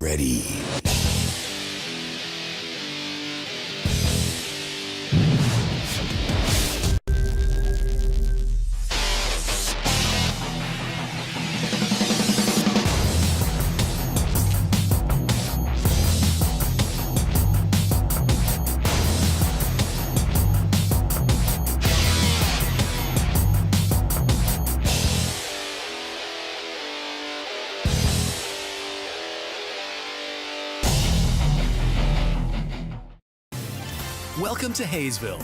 Ready. Welcome to Hayesville,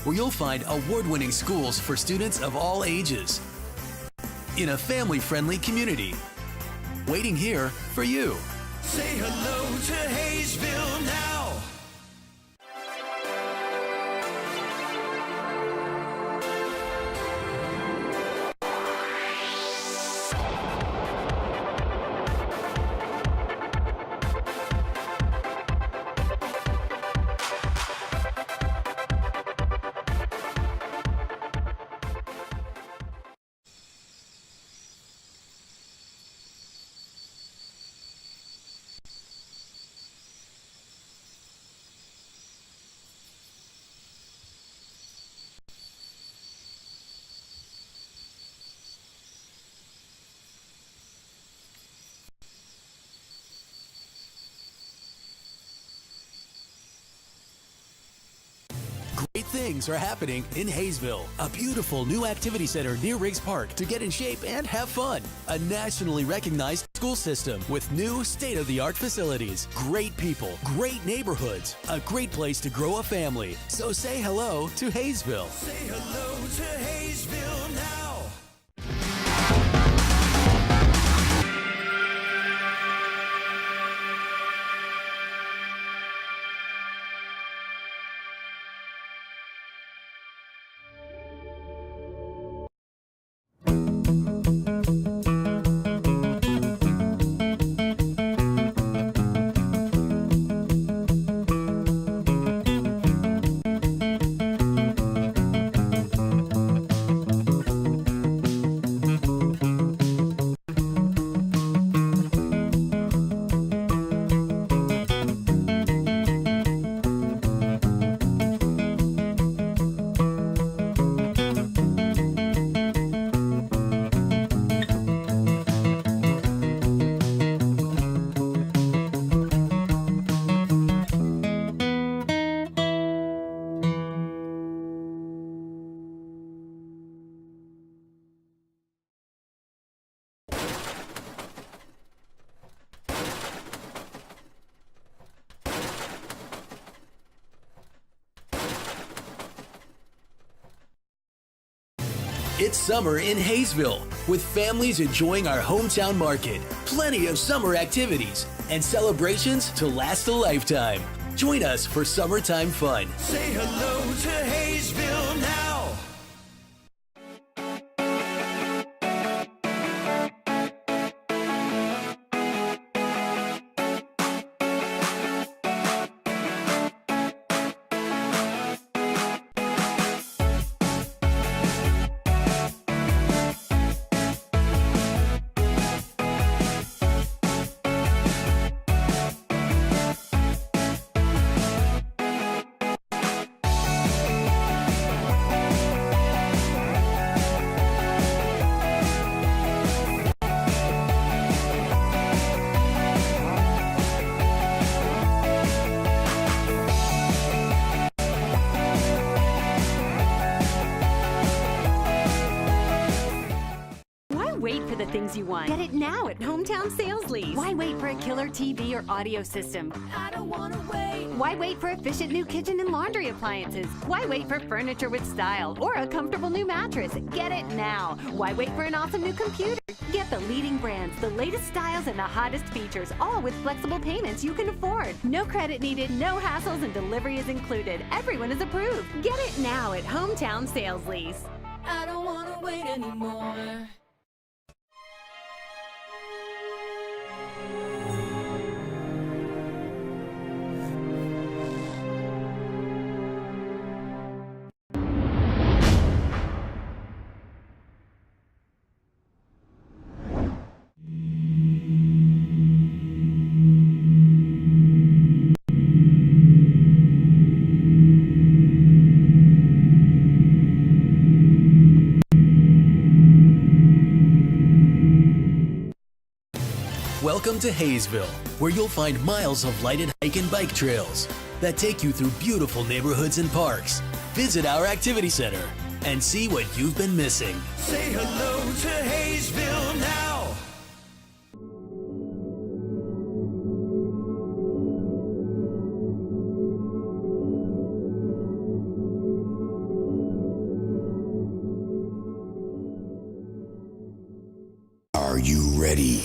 where you'll find award-winning schools for students of all ages in a family-friendly community. Waiting here for you. Say hello to Hayesville now. Great things are happening in Hayesville. A beautiful new activity center near Riggs Park to get in shape and have fun. A nationally recognized school system with new state-of-the-art facilities. Great people, great neighborhoods, a great place to grow a family. So say hello to Hayesville. Say hello to Hayesville now. It's summer in Hayesville, with families enjoying our hometown market. Plenty of summer activities and celebrations to last a lifetime. Join us for summertime fun. Say hello to Hayesville now. Wait for the things you want. Get it now at Hometown Sales Lease. Why wait for a killer TV or audio system? I don't want to wait. Why wait for efficient new kitchen and laundry appliances? Why wait for furniture with style or a comfortable new mattress? Get it now. Why wait for an awesome new computer? Get the leading brands, the latest styles, and the hottest features, all with flexible payments you can afford. No credit needed, no hassles, and delivery is included. Everyone is approved. Get it now at Hometown Sales Lease. I don't want to wait anymore. Welcome to Hayesville, where you'll find miles of lighted hike and bike trails that take you through beautiful neighborhoods and parks. Visit our activity center and see what you've been missing. Say hello to Hayesville now. Are you ready?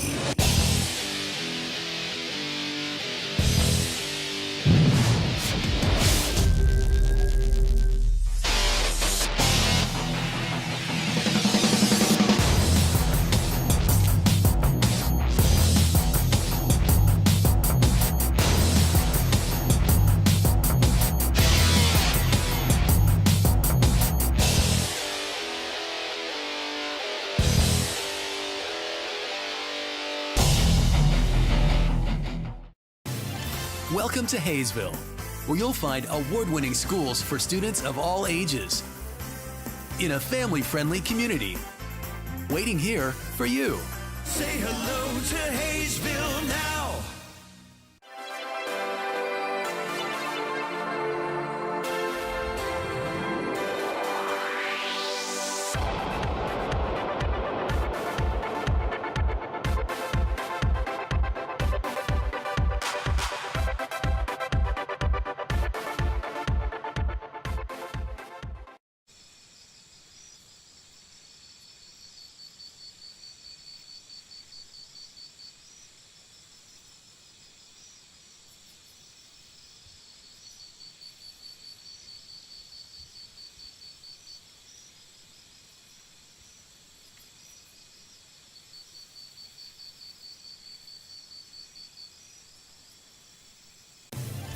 Welcome to Hayesville, where you'll find award-winning schools for students of all ages in a family-friendly community. Waiting here for you. Say hello to Hayesville now.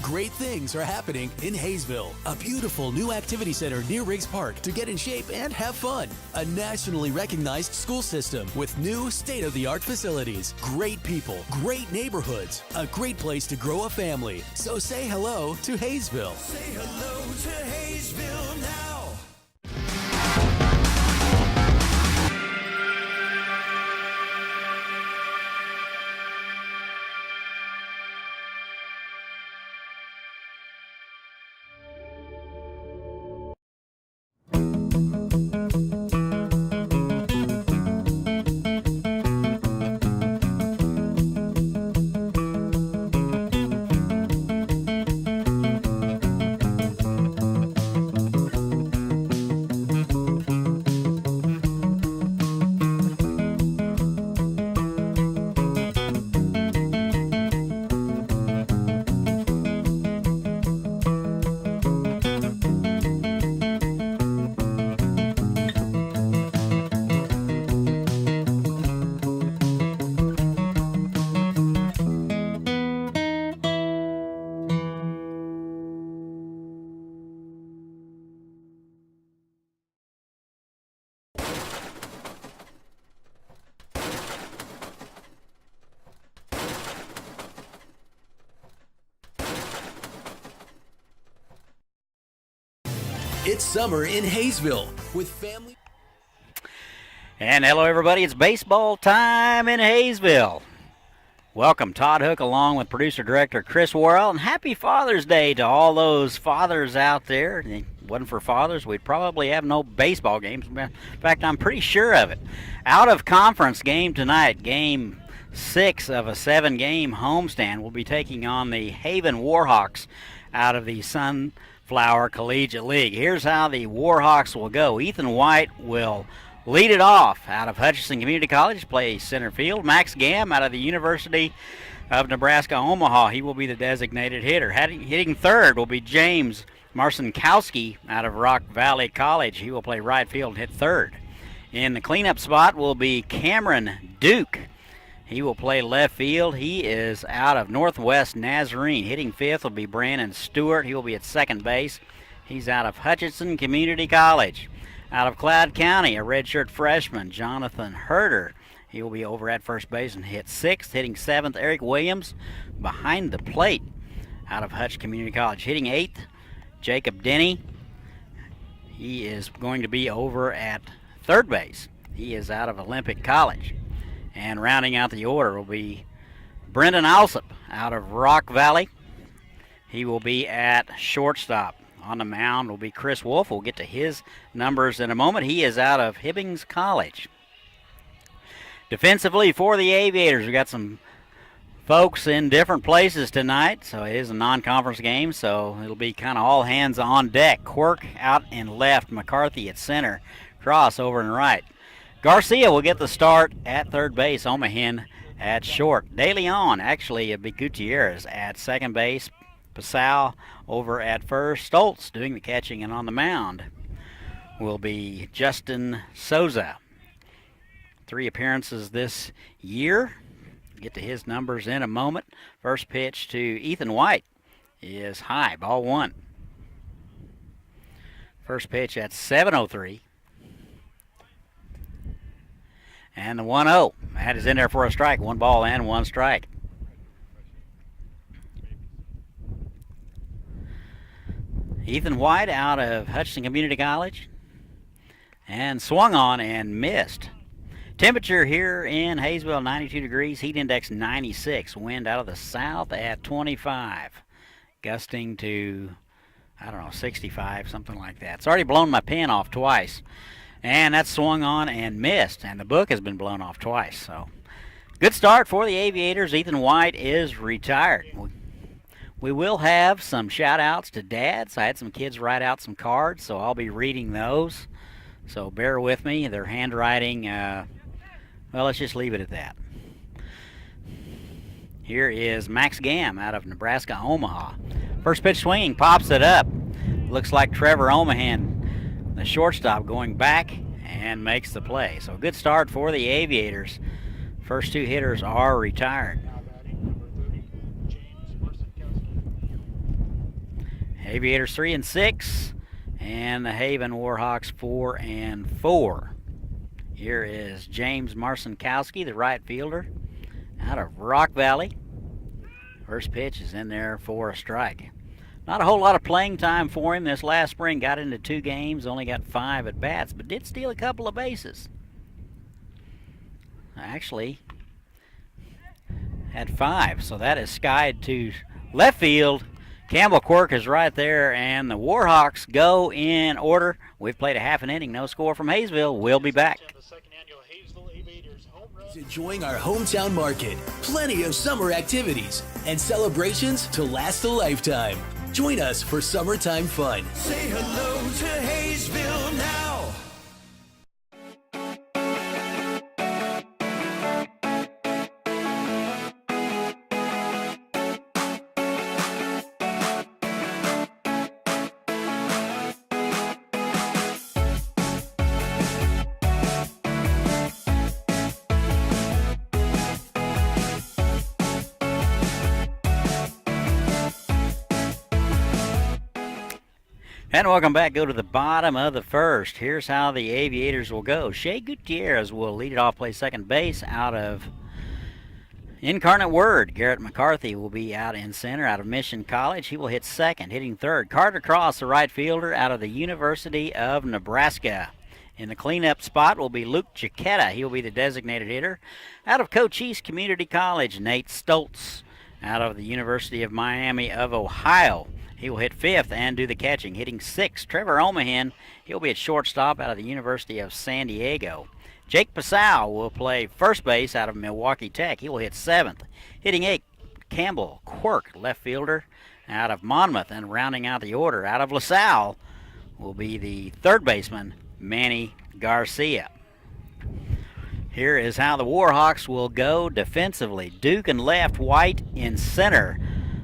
Great things are happening in Hayesville. A beautiful new activity center near Riggs Park to get in shape and have fun. A nationally recognized school system with new state-of-the-art facilities. Great people, great neighborhoods, a great place to grow a family. So say hello to Hayesville. Say hello to Hayesville now. It's summer in Hayesville with family. And hello, everybody. It's baseball time in Hayesville. Welcome, Todd Hook, along with producer-director Chris Worrell, and happy Father's Day to all those fathers out there. If it wasn't for fathers, we'd probably have no baseball games. In fact, I'm pretty sure of it. Out-of-conference game tonight, Game 6 of a 7-game homestand. We'll be taking on the Haven Warhawks out of the Sunflower Collegiate League. Here's how the Warhawks will go. Ethan White will lead it off out of Hutchinson Community College, plays center field. Max Gamm out of the University of Nebraska-Omaha. He will be the designated hitter. Hitting third will be James Marcinkowski out of Rock Valley College. He will play right field and hit third. In the cleanup spot will be Cameron Duke. He will play left field. He is out of Northwest Nazarene. Hitting fifth will be Brandon Stewart. He will be at second base. He's out of Hutchinson Community College. Out of Cloud County, a redshirt freshman, Jonathan Herder. He will be over at first base and hit sixth. Hitting seventh, Eric Williams behind the plate out of Hutch Community College. Hitting eighth, Jacob Denny. He is going to be over at third base. He is out of Olympic College. And rounding out the order will be Brendan Alsop out of Rock Valley. He will be at shortstop. On the mound will be Chris Wolf. We'll get to his numbers in a moment. He is out of Hibbings College. Defensively for the Aviators, we got some folks in different places tonight, so it is a non-conference game, so it'll be kind of all hands on deck. Quirk out in left, McCarthy at center, Cross over and right. Garcia will get the start at third base, Omahen at short. De Leon, actually, it'll be Gutierrez at second base, Pasau over at first. Stoltz doing the catching, and on the mound will be Justin Souza. 3 appearances this year. Get to his numbers in a moment. First pitch to Ethan White is high, ball 1. First pitch at 7:03. And the 1-0. That is in there for a strike. 1 ball and 1 strike. Ethan White out of Hutchinson Community College. And swung on and missed. Temperature here in Hayesville, 92 degrees. Heat index 96. Wind out of the south at 25. Gusting to, 65, something like that. It's already blown my pen off twice. And that's swung on and missed. And the book has been blown off twice. So, good start for the Aviators. Ethan White is retired. We will have some shout-outs to dads. I had some kids write out some cards, so I'll be reading those. So bear with me. Their handwriting, well, let's just leave it at that. Here is Max Gam out of Nebraska, Omaha. First pitch swinging, pops it up. Looks like Trevor Omahan, the shortstop, going back and makes the play. So good start for the Aviators. First 2 hitters are retired. Aviators 3-6, and the Haven Warhawks 4-4. Here is James Marcinkowski, the right fielder, out of Rock Valley. First pitch is in there for a strike. Not a whole lot of playing time for him this last spring. Got into 2 games, only got 5 at bats, but did steal a couple of bases. Actually, had 5, so that is skied to left field. Campbell Quirk is right there, and the Warhawks go in order. We've played a half an inning, no score from Hayesville. We'll be back. Enjoying our hometown market, plenty of summer activities, and celebrations to last a lifetime. Join us for summertime fun. Say hello to Hayesville now. And welcome back. Go to the bottom of the first. Here's how the Aviators will go. Shea Gutierrez will lead it off, play second base out of Incarnate Word. Garrett McCarthy will be out in center out of Mission College. He will hit second. Hitting third, Carter Cross, the right fielder out of the University of Nebraska. In the cleanup spot will be Luke Chiquetta. He will be the designated hitter. Out of Cochise Community College, Nate Stoltz. Out of the University of Miami of Ohio. He will hit fifth and do the catching. Hitting sixth, Trevor Omahan. He'll be at shortstop out of the University of San Diego. Jake Pasau will play first base out of Milwaukee Tech. He will hit seventh. Hitting eighth, Campbell Quirk, left fielder out of Monmouth. And rounding out the order out of LaSalle will be the third baseman, Manny Garcia. Here is how the Warhawks will go defensively. Duke in left, White in center.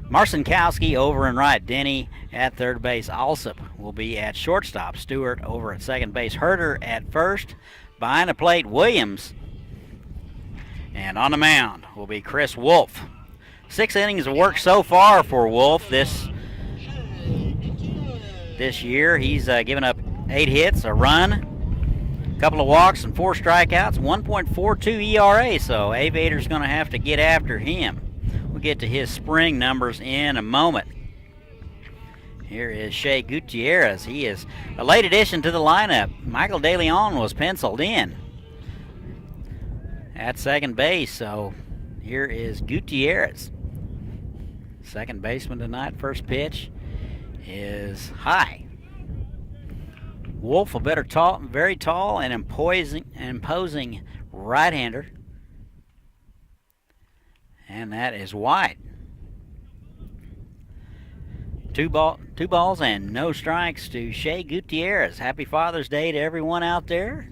Marcinkowski over and right. Denny at third base. Alsop will be at shortstop. Stewart over at second base. Herder at first. Behind the plate, Williams. And on the mound will be Chris Wolf. 6 innings of work so far for Wolf this year. He's given up 8 hits, a run, a couple of walks, and 4 strikeouts. 1.42 ERA, so Aviator's going to have to get after him. We'll get to his spring numbers in a moment. Here is Shea Gutierrez. He is a late addition to the lineup. Michael De Leon was penciled in at second base, so Here is Gutierrez. Second baseman tonight. First pitch is high. Wolf, a very tall and imposing right-hander. And that is wide. Two balls and no strikes to Shea Gutierrez. Happy Father's Day to everyone out there.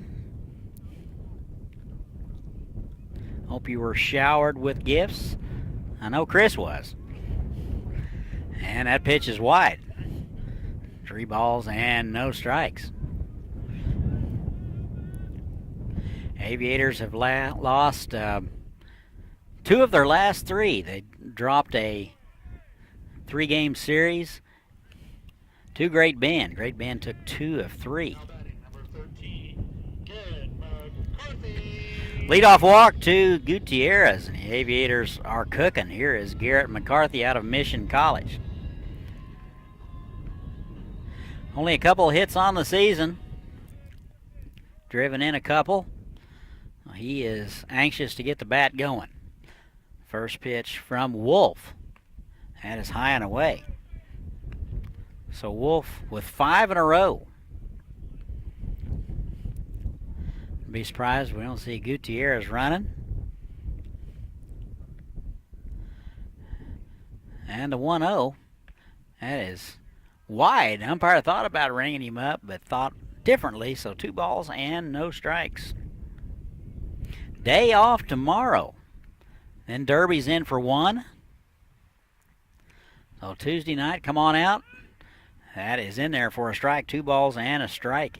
Hope you were showered with gifts. I know Chris was. And that pitch is wide. 3 balls and no strikes. Aviators have lost 2 of their last 3. They dropped a 3-game series to Great Bend. Great Bend took 2 of 3. Leadoff walk to Gutierrez, and the Aviators are cooking. Here is Garrett McCarthy out of Mission College. Only a couple hits on the season. Driven in a couple. He is anxious to get the bat going. First pitch from Wolf. That is high and away. So Wolf with 5 in a row. Be surprised if we don't see Gutierrez running. And the 1-0. That is wide. Umpire thought about ringing him up, but thought differently. So 2 balls and no strikes. Day off tomorrow. Then Derby's in for 1. So Tuesday night, come on out. That is in there for a strike. 2 balls and a strike.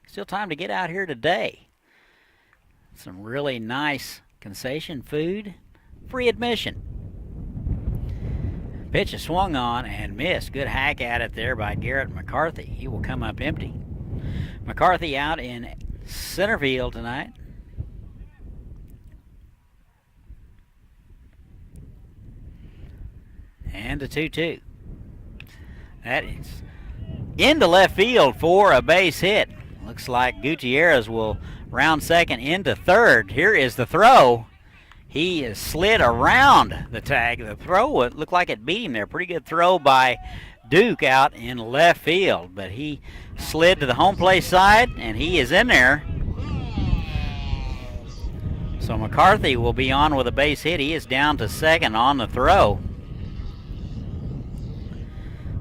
Still time to get out here today. Some really nice concession food. Free admission. Pitch is swung on and missed. Good hack at it there by Garrett McCarthy. He will come up empty. McCarthy out in center field tonight. And a 2-2. That is into left field for a base hit. Looks like Gutierrez will round second into third. Here is the throw. He is slid around the tag. The throw, it looked like it beat him there. Pretty good throw by Duke out in left field. But he slid to the home plate side, and he is in there. So McCarthy will be on with a base hit. He is down to second on the throw.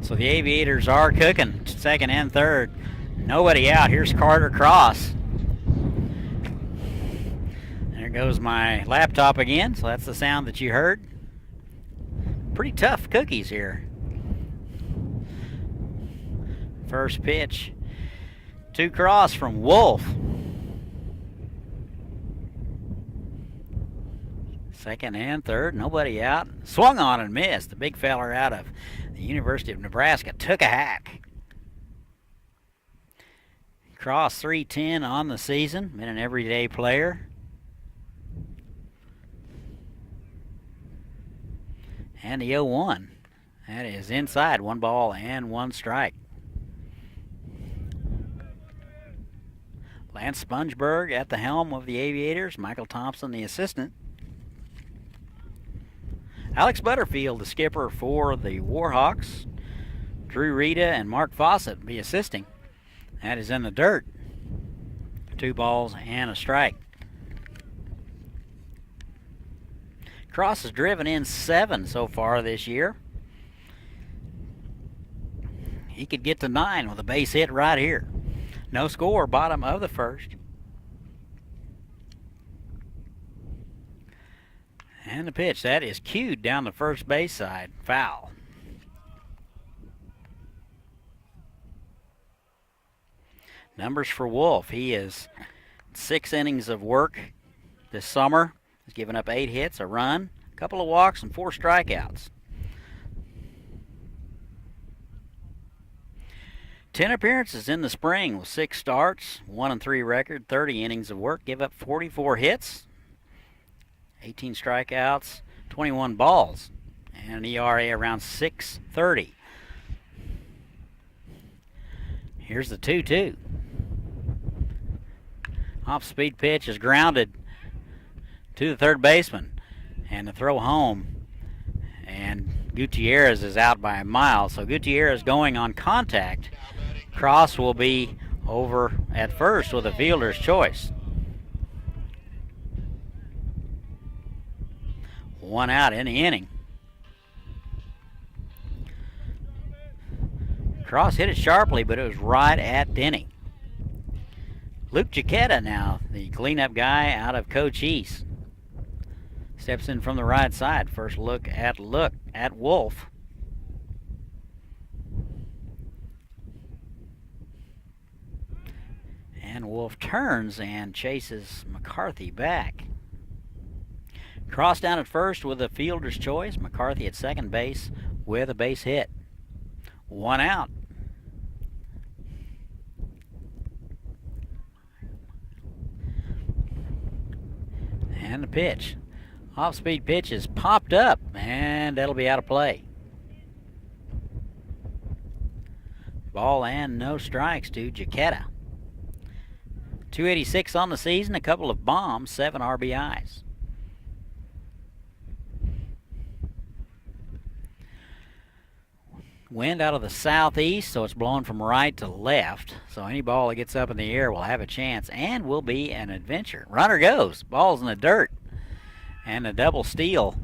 So the Aviators are cooking second and third. Nobody out. Here's Carter Cross. There goes my laptop again, so that's the sound that you heard. Pretty tough cookies here. First pitch to Cross from Wolf. Second and third, nobody out. Swung on and missed. The big feller out of the University of Nebraska took a hack. Cross 310 on the season, been an everyday player. And the 0-1. That is inside, 1 ball and 1 strike. Lance Spongeberg at the helm of the Aviators. Michael Thompson, the assistant. Alex Butterfield, the skipper for the Warhawks. Drew Rita and Mark Fawcett be assisting. That is in the dirt. 2 balls and a strike. Cross has driven in 7 so far this year. He could get to 9 with a base hit right here. No score, bottom of the first. And the pitch, that is cued down the first base side. Foul. Numbers for Wolf. He is 6 innings of work this summer. He's given up 8 hits, a run, a couple of walks, and 4 strikeouts. 10 appearances in the spring with 6 starts, 1-3 record, 30 innings of work, give up 44 hits, 18 strikeouts, 21 balls, and an ERA around 6.30. Here's the 2-2. Off-speed pitch is grounded to the third baseman. And the throw home, and Gutierrez is out by a mile, so Gutierrez going on contact. Cross will be over at first with a fielder's choice. One out in the inning. Cross hit it sharply, but it was right at Denny. Luke Giacchetta now, the cleanup guy out of Cochise. Steps in from the right side. First look at Wolf. And Wolf turns and chases McCarthy back. Cross down at first with a fielder's choice. McCarthy at second base with a base hit. One out. And the pitch. Off-speed pitch is popped up, and that'll be out of play. Ball and no strikes to Giacchetta. 286 on the season, a couple of bombs, 7 RBIs. Wind out of the southeast, so it's blowing from right to left. So any ball that gets up in the air will have a chance and will be an adventure. Runner goes. Ball's in the dirt. And a double steal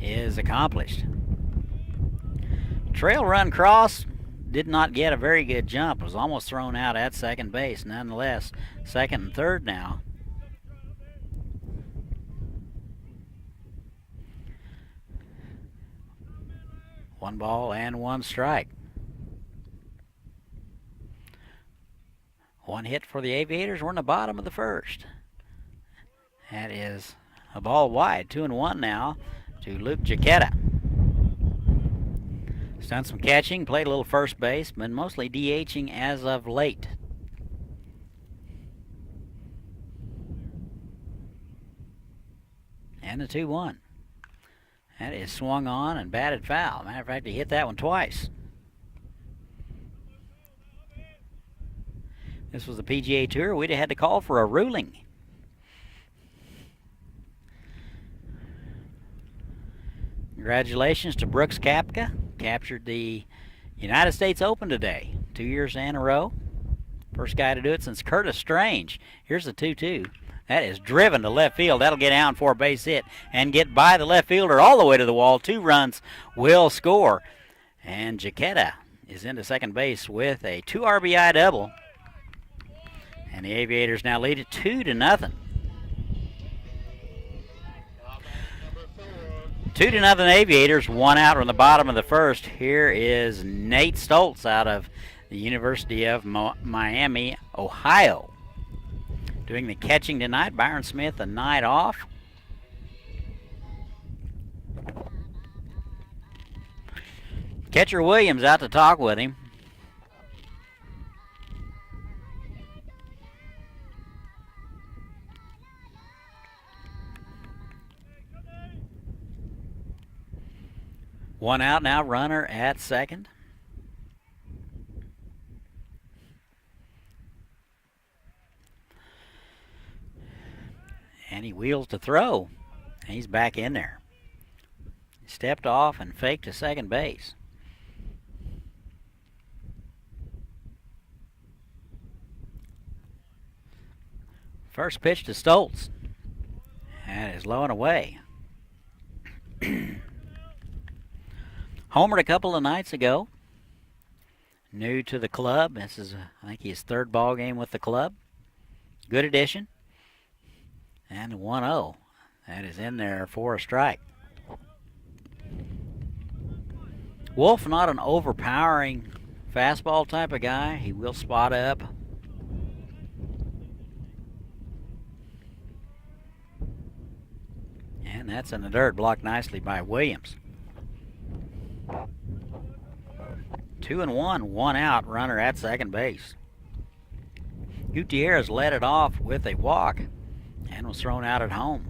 is accomplished. Trail run cross did not get a very good jump. Was almost thrown out at second base. Nonetheless, second and third now. One ball and one strike. One hit for the Aviators. We're in the bottom of the first. That is a ball wide. 2-1 now to Luke Giacchetta. He's done some catching, played a little first base, been mostly DHing as of late. And the 2-1. That is swung on and batted foul. Matter of fact, he hit that one twice. This was the PGA Tour. We'd have had to call for a ruling. Congratulations to Brooks Koepka. Captured the United States Open today. 2 years in a row. First guy to do it since Curtis Strange. Here's the 2-2. That is driven to left field. That'll get down for a base hit and get by the left fielder all the way to the wall. 2 runs will score. And Giacchetta is into second base with a 2 RBI double. And the Aviators now lead it 2-0. 2-0 Aviators, 1 out on the bottom of the first. Here is Nate Stoltz out of the University of Miami, Ohio. Doing the catching tonight. Byron Smith a night off. Catcher Williams out to talk with him. One out now, runner at second. And he wheels to throw. And he's back in there. Stepped off and faked to second base. First pitch to Stoltz. And is low and away. Homered a couple of nights ago. New to the club. This is, I think, his 3rd ball game with the club. Good addition. And 1-0. That is in there for a strike. Wolf, not an overpowering fastball type of guy. He will spot up. And that's in the dirt, blocked nicely by Williams. 2-1, 1 out, runner at second base. Gutierrez led it off with a walk and was thrown out at home.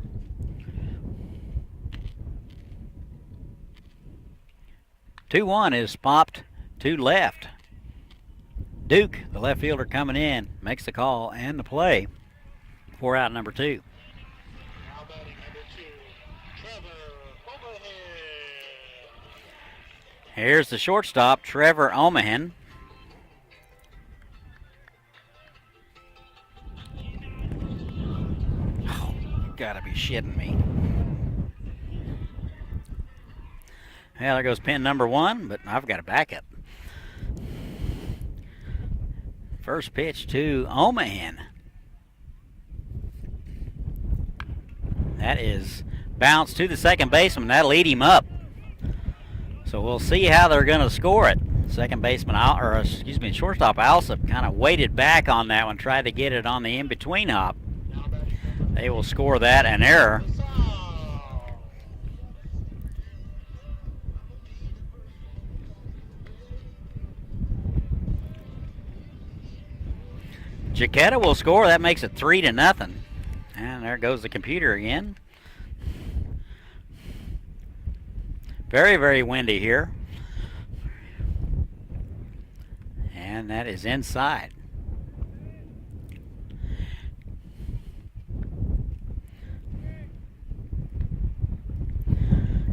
Two-1 is popped to left. Duke, the left fielder coming in, makes the call and the play for out number 2. Here's the shortstop, Trevor Omahan. Oh, you gotta be shitting me. Well, there goes pin number 1, but I've got a backup. First pitch to Omahan. That is bounced to the second baseman. That'll eat him up. So we'll see how they're going to score it. Second baseman, shortstop Alsop kind of waited back on that one, tried to get it on the in-between hop. They will score that an error. Jaquetta will score. That makes it 3-0. And there goes the computer again. Very, very windy here. And that is inside.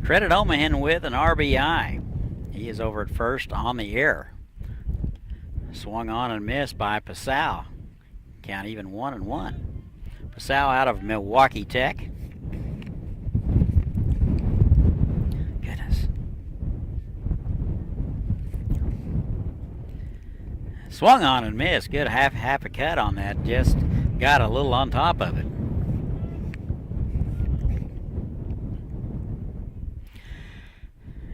Credit Omahan with an RBI. He is over at first on the air. Swung on and missed by Pasau. Count even 1-1. Pasau out of Milwaukee Tech. Goodness. Swung on and missed. Good half a cut on that. Just got a little on top of it.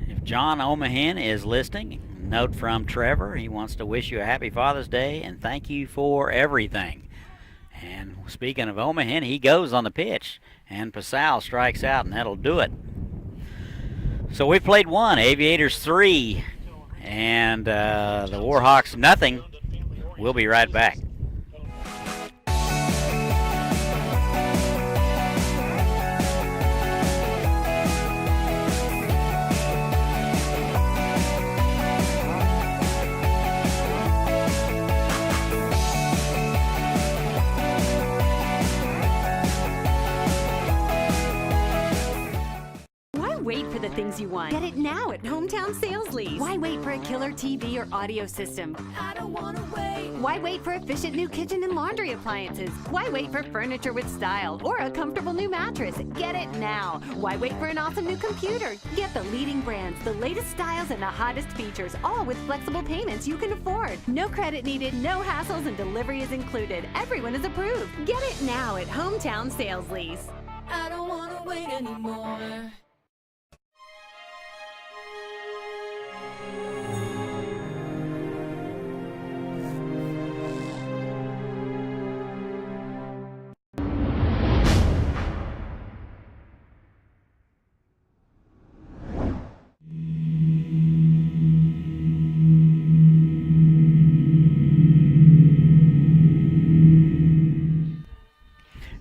If John Omahan is listening, note from Trevor. He wants to wish you a happy Father's Day and thank you for everything. And speaking of Omahan, he goes on the pitch, and Pasau strikes out, and that'll do it. So we played 1, Aviators 3, and the Warhawks nothing. We'll be right back. Wait for the things you want. Get it now at Hometown Sales Lease. Why wait for a killer TV or audio system? I don't wanna wait. Why wait for efficient new kitchen and laundry appliances? Why wait for furniture with style or a comfortable new mattress? Get it now. Why wait for an awesome new computer? Get the leading brands, the latest styles, and the hottest features, all with flexible payments you can afford. No credit needed, no hassles, and delivery is included. Everyone is approved. Get it now at Hometown Sales Lease. I don't wanna wait anymore.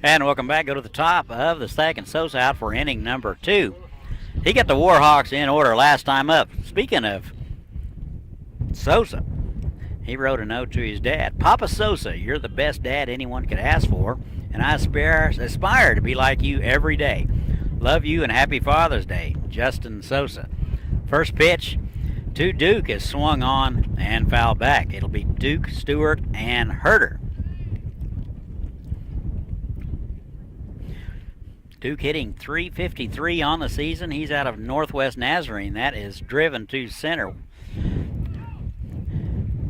And welcome back. Go to the top of the stack, and Sosa out for inning number 2. He got the Warhawks in order last time up. Speaking of Sosa, he wrote a note to his dad. Papa Sosa, you're the best dad anyone could ask for, and I aspire to be like you every day. Love you and happy Father's Day, Justin Sosa. First pitch to Duke is swung on and fouled back. It'll be Duke, Stewart, and Herter. Duke hitting .353 on the season. He's out of Northwest Nazarene. That is driven to center.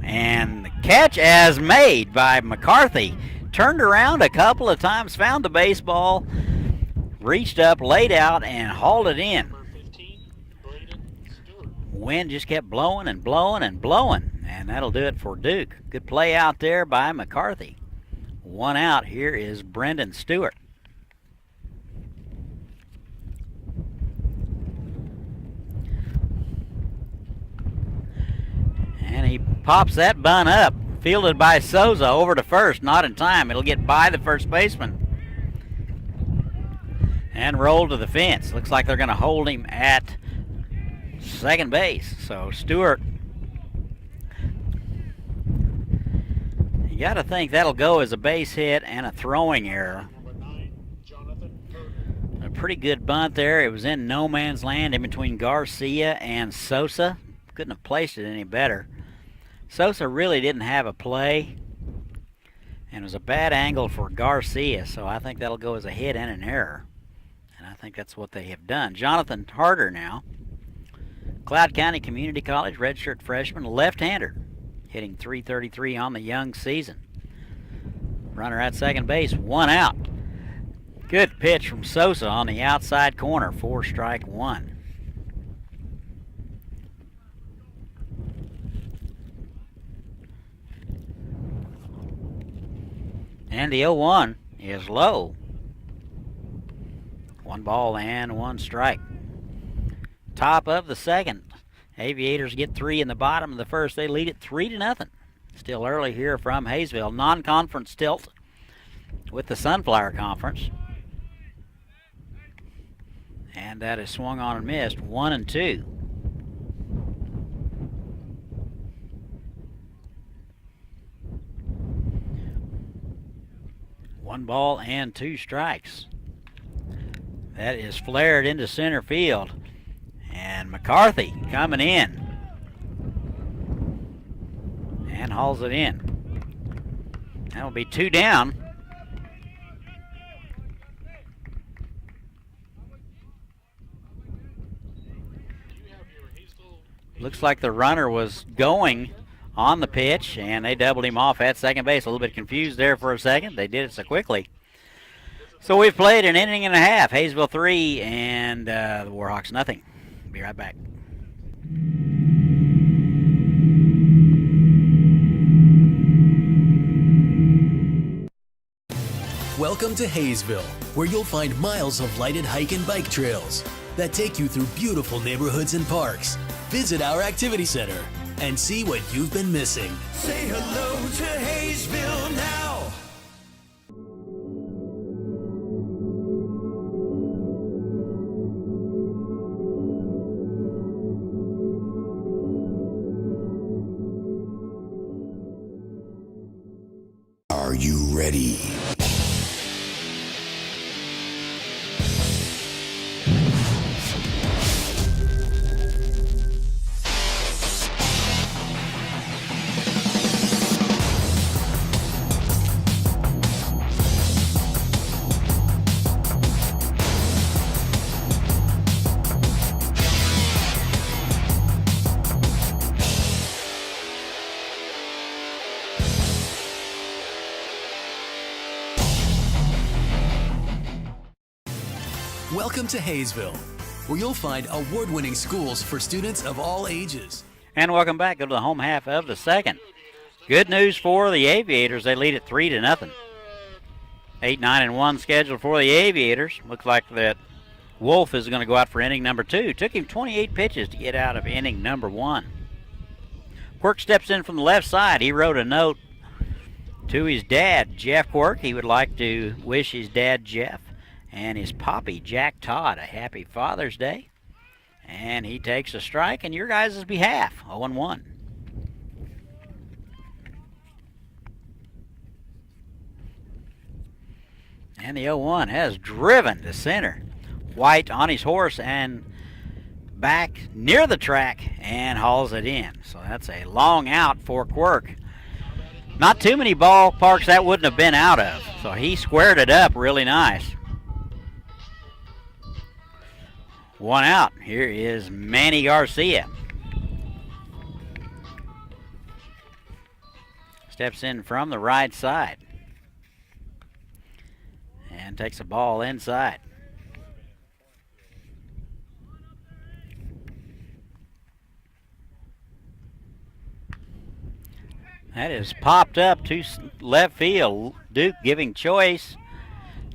And the catch as made by McCarthy. Turned around a couple of times, found the baseball, reached up, laid out, and hauled it in. Wind just kept blowing and blowing and blowing. And that'll do it for Duke. Good play out there by McCarthy. One out. Here is Brendan Stewart. And he pops that bunt up, fielded by Sosa over to first, not in time. It'll get by the first baseman and roll to the fence. Looks like they're going to hold him at second base. So Stewart, you got to think that'll go as a base hit and a throwing error. A pretty good bunt there. It was in no man's land in between Garcia and Sosa. couldn't have placed it any better. Sosa really didn't have a play, and it was a bad angle for Garcia, so I think that'll go as a hit and an error. And I think that's what they have done. Jonathan Harder now, Cloud County Community College redshirt freshman, left-hander, hitting .333 on the young season. Runner at second base, 1 out. Good pitch from Sosa on the outside corner, 4 strike 1. And the 0-1 is low. 1 ball and 1 strike. Top of the second. Aviators get 3 in the bottom of the first. They lead it 3-0. Still early here from Hayesville. Non-conference tilt with the Sunflower Conference. And that is swung on and missed. 1-2. One ball and 2 strikes. That is flared into center field. And McCarthy coming in. And hauls it in. That'll be 2 down. Looks like the runner was going on the pitch, and they doubled him off at second base. A little bit confused there for a second. They did it so quickly. So we've played an inning and a half. Hayesville 3 and the Warhawks nothing. Be right back. Welcome to Hayesville, where you'll find miles of lighted hike and bike trails that take you through beautiful neighborhoods and parks. Visit our activity center and see what you've been missing. Say hello to Hayesville now. Are you ready? Welcome to Hayesville, where you'll find award-winning schools for students of all ages. And welcome back. Go to the home half of the second. Good news for the Aviators. They lead it 3-0. 8, 9, and 1 scheduled for the Aviators. Looks like that Wolf is going to go out for inning number 2. Took him 28 pitches to get out of inning number 1. Quirk steps in from the left side. He wrote a note to his dad, Jeff Quirk. He would like to wish his dad, Jeff, and his poppy, Jack Todd, a happy Father's Day. And he takes a strike in your guys' behalf, 0-1. And the 0-1 has driven to center. White on his horse and back near the track and hauls it in. So that's a long out for Quirk. Not too many ballparks that wouldn't have been out of. So he squared it up really nice. 1 out. Here is Manny Garcia. Steps in from the right side. And takes a ball inside. That is popped up to left field. Duke giving choice.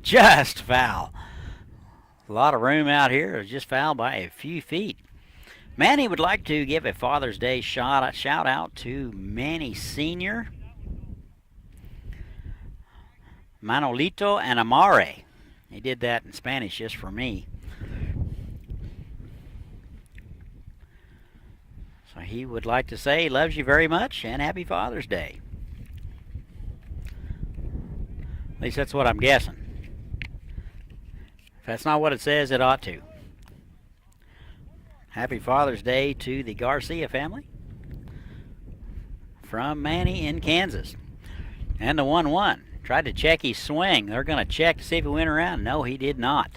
Just foul. A lot of room out here. It was just fouled by a few feet. Manny would like to give a Father's Day shout out to Manny Sr., Manolito, and Amare. He did that in Spanish just for me. So he would like to say he loves you very much and happy Father's Day. At least that's what I'm guessing. If that's not what it says, it ought to. Happy Father's Day to the Garcia family from Manny in Kansas. And the 1-1. Tried to check his swing. They're going to check to see if he went around. No, he did not.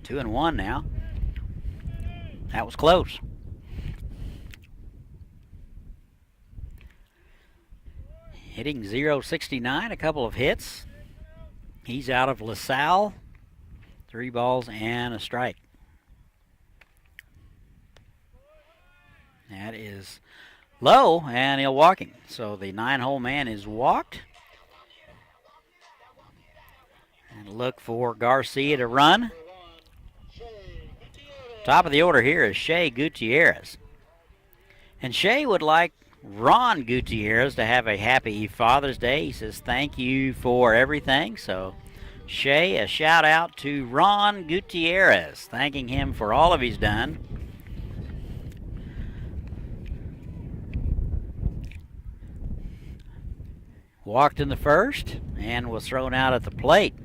2-1 now. That was close. Hitting .069, a couple of hits. He's out of LaSalle. 3 balls and a strike. That is low, and he'll walking. So the 9-hole man is walked. And look for Garcia to run. Top of the order here is Shea Gutierrez. And Shea would like Ron Gutierrez to have a happy Father's Day. He says thank you for everything. So Shea, a shout out to Ron Gutierrez, thanking him for all of he's done. Walked in the first and was thrown out at the plate.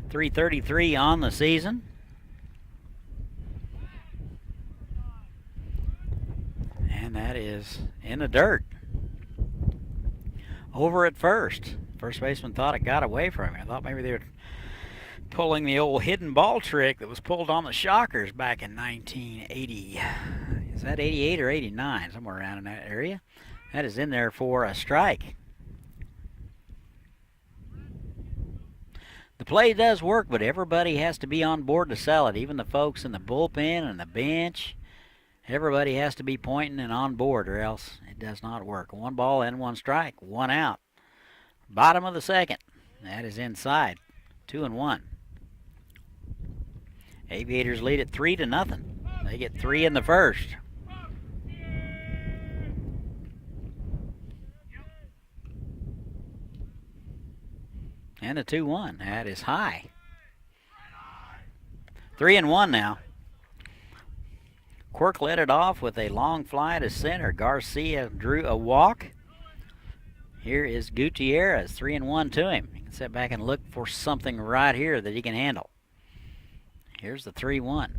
.333 on the season. And that is in the dirt. Over at first. First baseman thought it got away from him. I thought maybe they were pulling the old hidden ball trick that was pulled on the Shockers back in 1980. Is that 88 or 89? Somewhere around in that area. That is in there for a strike. The play does work, but everybody has to be on board to sell it. Even the folks in the bullpen and the bench. Everybody has to be pointing and on board, or else it does not work. 1 ball and 1 strike. 1 out. Bottom of the second. That is inside. 2-1. Aviators lead at 3-0. They get 3 in the first. And a 2-1. That is high. 3-1 now. Quirk led it off with a long fly to center. Garcia drew a walk. Here is Gutierrez, 3-1 to him. He can sit back and look for something right here that he can handle. Here's the 3-1.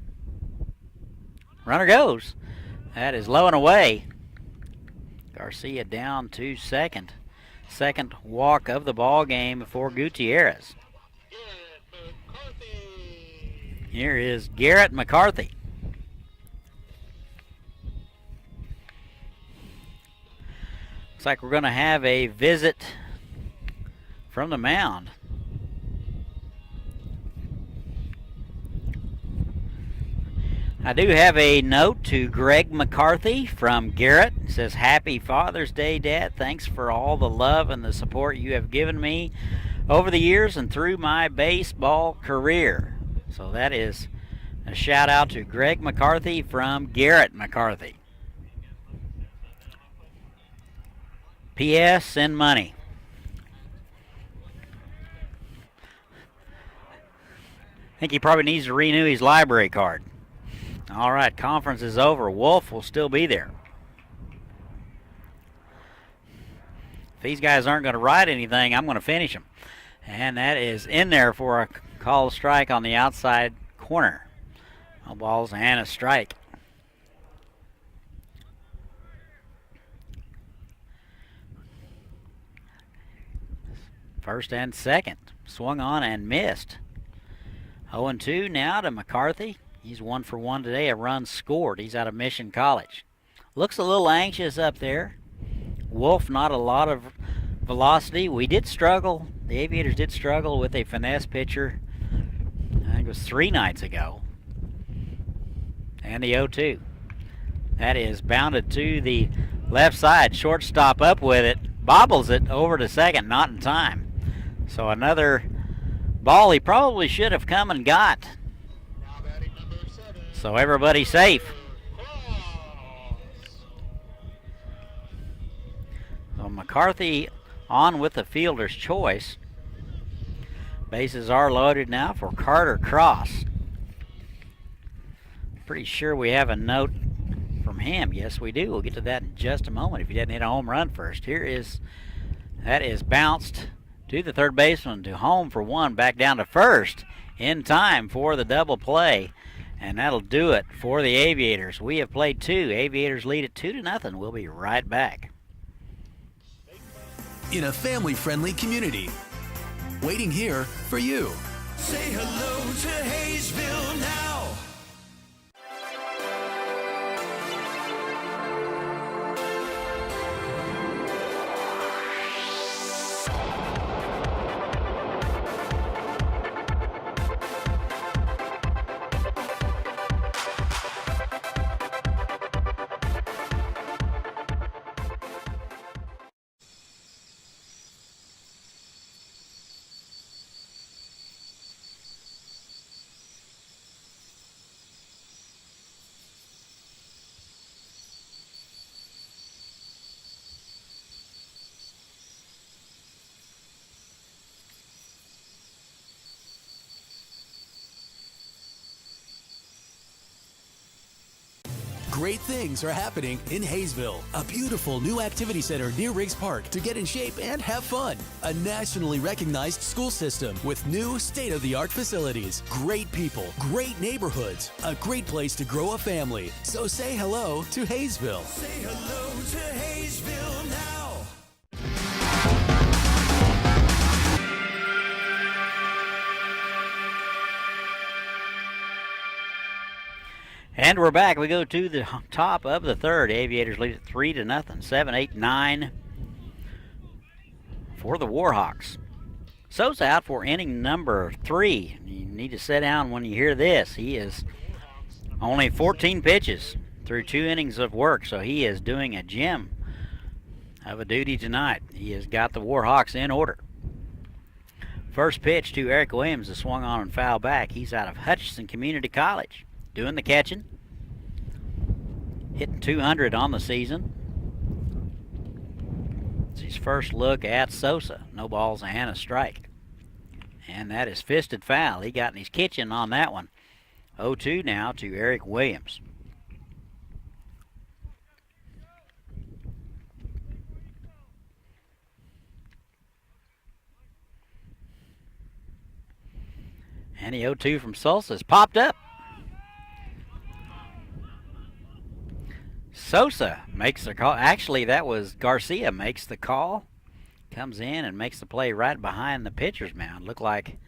Runner goes. That is low and away. Garcia down to second. Second walk of the ball game for Gutierrez. Here is Garrett McCarthy. Looks like we're going to have a visit from the mound. I do have a note to Greg McCarthy from Garrett. It says, Happy Father's Day, Dad. Thanks for all the love and the support you have given me over the years and through my baseball career. So that is a shout out to Greg McCarthy from Garrett McCarthy. P.S. Send money. I think he probably needs to renew his library card. All right, conference is over. Wolf will still be there. If these guys aren't going to write anything, I'm going to finish them. And that is in there for a call strike on the outside corner. No balls and a strike. First and second. Swung on and missed. 0-2 now to McCarthy. He's 1 for 1 today, a run scored. He's out of Mission College. Looks a little anxious up there. Wolf, not a lot of velocity. We did struggle. The Aviators did struggle with a finesse pitcher. I think it was 3 nights ago. And the 0-2. That is bounded to the left side. Shortstop up with it. Bobbles it over to second, not in time. So another ball he probably should have come and got. So everybody's safe. So McCarthy on with the fielder's choice. Bases are loaded now for Carter Cross. Pretty sure we have a note from him. Yes, we do. We'll get to that in just a moment if he doesn't hit a home run first. That is bounced to the third baseman, to home for 1, back down to first. in time for the double play. And that'll do it for the Aviators. We have played 2. Aviators lead it 2-0. We'll be right back. In a family-friendly community, waiting here for you. Say hello to Hayesville now. Great things are happening in Hayesville. A beautiful new activity center near Riggs Park to get in shape and have fun. A nationally recognized school system with new state-of-the-art facilities. Great people, great neighborhoods, a great place to grow a family. So say hello to Hayesville. Say hello to Hayesville now. And we're back. We go to the top of the third. Aviators lead it 3-0. 7, 8, 9 for the Warhawks. Sosa out for inning number 3. You need to sit down when you hear this. He is only 14 pitches through 2 innings of work, so he is doing a gem of a duty tonight. He has got the Warhawks in order. First pitch to Eric Williams is swung on and fouled back. He's out of Hutchinson Community College. Doing the catching. Hitting 200 on the season. It's his first look at Sosa. No balls and a strike. And that is fisted foul. He got in his kitchen on that one. 0-2 now to Eric Williams. And the 0-2 from Sosa's popped up. Sosa makes the call. Actually, that was Garcia makes the call. Comes in and makes the play right behind the pitcher's mound. Looked like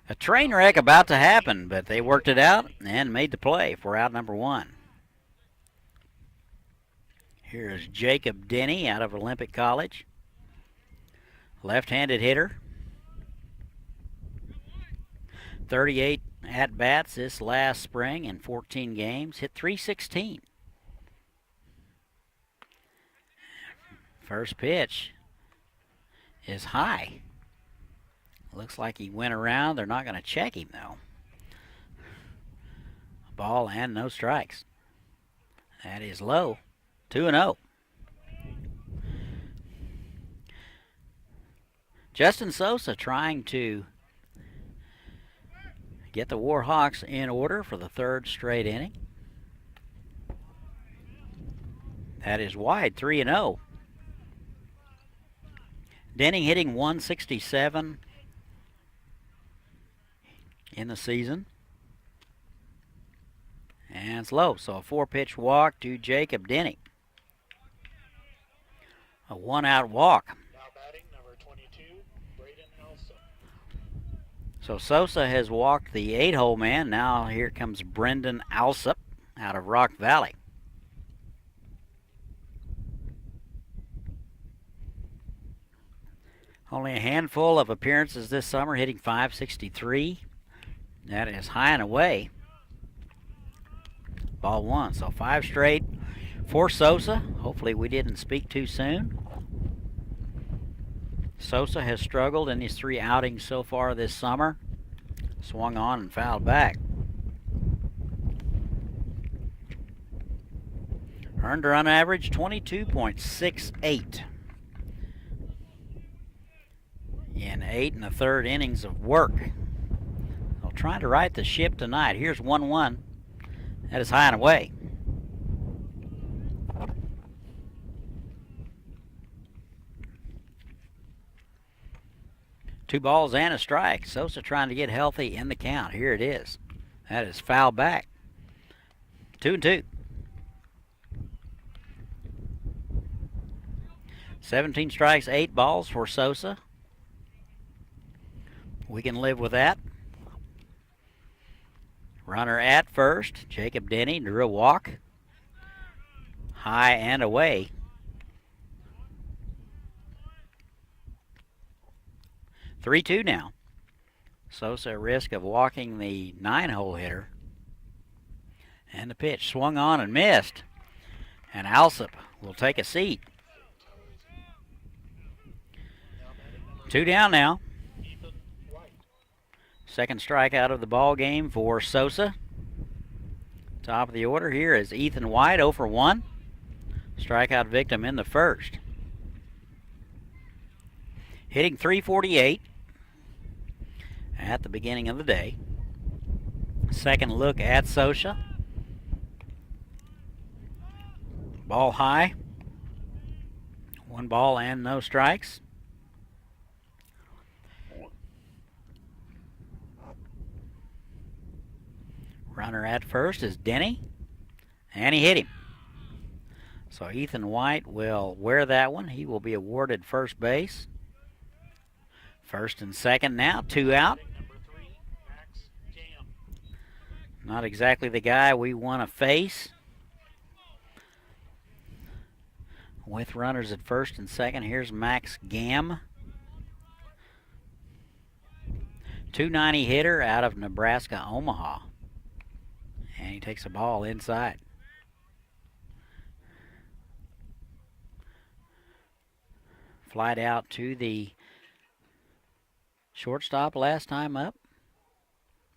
a train wreck about to happen, but they worked it out and made the play for out number 1. Here is Jacob Denny out of Olympic College. Left-handed hitter. 38 at-bats this last spring in 14 games. Hit .316. First pitch is high. Looks like he went around. They're not going to check him, though. Ball and no strikes. That is low. 2-0. Justin Sosa trying to get the Warhawks in order for the 3rd straight inning. That is wide. 3-0. Denning hitting .167 in the season. And it's low, so a 4-pitch walk to Jacob Denny. A 1-out walk. Now batting number 22, Braden Alsop. So Sosa has walked the 8-hole man. Now here comes Brendan Alsop out of Rock Valley. Only a handful of appearances this summer, hitting .563. That is high and away. Ball 1, so 5 straight for Sosa. Hopefully we didn't speak too soon. Sosa has struggled in his 3 outings so far this summer. Swung on and fouled back. Earned run average 22.68. In 8 1/3 innings of work. They'll try to right the ship tonight. Here's 1-1. That is high and away. 2 balls and a strike. Sosa trying to get healthy in the count. Here it is. That is foul back. 2-2. 17 strikes, 8 balls for Sosa. We can live with that. Runner at first. Jacob Denny drew a walk. High and away. 3-2 now. Sosa at risk of walking the 9-hole hitter. And the pitch swung on and missed. And Alsop will take a seat. 2 down now. Second strikeout of the ball game for Sosa. Top of the order here is Ethan White, 0 for 1. Strikeout victim in the first. Hitting .348 at the beginning of the day. Second look at Sosa. Ball high. 1 ball and no strikes. Runner at first is Denny, and he hit him. So Ethan White will wear that one. He will be awarded first base. First and second now, 2 out. Number 3, Max Gam. Not exactly the guy we want to face. With runners at first and second, here's Max Gam. .290 hitter out of Nebraska, Omaha. And he takes a ball inside. Flied out to the shortstop last time up.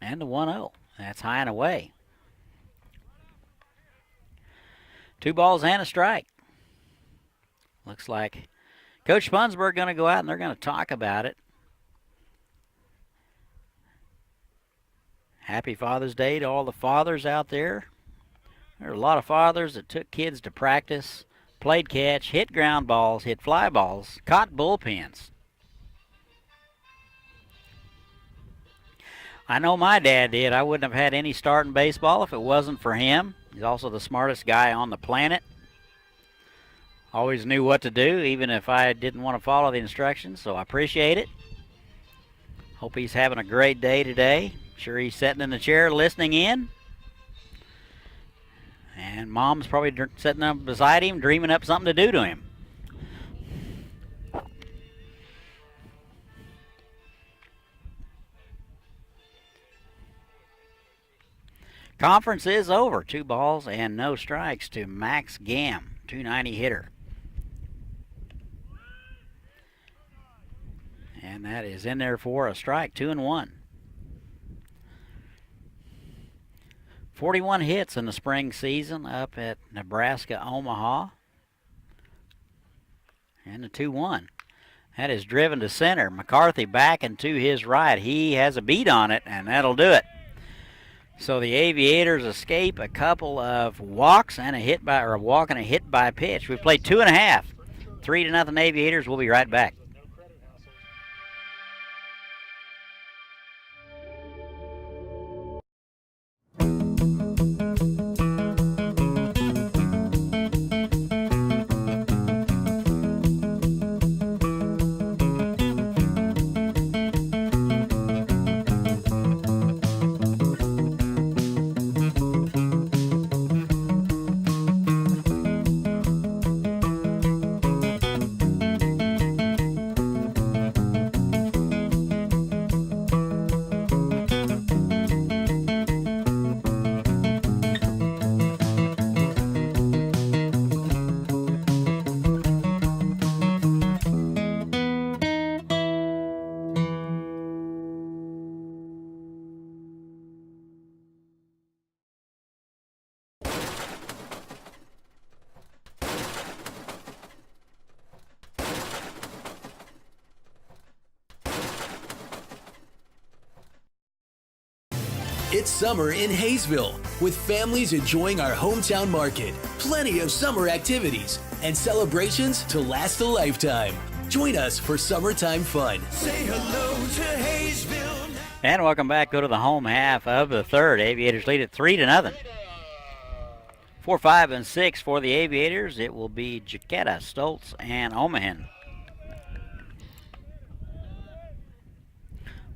And the 1-0. That's high and away. 2 balls and a strike. Looks like Coach Spunsberg going to go out and they're going to talk about it. Happy Father's Day to all the fathers out there. There are a lot of fathers that took kids to practice, played catch, hit ground balls, hit fly balls, caught bullpens. I know my dad did. I wouldn't have had any start in baseball if it wasn't for him. He's also the smartest guy on the planet. Always knew what to do, even if I didn't want to follow the instructions, so I appreciate it. Hope he's having a great day today. Sure he's sitting in the chair listening in. And Mom's probably sitting up beside him, dreaming up something to do to him. Conference is over. 2 balls and no strikes to Max Gam, .290 hitter. And that is in there for a strike, 2-1. 41 hits in the spring season up at Nebraska, Omaha. And the 2-1. That is driven to center. McCarthy back and to his right. He has a beat on it, and that'll do it. So the Aviators escape a couple of walks and a walk and a hit by pitch. We played 2.5. 3-0 Aviators. We'll be right back. It's summer in Hayesville, with families enjoying our hometown market, plenty of summer activities, and celebrations to last a lifetime. Join us for summertime fun. Say hello to Hayesville now. And welcome back. Go to the home half of the third. Aviators lead it 3-0. 4, 5, and 6 for the Aviators. It will be Jaquetta, Stoltz, and Omahan.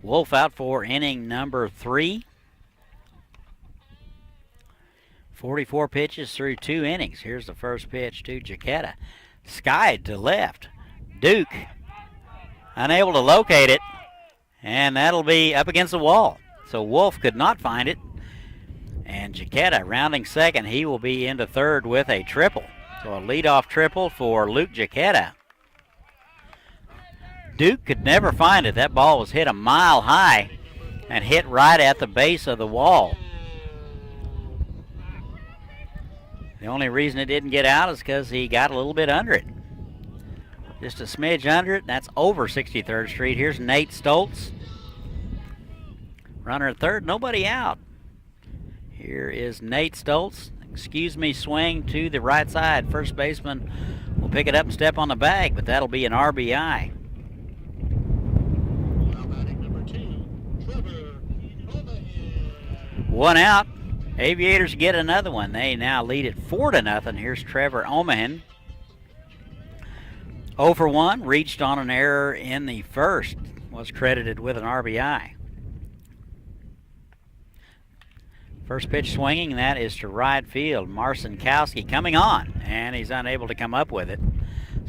Wolf out for inning number 3. 44 pitches through 2 innings. Here's the first pitch to Jaquetta. Skied to left. Duke unable to locate it, and that'll be up against the wall. So Wolf could not find it. And Jaquetta rounding second. He will be into third with a triple. So a leadoff triple for Luke Jaquetta. Duke could never find it. That ball was hit a mile high and hit right at the base of the wall. The only reason it didn't get out is because he got a little bit under it. Just a smidge under it. That's over 63rd Street. Here's Nate Stoltz. Runner at third, nobody out. Here is Nate Stoltz. Excuse me, swing to the right side. First baseman will pick it up and step on the bag, but that'll be an RBI. Now batting number 2, Trevor Omahan. One out. Aviators get another one. They now lead it 4-0. Here's Trevor Omahan. 0 for 1, reached on an error in the first, was credited with an RBI. First pitch swinging, that is to right field. Marcinkowski coming on, and he's unable to come up with it.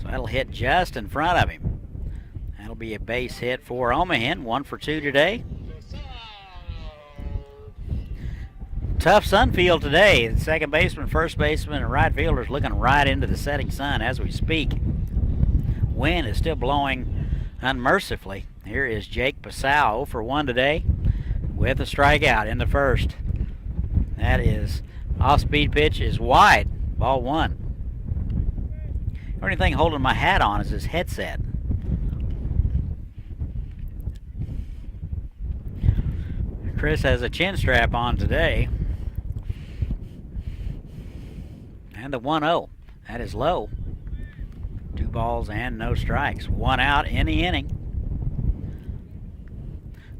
So that'll hit just in front of him. That'll be a base hit for Omahan, 1 for 2 today. Tough sun field today. The second baseman, first baseman, and right fielders looking right into the setting sun as we speak. Wind is still blowing unmercifully. Here is Jake Pasau, 0 for 1 today with a strikeout in the first. That is off-speed pitch is wide, ball 1. The only thing holding my hat on is this headset. Chris has a chin strap on today. And the 1-0. That is low. 2 balls and no strikes. 1 out in the inning.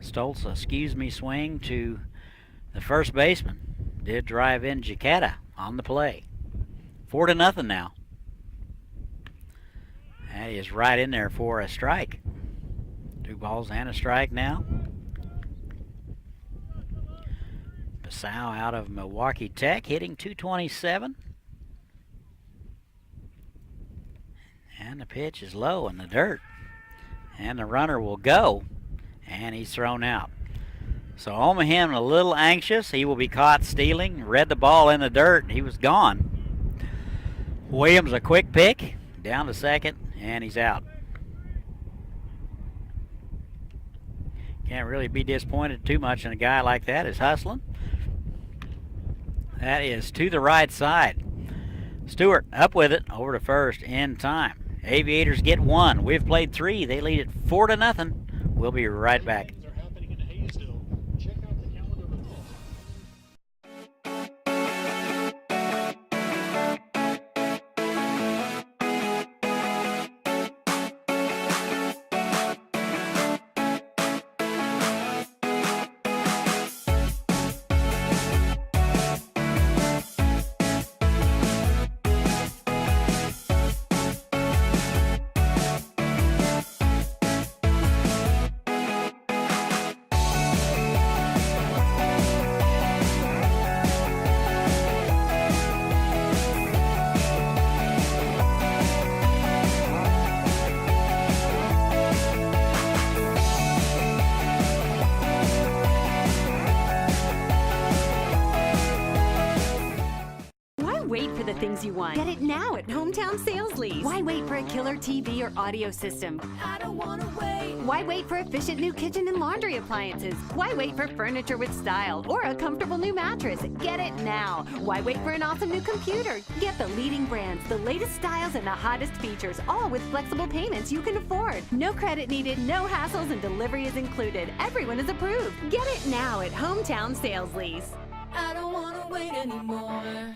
Stoltz, excuse me, swing to the first baseman. Did drive in Jaquetta on the play. 4-0 now. That is right in there for a strike. 2 balls and a strike now. Pasau out of Milwaukee Tech, hitting .227. And the pitch is low in the dirt. And the runner will go. And he's thrown out. So Omahan a little anxious. He will be caught stealing. Read the ball in the dirt. He was gone. Williams a quick pick. Down to second. And he's out. Can't really be disappointed too much in a guy like that. Is hustling. That is to the right side. Stewart up with it. Over to first in time. Aviators get 1. We've played 3. They lead it 4-0. We'll be right back. Games are happening in Hayesville. Check out the calendar below. Wait for the things you want. Get it now at Hometown Sales Lease. Why wait for a killer TV or audio system? I don't wanna wait. Why wait for efficient new kitchen and laundry appliances? Why wait for furniture with style or a comfortable new mattress? Get it now. Why wait for an awesome new computer? Get the leading brands, the latest styles, and the hottest features, all with flexible payments you can afford. No credit needed, no hassles, and delivery is included. Everyone is approved. Get it now at Hometown Sales Lease. I don't wanna wait anymore.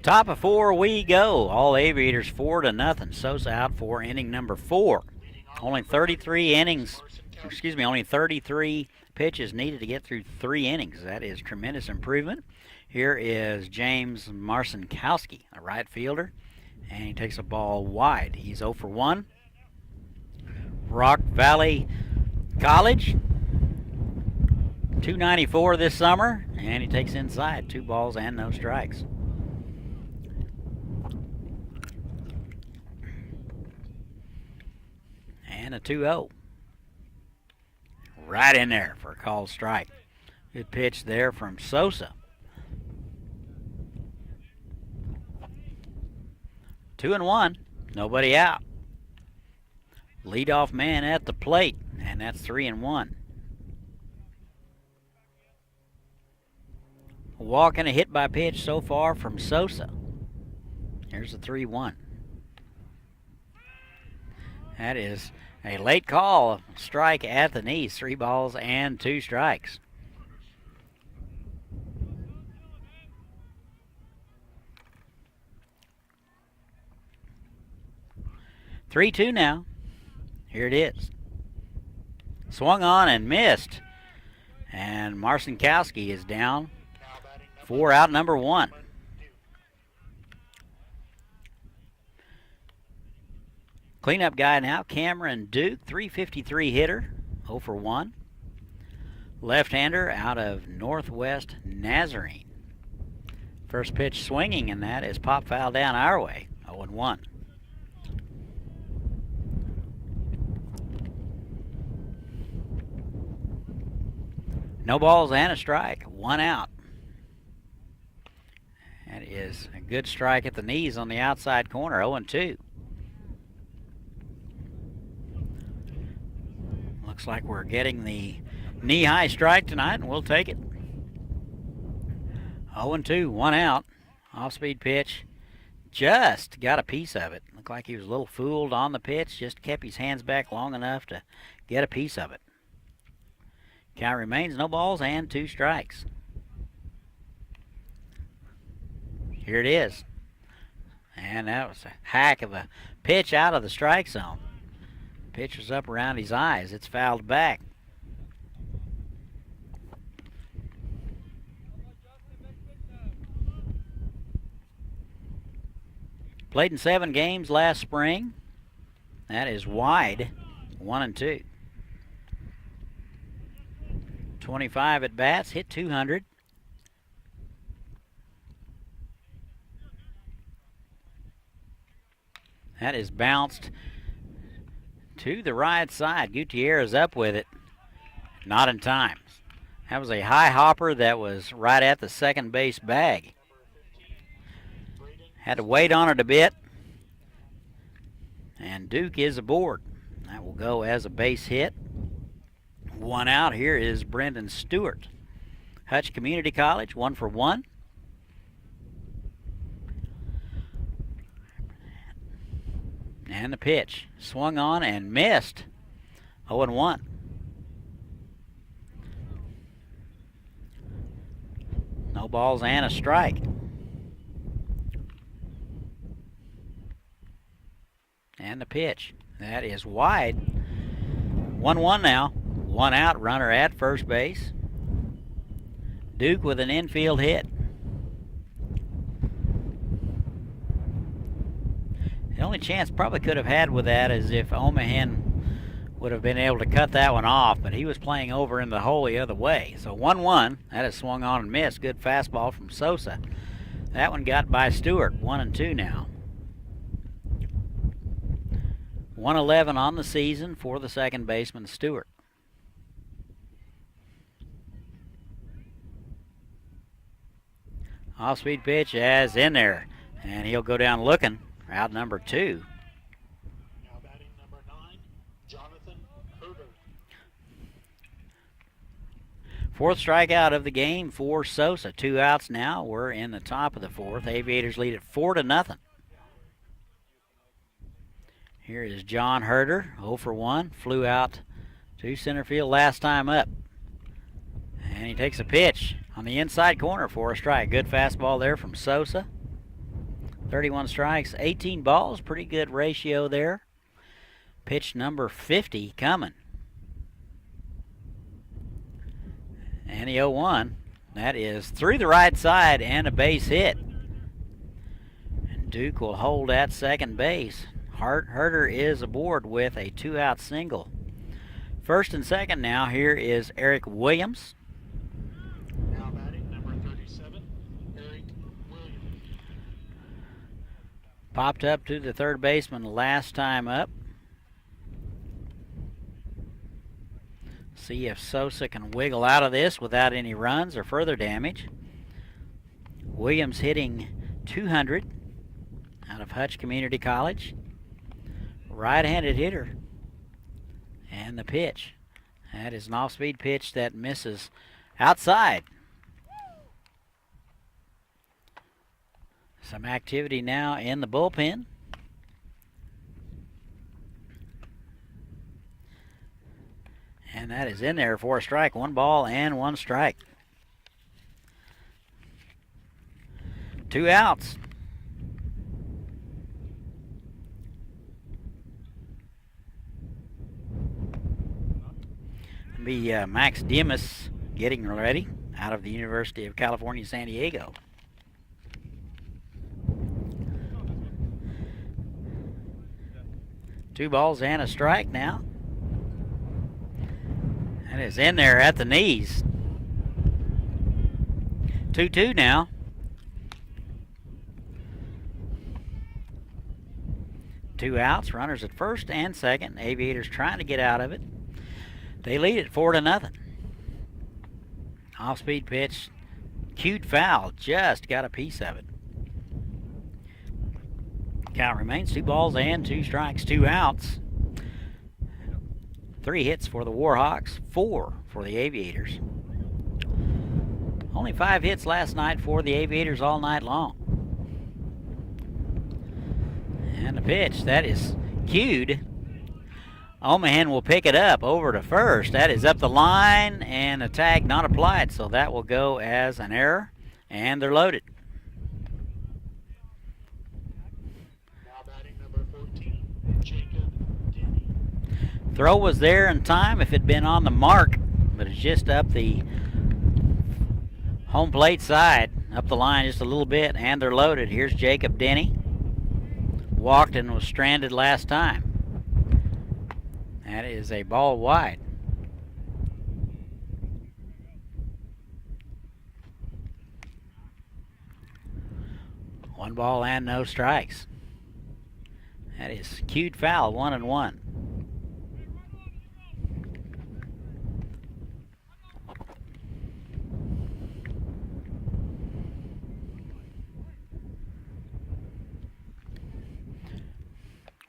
Top of 4 we go. All Aviators 4-0. Sosa out for inning number 4. Only 33 pitches needed to get through 3 innings. That is tremendous improvement. Here is James Marcinkowski, a right fielder, and he takes a ball wide. He's 0 for 1. Rock Valley College, 294 this summer, and he takes inside. 2 balls and no strikes. And a 2-0. Right in there for a called strike. Good pitch there from Sosa. 2-1. Nobody out. Leadoff man at the plate, and that's 3-1. A walk and a hit by pitch so far from Sosa. Here's the 3-1. That is a late call, strike at the knees. 3 balls and 2 strikes. Three-two now. Here it is. Swung on and missed. And Marcinkowski is down. 4 out, number 1. Cleanup guy now, Cameron Duke, 353 hitter, 0 for 1. Left-hander out of Northwest Nazarene. First pitch swinging, and that is pop foul down our way, 0-1. No balls and a strike, 1 out. That is a good strike at the knees on the outside corner, 0-2. Looks like we're getting the knee-high strike tonight, and we'll take it. 0-2, 1 out. Off-speed pitch. Just got a piece of it. Looked like he was a little fooled on the pitch. Just kept his hands back long enough to get a piece of it. Count remains no balls and 2 strikes. Here it is. And that was a hack of a pitch out of the strike zone. Pitch was up around his eyes. It's fouled back. Played in 7 games last spring. That is wide, 1-2. 25 at bats, hit 200. That is bounced to the right side. Gutierrez up with it. Not in time. That was a high hopper that was right at the second base bag. Had to wait on it a bit. And Duke is aboard. That will go as a base hit. 1 out. Here is Brendan Stewart. Hutch Community College, 1 for 1. And the pitch. Swung on and missed. 0-1. No balls and a strike. And the pitch. That is wide. 1-1 now. 1 out, runner at first base. Duke with an infield hit. The only chance probably could have had with that is if Omahen would have been able to cut that one off, but he was playing over in the hole the other way. So 1-1, that is swung on and missed. Good fastball from Sosa. That one got by Stewart, 1-2 now. 111 on the season for the second baseman, Stewart. Off-speed pitch as in there, and he'll go down looking. Out number 2. Now batting number 9, Jonathan Herder. 4th strikeout of the game for Sosa. 2 outs now. We're in the top of the 4th. Aviators lead at 4-0. Here is John Herder, 0 for 1. Flew out to center field last time up. And he takes a pitch on the inside corner for a strike. Good fastball there from Sosa. 31 strikes, 18 balls. Pretty good ratio there. Pitch number 50 coming. And the 0-1. That is through the right side and a base hit. And Duke will hold at second base. Herder is aboard with a 2-out single. First and second now, here is Eric Williams. Now batting number 37, Eric Williams. Popped up to the third baseman last time up. See if Sosa can wiggle out of this without any runs or further damage. Williams hitting 200 out of Hutch Community College. Right-handed hitter. And the pitch. That is an off-speed pitch that misses outside. Some activity now in the bullpen. And that is in there for a strike. 1 ball and 1 strike. 2 outs. Be Max Dimas getting ready out of the University of California, San Diego. Two balls and a strike now. That is in there at the knees. 2-2 now. Two outs, runners at first and second. Aviators trying to get out of it. They lead it 4-0. Off-speed pitch, cute foul, just got a piece of it. Count remains 2 balls and 2 strikes, 2 outs. 3 hits for the Warhawks, 4 for the Aviators. Only 5 hits last night for the Aviators all night long. And the pitch, that is cued. Omahan will pick it up over to first. That is up the line, and a tag not applied, so that will go as an error, and they're loaded. Now batting number 14, Jacob Denny. Throw was there in time if it had been on the mark, but it's just up the home plate side, up the line just a little bit, and they're loaded. Here's Jacob Denny. Walked and was stranded last time. That is a ball wide. One ball and no strikes. That is cued foul, 1-1.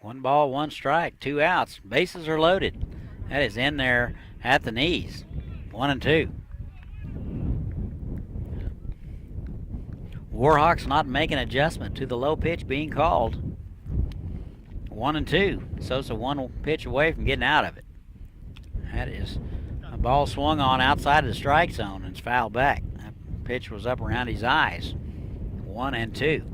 One ball, 1 strike, 2 outs. Bases are loaded. That is in there at the knees. 1-2. Warhawks not making adjustment to the low pitch being called. 1-2. Sosa 1 pitch away from getting out of it. That is a ball swung on outside of the strike zone and it's fouled back. That pitch was up around his eyes. 1-2.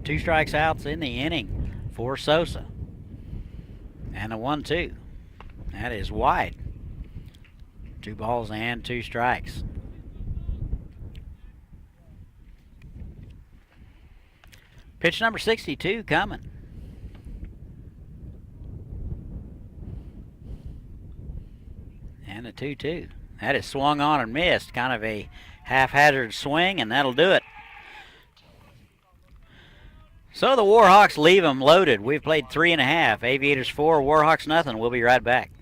2 strikes outs in the inning for Sosa. And a 1-2. That is wide. 2 balls and 2 strikes. Pitch number 62 coming. And a 2-2. That is swung on and missed. Kind of a haphazard swing, and that'll do it. So the Warhawks leave them loaded. We've played 3.5. Aviators 4, Warhawks nothing. We'll be right back.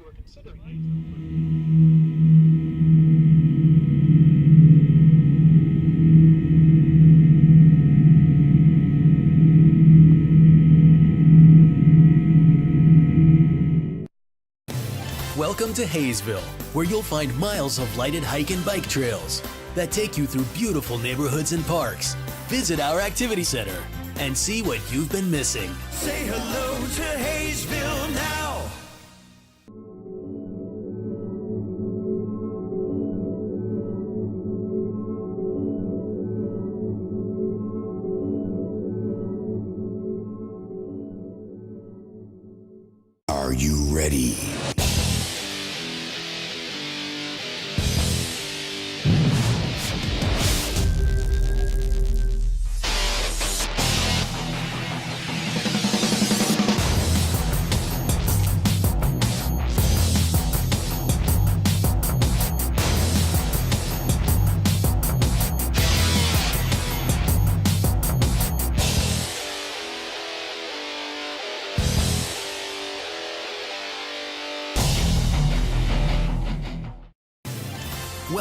Welcome to Hayesville, where you'll find miles of lighted hike and bike trails that take you through beautiful neighborhoods and parks. Visit our activity center and see what you've been missing. Say hello to Hayesville now.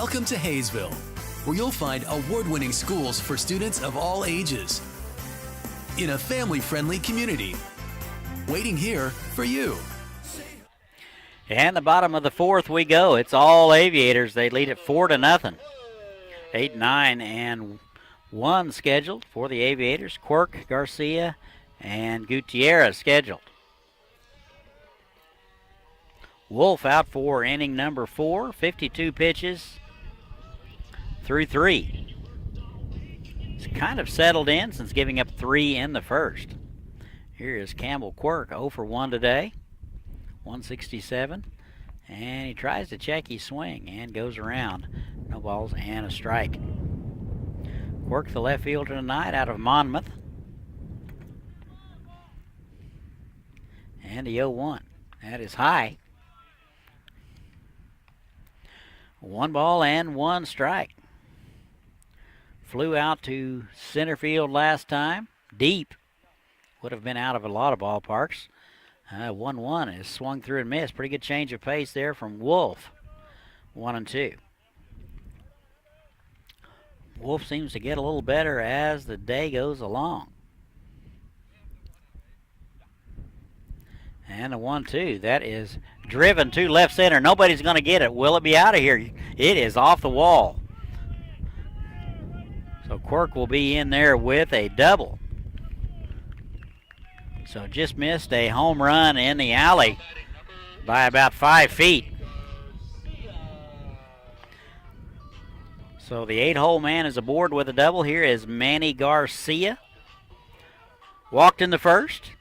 Welcome to Hayesville, where you'll find award-winning schools for students of all ages in a family-friendly community. Waiting here for you. And the bottom of the fourth we go. It's all Aviators. They lead it 4-0. 8, 9, and 1 scheduled for the Aviators. Quirk, Garcia, and Gutierrez scheduled. Wolf out for inning number 4, 52 pitches through 3. He's kind of settled in since giving up 3 in the first. Here is Campbell Quirk, 0 for 1 today, 167. And he tries to check his swing and goes around. No balls and a strike. Quirk, the left fielder tonight, out of Monmouth. And the 0-1. That is high. 1 ball and 1 strike. Flew out to center field last time. Deep. Would have been out of a lot of ballparks. 1-1 is swung through and missed. Pretty good change of pace there from Wolf. 1-2. Wolf seems to get a little better as the day goes along. And the 1-2. That is driven to left center. Nobody's going to get it. Will it be out of here? It is off the wall. So Quirk will be in there with a double. So just missed a home run in the alley by about 5 feet. So the 8-hole man is aboard with a double. Here is Manny Garcia. Walked in the first.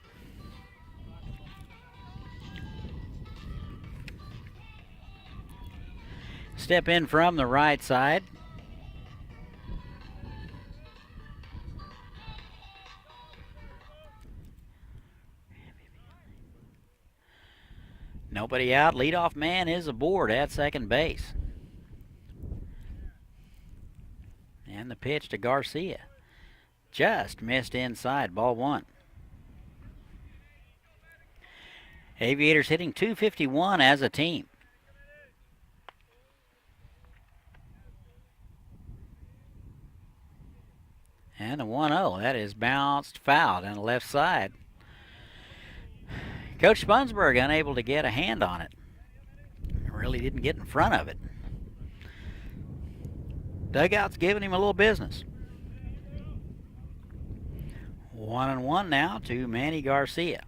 Step in from the right side. Nobody out. Leadoff man is aboard at second base. And the pitch to Garcia. Just missed inside. Ball 1. Aviators hitting .251 as a team. And a 1-0. That is bounced foul down the left side. Coach Spunsberg unable to get a hand on it. Really didn't get in front of it. Dugout's giving him a little business. 1-1 now to Manny Garcia.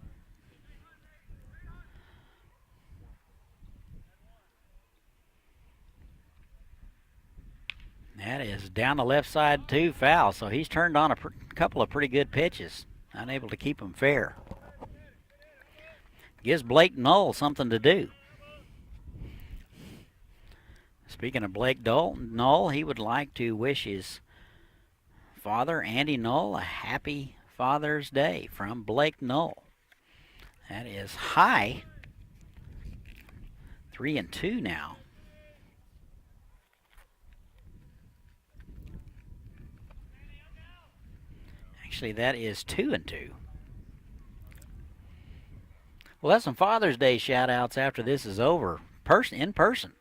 That is down the left side too, foul. So he's turned on a couple of pretty good pitches. Unable to keep them fair. Gives Blake Knoll something to do. Speaking of Blake Knoll, he would like to wish his father, Andy Knoll, a happy Father's Day from Blake Knoll. That is high. 3-2 now. Actually, that is 2-2. Well, that's some Father's Day shout-outs after this is over. In person.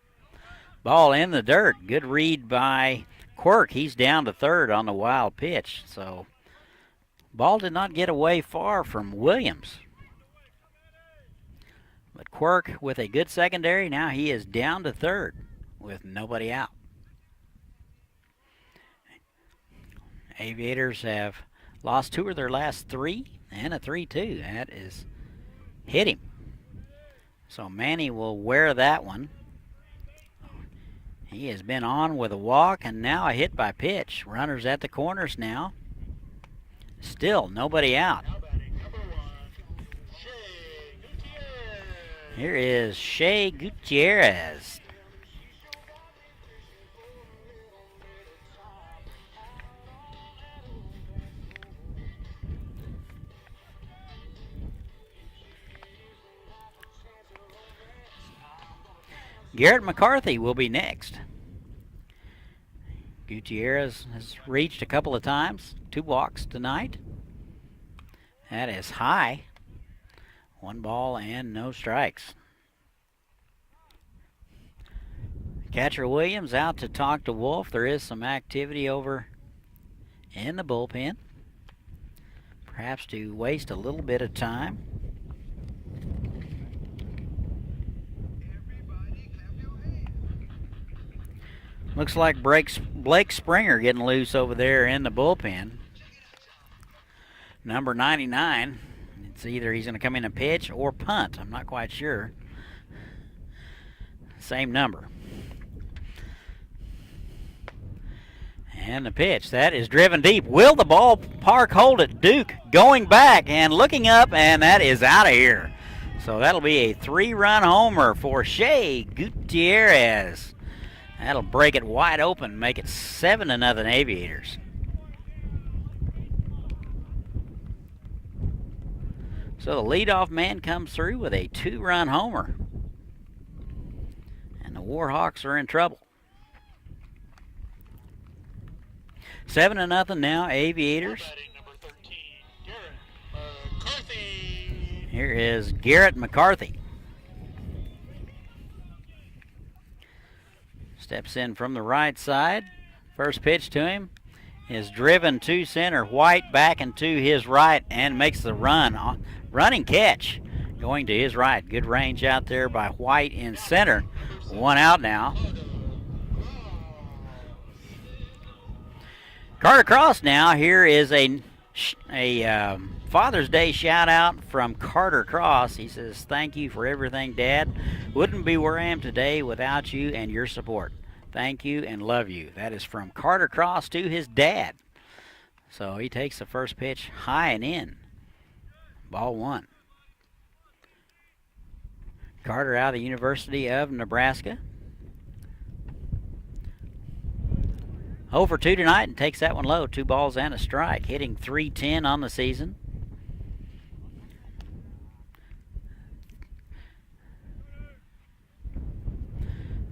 Ball in the dirt. Good read by Quirk. He's down to third on the wild pitch. So, ball did not get away far from Williams. But Quirk with a good secondary. Now he is down to third with nobody out. Aviators have lost 2 of their last 3 and a 3-2. That is hit him. So Manny will wear that one. He has been on with a walk and now a hit by pitch. Runners at the corners now. Still nobody out. Here is Shea Gutierrez. Garrett McCarthy will be next. Gutierrez has reached a couple of times. 2 walks tonight. That is high. 1 ball and no strikes. Catcher Williams out to talk to Wolf. There is some activity over in the bullpen. Perhaps to waste a little bit of time. Looks like Blake Springer getting loose over there in the bullpen. Number 99. It's either he's going to come in and pitch or punt. I'm not quite sure. Same number. And the pitch. That is driven deep. Will the ballpark hold it? Duke going back and looking up, and that is out of here. So that'll be a 3-run homer for Shea Gutierrez. That'll break it wide open, make it 7-0 Aviators. So the leadoff man comes through with a 2-run homer. And the Warhawks are in trouble. 7-0 now, Aviators. Batting number 13, Garrett McCarthy. Here is Garrett McCarthy. Steps in from the right side. First pitch to him is driven to center. White back and to his right and makes the running catch going to his right. Good range out there by White in center. 1 out now. Carter Cross now. Here is a Father's Day shout out from Carter Cross. He says, "Thank you for everything, Dad. Wouldn't be where I am today without you and your support. Thank you and love you." That is from Carter Cross to his dad. So he takes the first pitch high and in. Ball 1. Carter out of the University of Nebraska. 0 for 2 tonight and takes that one low. 2 balls and a strike. Hitting .310 on the season.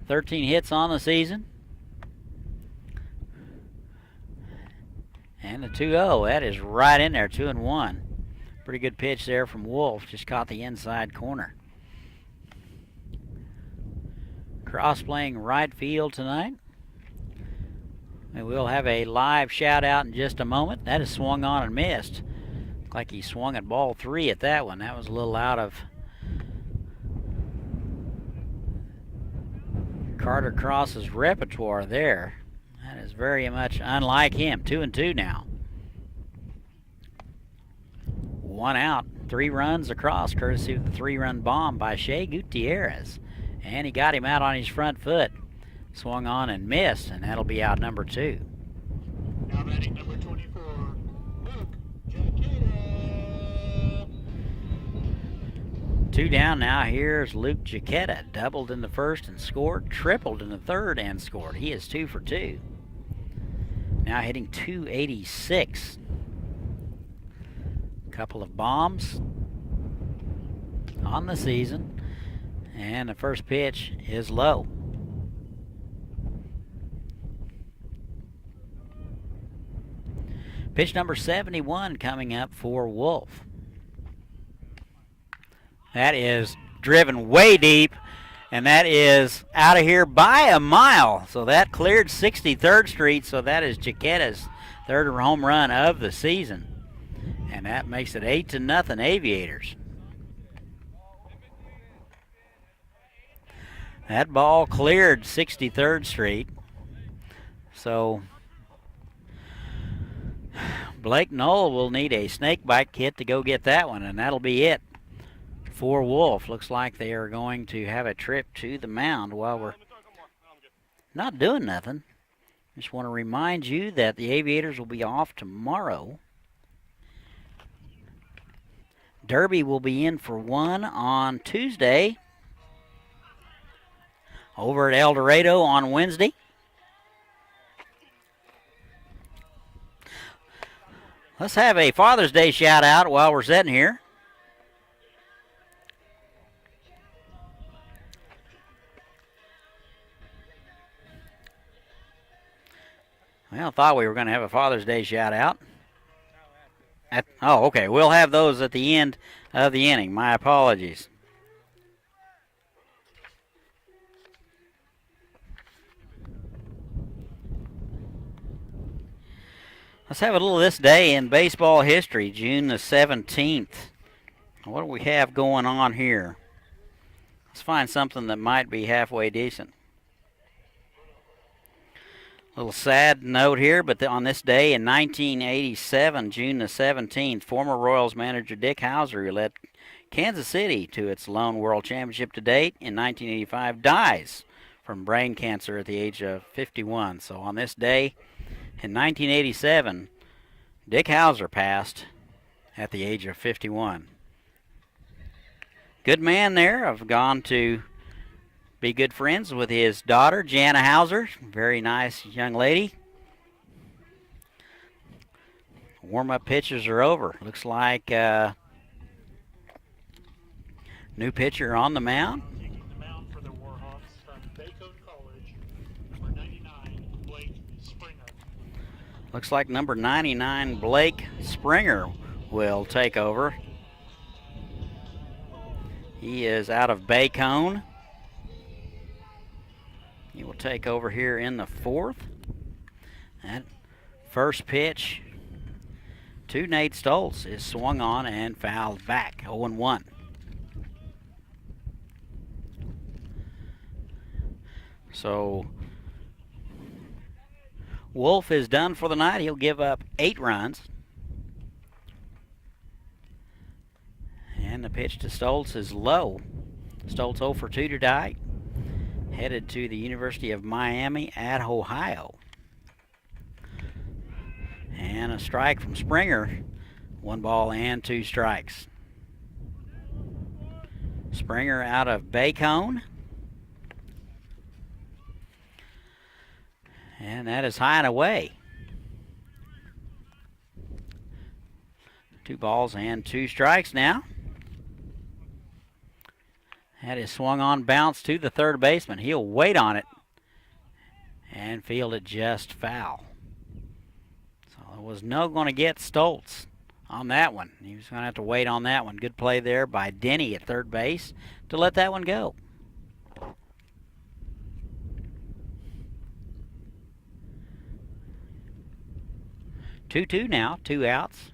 .13 hits on the season. And the 2-0. That is right in there. 2-1. Pretty good pitch there from Wolf. Just caught the inside corner. Cross playing right field tonight. And we'll have a live shout out in just a moment. That is swung on and missed. Looked like he swung at ball 3 at that one. That was a little out of Carter Cross's repertoire there. That is very much unlike him. 2-2 now. 1 out. 3 runs across, courtesy of the 3-run bomb by Shea Gutierrez. And he got him out on his front foot. Swung on and missed, and that'll be out number 2. Now batting number 24, Luke Jaqueta. 2 down now. Here's Luke Jaqueta. Doubled in the first and scored. Tripled in the third and scored. He is 2 for 2. Now hitting .286. Couple of bombs on the season. And the first pitch is low. Pitch number 71 coming up for Wolf. That is driven way deep, and that is out of here by a mile. So that cleared 63rd Street, so that is Jaqueta's 3rd home run of the season. And that makes it 8-0 Aviators. That ball cleared 63rd Street. So Blake Knoll will need a snake bite kit to go get that one, and that'll be it for Wolf. Looks like they are going to have a trip to the mound while we're not doing nothing. Just want to remind you that the Aviators will be off tomorrow. Derby will be in for 1 on Tuesday. Over at El Dorado on Wednesday. Let's have a Father's Day shout out while we're sitting here. Well, I thought we were going to have a Father's Day shout out. Oh, okay. We'll have those at the end of the inning. My apologies. Let's have a little of this day in baseball history, June the 17th. What do we have going on here? Let's find something that might be halfway decent. A little sad note here, but on this day in 1987, June the 17th, former Royals manager Dick Howser, who led Kansas City to its lone World Championship to date in 1985, dies from brain cancer at the age of 51. So on this day in 1987, Dick Howser passed at the age of 51. Good man there. I've gone to be good friends with his daughter, Jana Howser. Very nice young lady. Warm-up pitches are over. Looks like new pitcher on the mound. Taking the mound for the Warhawks from Bacone College, number 99, Blake Springer. Looks like number 99, Blake Springer, will take over. He is out of Bacone. He will take over here in the fourth. That first pitch to Nate Stoltz is swung on and fouled back, 0-1. So Wolf is done for the night. He'll give up 8 runs. And the pitch to Stoltz is low. Stoltz 0 for 2 tonight. Headed to the University of Miami at Ohio. And a strike from Springer. 1 ball and 2 strikes. Springer out of Bacone. And that is high and away. 2 balls and 2 strikes now. That is swung on, bounce to the third baseman. He'll wait on it and field it just foul. So there was no going to get Stoltz on that one. He was going to have to wait on that one. Good play there by Denny at third base to let that one go. Two now, 2 outs,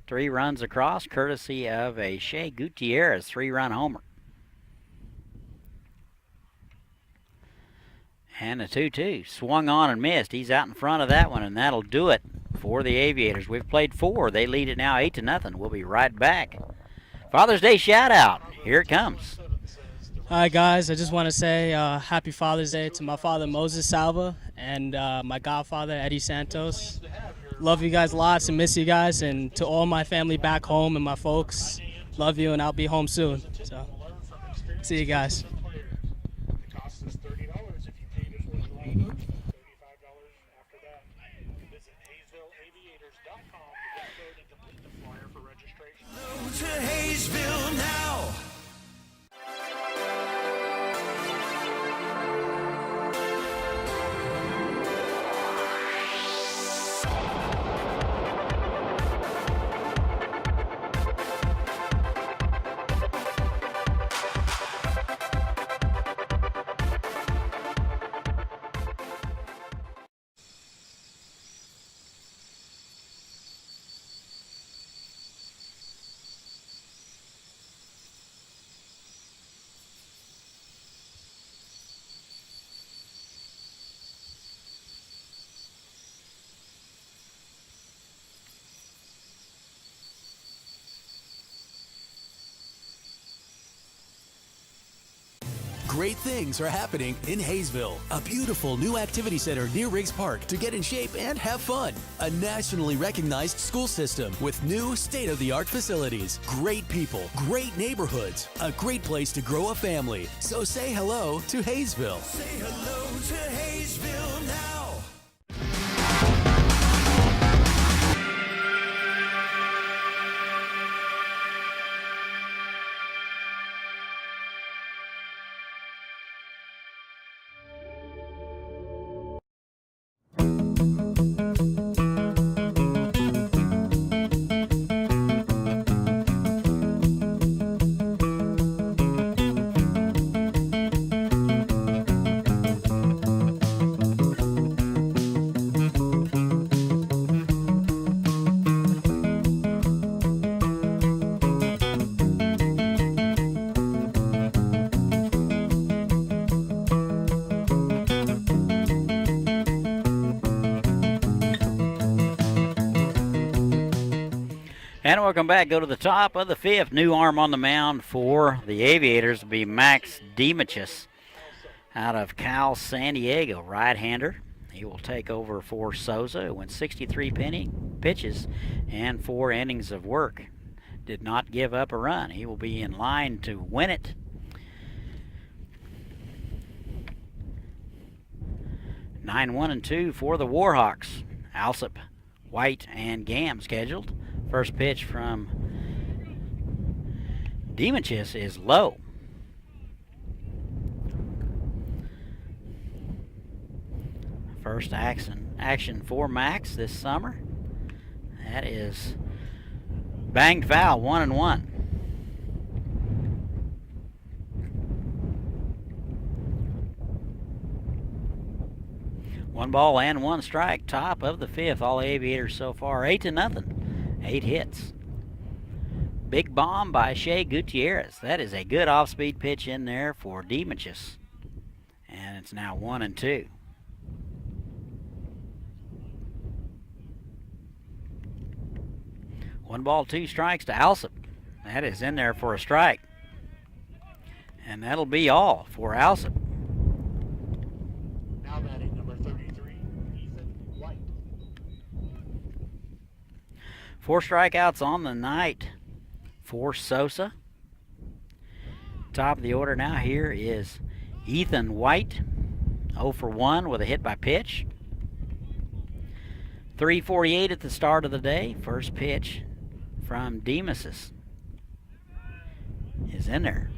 3 runs across, courtesy of a Shea Gutierrez 3-run homer. And a 2-2, swung on and missed. He's out in front of that one, and that'll do it for the Aviators. We've played 4. They lead it now 8-0. We'll be right back. Father's Day shout out. Here it comes. Hi guys, I just want to say happy Father's Day to my father Moses Salva and my godfather Eddie Santos. Love you guys lots and miss you guys, and to all my family back home and my folks, love you, and I'll be home soon. So, see you guys. The cost is $30 if you pay before July 1st, $35 after that. Visit HayesvilleAviators.com to get code and complete the flyer for registration. To Hayesville now. Great things are happening in Hayesville. A beautiful new activity center near Riggs Park to get in shape and have fun. A nationally recognized school system with new state-of-the-art facilities. Great people, great neighborhoods, a great place to grow a family. So say hello to Hayesville. Say hello to Hayesville now. And welcome back. Go to the top of the fifth. New arm on the mound for the Aviators will be Max Demichis out of Cal San Diego, right-hander. He will take over for Souza, who went 63 pitches and 4 innings of work. Did not give up a run. He will be in line to win it. Nine, 1, and 2 for the Warhawks. Alsop, White, and Gam scheduled. First pitch from Demichis is low. First action for Max this summer. That is banged foul, 1-1. One ball and 1 strike, top of the fifth. All Aviators so far 8-0, 8 hits. Big bomb by Shea Gutierrez. That is a good off-speed pitch in there for Demichis, and it's now 1-2. One ball, 2 strikes to Alsop. That is in there for a strike. And that'll be all for Alsop. Now batting number 33, Ethan White. 4 strikeouts on the night for Sosa. Top of the order now here is Ethan White. 0 for 1 with a hit by pitch. 3:48 at the start of the day. First pitch from Demichis is in there.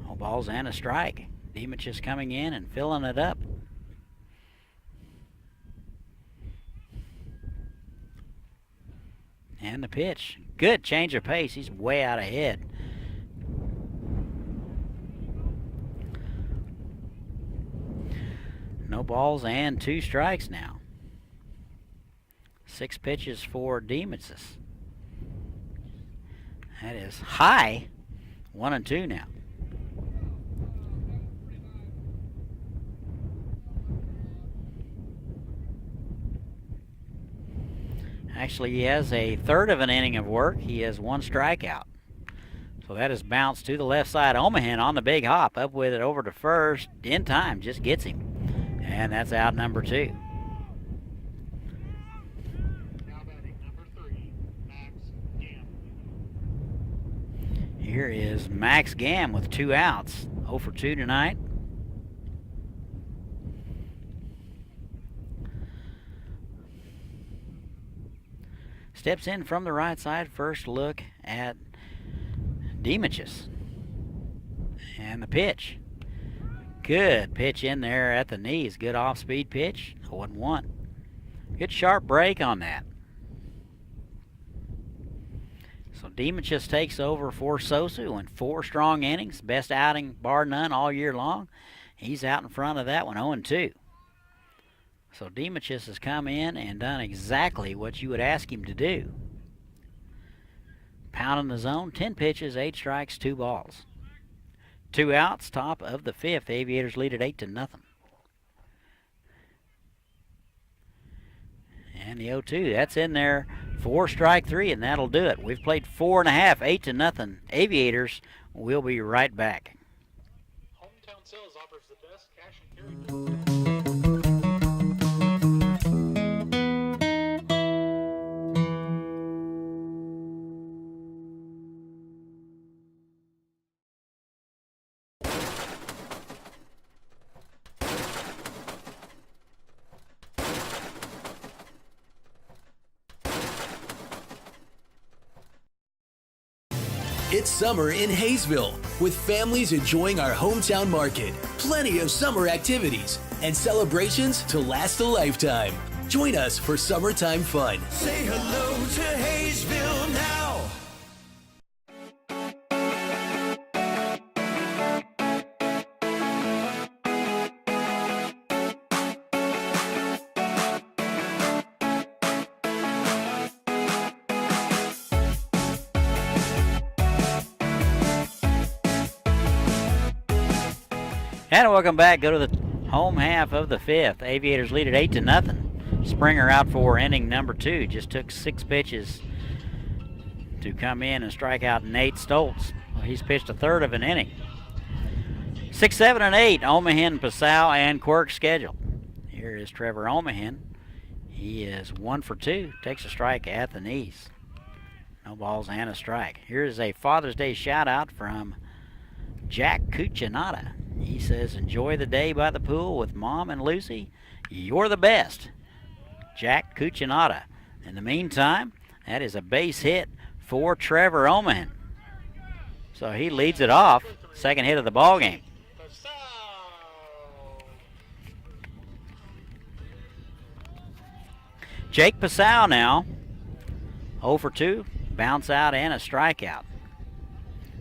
All balls and a strike. Demichis coming in and filling it up. And the pitch. Good change of pace. He's way out ahead. No balls and 2 strikes now. 6 pitches for Demichis. That is high. 1-2 now. Actually, he has a third of an inning of work. He has 1 strikeout. So that is bounced to the left side. Omahan on the big hop. Up with it over to first. In time. Just gets him. And that's out number 2. Now batting number 3, Max Gam. Here is Max Gam with 2 outs. 0 for 2 tonight. Steps in from the right side. First look at Demichis. And the pitch. Good pitch in there at the knees. Good off-speed pitch. 0-1. Good sharp break on that. So Demichis takes over for Sosa, who went 4 strong innings. Best outing bar none all year long. He's out in front of that one, 0-2. So Demichis has come in and done exactly what you would ask him to do. Pounding the zone, 10 pitches, 8 strikes, 2 balls. 2 outs, top of the fifth. Aviators lead at 8-0. And the 0-2, that's in there for strike 3, and that'll do it. We've played 4.5, 8-0. Aviators, we'll be right back. Hometown Sales offers the best cash and carry. It's summer in Hayesville, with families enjoying our hometown market. Plenty of summer activities and celebrations to last a lifetime. Join us for summertime fun. Say hello to Hayesville now. And welcome back. Go to the home half of the fifth. Aviators lead at 8-0. Springer out for inning number 2. Just took 6 pitches to come in and strike out Nate Stoltz. Well, he's pitched a third of an inning. 6, 7, and 8, Omahen, Passau, and Quirk schedule. Here is Trevor Omahen. He is 1 for 2. Takes a strike at the knees. No balls and a strike. Here's a Father's Day shout out from Jack Cuccinata. He says, enjoy the day by the pool with Mom and Lucy. You're the best. Jack Cuccinata. In the meantime, that is a base hit for Trevor Omahen. So he leads it off. Second hit of the ball game. Jake Passau now. 0 for 2. Bounce out and a strikeout.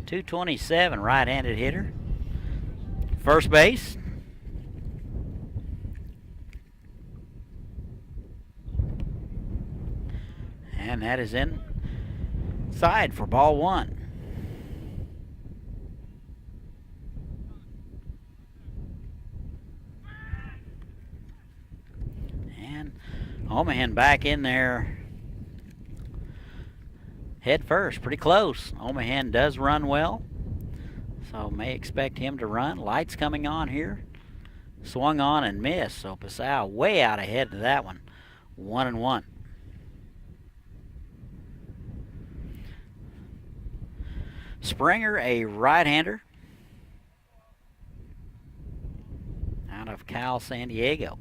227, right-handed hitter. First base. And that is inside for ball 1. And Omahen back in there head first, pretty close. Omahen does run well, so may expect him to run. Lights coming on here. Swung on and missed, so Passau way out ahead to that one. 1-1. Springer, a right-hander out of Cal San Diego.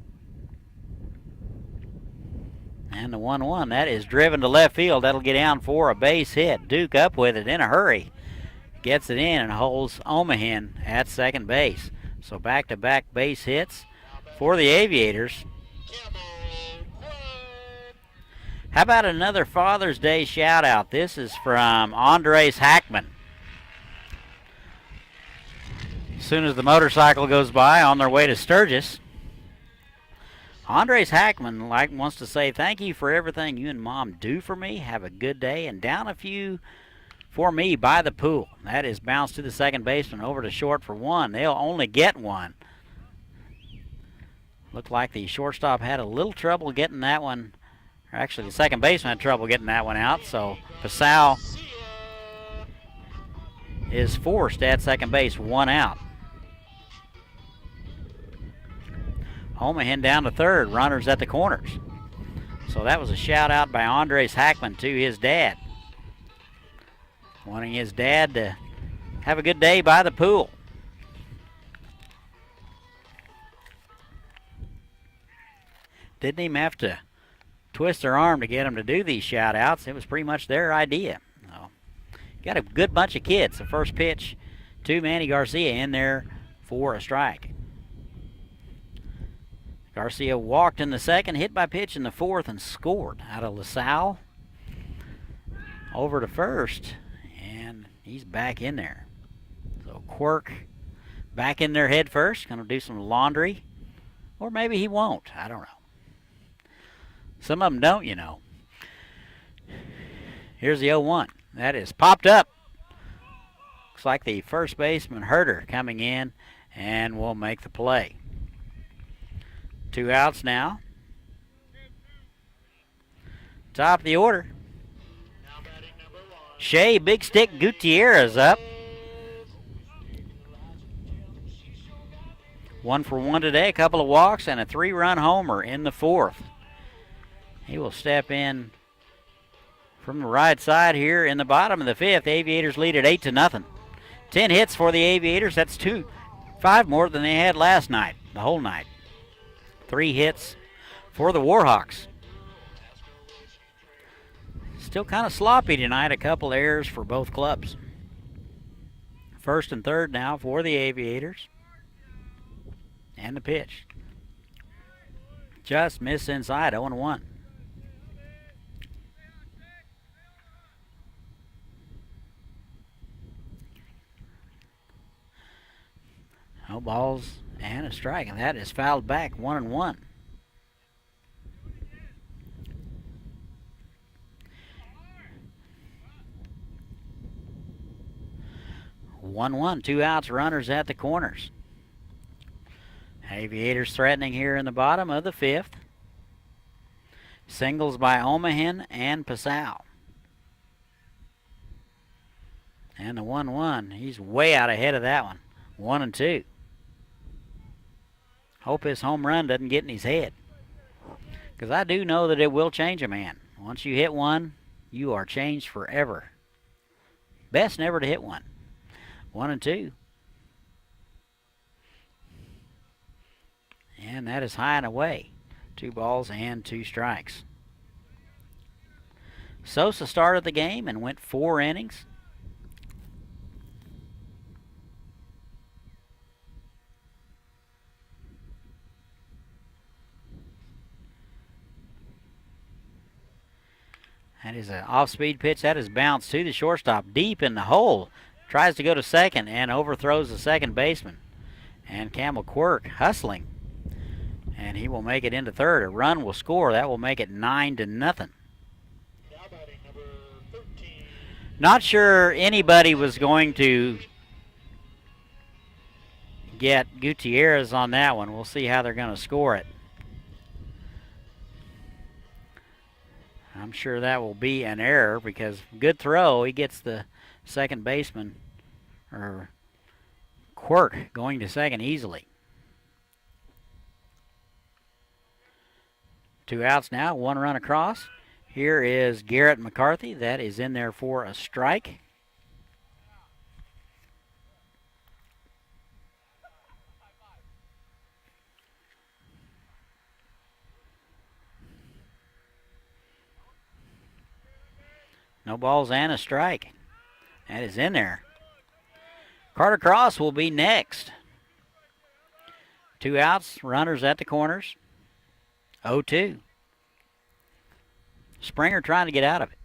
And the 1-1, that is driven to left field. That'll get down for a base hit. Duke up with it in a hurry. Gets it in and holds Omahen at second base. So back-to-back base hits for the Aviators. How about another Father's Day shout-out? This is from Andres Hackman. As soon as the motorcycle goes by on their way to Sturgis, Andres Hackman wants to say thank you for everything you and Mom do for me. Have a good day, and down a few for me by the pool. That is bounced to the second baseman over to short for 1. They'll only get 1. Looked like the shortstop had a little trouble getting that one. Or actually, the second baseman had trouble getting that one out. So Passau is forced at second base, 1 out. Omahen down to third, runners at the corners. So that was a shout out by Andres Hackman to his dad, wanting his dad to have a good day by the pool. Didn't even have to twist their arm to get them to do these shout outs. It was pretty much their idea. So, got a good bunch of kids. The first pitch to Manny Garcia in there for a strike. Garcia walked in the second, hit by pitch in the fourth, and scored out of LaSalle. Over to first, and he's back in there. So Quirk back in there head first, going to do some laundry. Or maybe he won't. I don't know. Some of them don't, you know. Here's the 0-1. That is popped up. Looks like the first baseman, Herter, coming in and will make the play. 2 outs now. Top of the order. Shea Big Stick Gutierrez up. 1 for 1 today, a couple of walks, and a 3-run homer in the fourth. He will step in from the right side here in the bottom of the fifth. Aviators lead at 8-0. 10 hits for the Aviators. That's 5 more than they had last night, the whole night. 3 hits for the Warhawks. Still kind of sloppy tonight. A couple errors for both clubs. First and third now for the Aviators. And the pitch. Just missed inside, 0-1. No balls and a strike, and that is fouled back, 1-1. One, 2 outs, runners at the corners. Aviators threatening here in the bottom of the fifth. Singles by Omahan and Passau. And the 1-1, he's way out ahead of that one. 1-2. Hope his home run doesn't get in his head. Because I do know that it will change a man. Once you hit one, you are changed forever. Best never to hit one. 1-2. And that is high and away. 2 balls and 2 strikes. Sosa started the game and went 4 innings. That is an off-speed pitch. That is bounced to the shortstop deep in the hole. Tries to go to second and overthrows the second baseman. And Campbell Quirk hustling. And he will make it into third. A run will score. That will make it 9-0. Now batting number 13. Not sure anybody was going to get Gutierrez on that one. We'll see how they're going to score it. I'm sure that will be an error because good throw. He gets the second baseman, or Quirk, going to second easily. 2 outs now, 1 run across. Here is Garrett McCarthy. That is in there for a strike. No balls and a strike. That is in there. Carter Cross will be next. 2 outs, runners at the corners. 0-2. Springer trying to get out of it.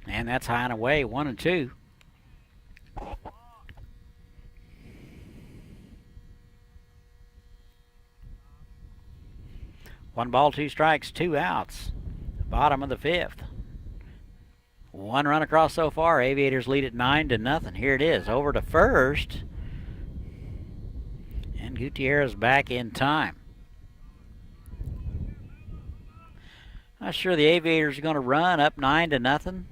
And that's high and away, 1-2. One ball, 2 strikes, 2 outs. Bottom of the 5th. 1 run across so far. Aviators lead at 9-0. Here it is, over to first. And Gutierrez back in time. Not sure the Aviators are going to run up 9-0.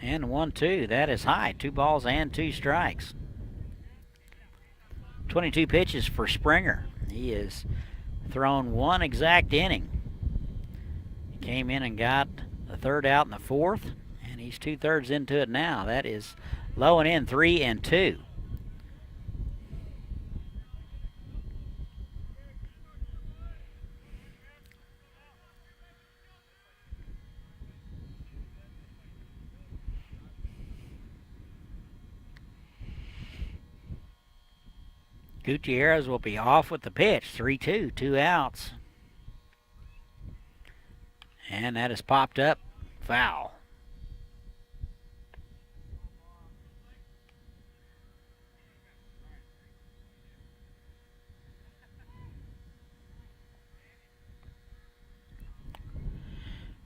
And 1-2. That is high. 2 balls and 2 strikes. 22 pitches for Springer. He has thrown 1 exact inning. He came in and got the 3rd out in the 4th, and he's 2/3 into it now. That is low and in, 3-2. Gutierrez will be off with the pitch. 3-2, 2 outs. And that is popped up. Foul.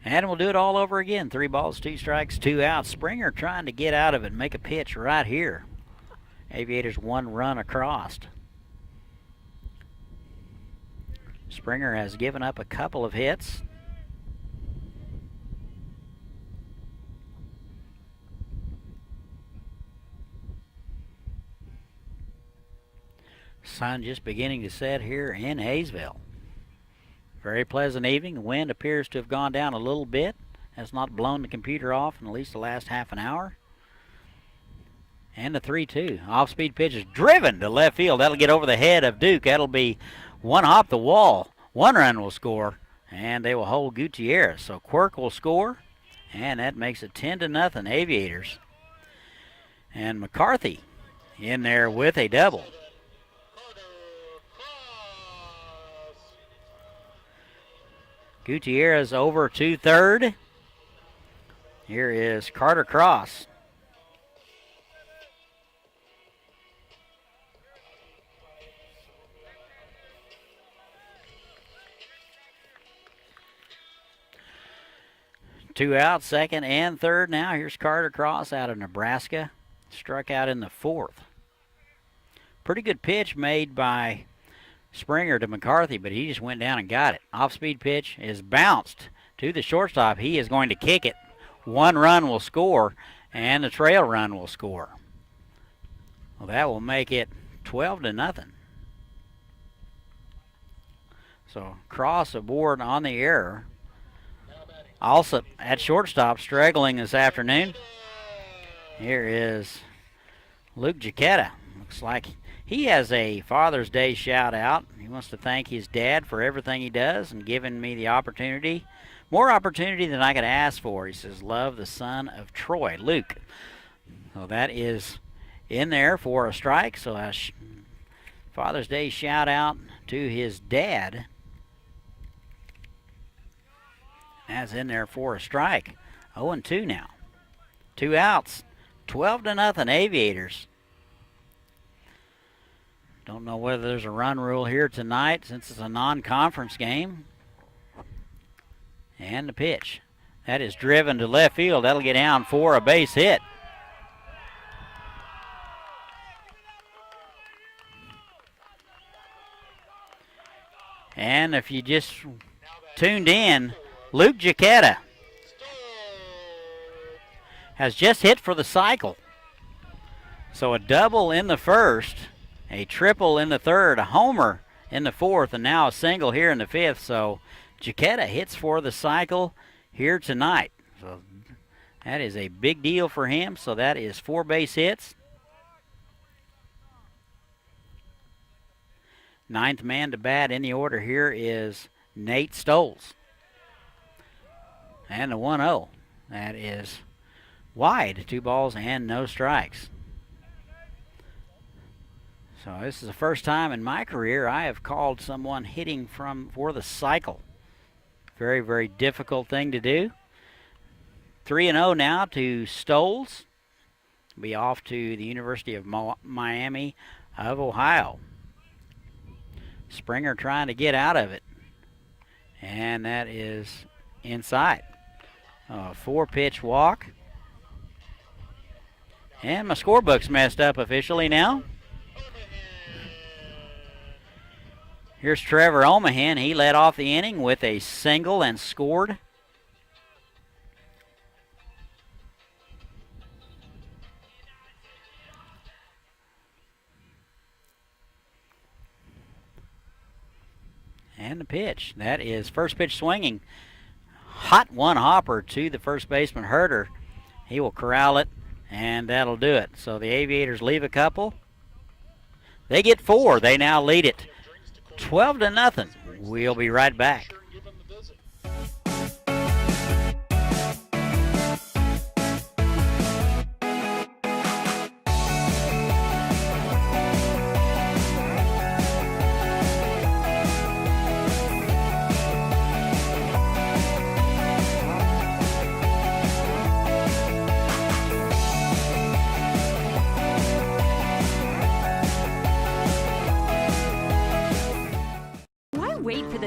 And we'll do it all over again. 3 balls, 2 strikes, 2 outs. Springer trying to get out of it and make a pitch right here. Aviators 1 run across. Springer has given up a couple of hits. Sun just beginning to set here in Hayesville. Very pleasant evening. The wind appears to have gone down a little bit. Has not blown the computer off in at least the last half an hour. And the 3-2. Off-speed pitch is driven to left field. That'll get over the head of Duke. That'll be 1 hop the wall. 1 run will score, and they will hold Gutierrez. So Quirk will score, and that makes it 10-0 Aviators. And McCarthy in there with a double. Gutierrez over to third. Here is Carter Cross. 2 out, second and third now. Here's Carter Cross out of Nebraska. Struck out in the 4th. Pretty good pitch made by Springer to McCarthy, but he just went down and got it. Off-speed pitch is bounced to the shortstop. He is going to kick it. 1 run will score, and the trail run will score. Well, that will make it 12-0. So Cross aboard on the error. Also at shortstop, struggling this afternoon. Here is Luke Giacchetta. Looks like he has a Father's Day shout out. He wants to thank his dad for everything he does and giving me the opportunity. More opportunity than I could ask for. He says, love the son of Troy, Luke. So that is in there for a strike. So a Father's Day shout out to his dad. That's in there for a strike. 0-2 now. 2 outs. 12-0 Aviators. Don't know whether there's a run rule here tonight since it's a non-conference game. And the pitch. That is driven to left field. That'll get down for a base hit. And if you just tuned in, Luke Giacchetta has just hit for the cycle. So a double in the first, a triple in the third, a homer in the fourth, and now a single here in the fifth. So Giacchetta hits for the cycle here tonight. So that is a big deal for him. So that is 4 base hits. 9th man to bat in the order here is Nate Stoles. And the 1-0. That is wide. 2 balls and no strikes. So this is the first time in my career I have called someone hitting for the cycle. Very, very difficult thing to do. 3-0 now to Stoles. Be off to the University of Miami of Ohio. Springer trying to get out of it. And that is inside. 4-pitch walk. And my scorebook's messed up officially now. Here's Trevor Omahan. He led off the inning with a single and scored. And the pitch. That is first pitch swinging. Hot one hopper to the first baseman Herter. He will corral it, and that'll do it. So the Aviators leave a couple. They get 4. They now lead it 12-0. We'll be right back.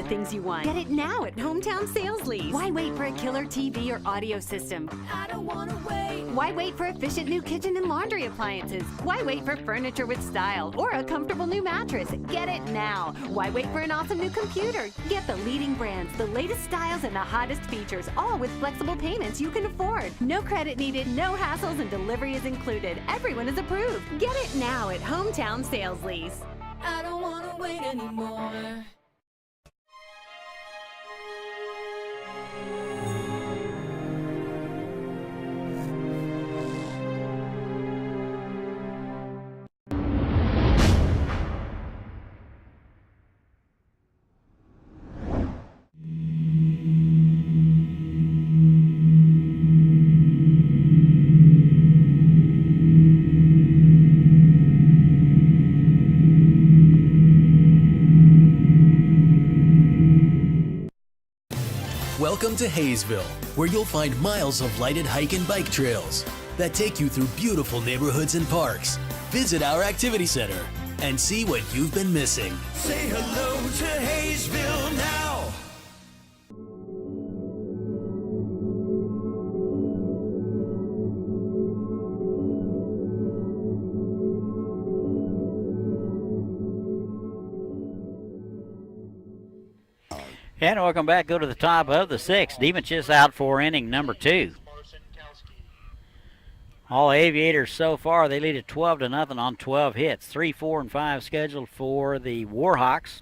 Things you want. Get it now at Hometown Sales Lease. Why wait for a killer TV or audio system? I don't wanna wait. Why wait for efficient new kitchen and laundry appliances? Why wait for furniture with style or a comfortable new mattress? Get it now. Why wait for an awesome new computer? Get the leading brands, the latest styles, and the hottest features, all with flexible payments you can afford. No credit needed, no hassles, and delivery is included. Everyone is approved. Get it now at Hometown Sales Lease. I don't wanna wait anymore. Welcome to Hayesville, where you'll find miles of lighted hike and bike trails that take you through beautiful neighborhoods and parks. Visit our activity center and see what you've been missing. Say hello to Hayesville now. And welcome back. Go to the top of the sixth. Demetchis out for inning number 2. All Aviators so far, they lead at 12-0 on 12 hits. 3, 4, and 5 scheduled for the Warhawks.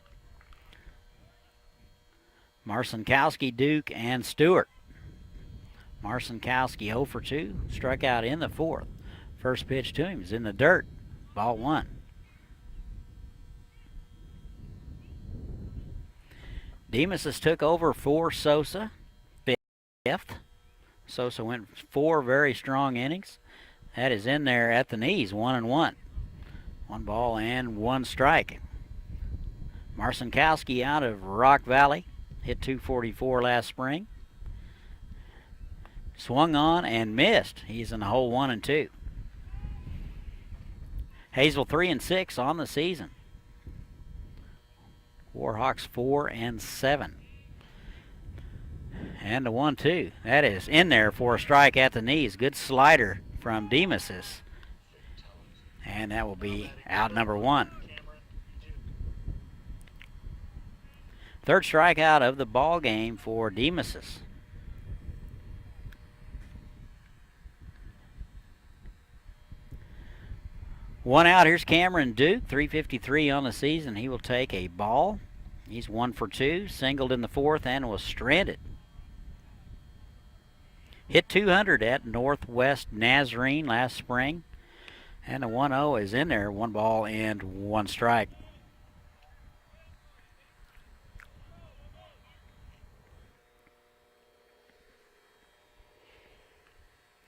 Marcinkowski, Duke, and Stewart. Marcinkowski 0 for 2, struck out in the 4th. First pitch to him is in the dirt. Ball 1. Demas took over for Sosa, 5th. Sosa went 4 very strong innings. That is in there at the knees, 1-1. 1 ball and 1 strike. Marcinkowski out of Rock Valley, hit .244 last spring. Swung on and missed. He's in the hole 1 and 2. Hayesville 3 and 6 on the season. Warhawks 4 and 7. And the 1-2. That is in there for a strike at the knees. Good slider from Demas's. And that will be out number 1. Third strikeout of the ball game for Demas's. One out. Here's Cameron Duke, 353 on the season. He will take a ball. He's 1 for 2, singled in the 4th and was stranded. Hit .200 at Northwest Nazarene last spring. And the 1-0 is in there, 1 ball and 1 strike.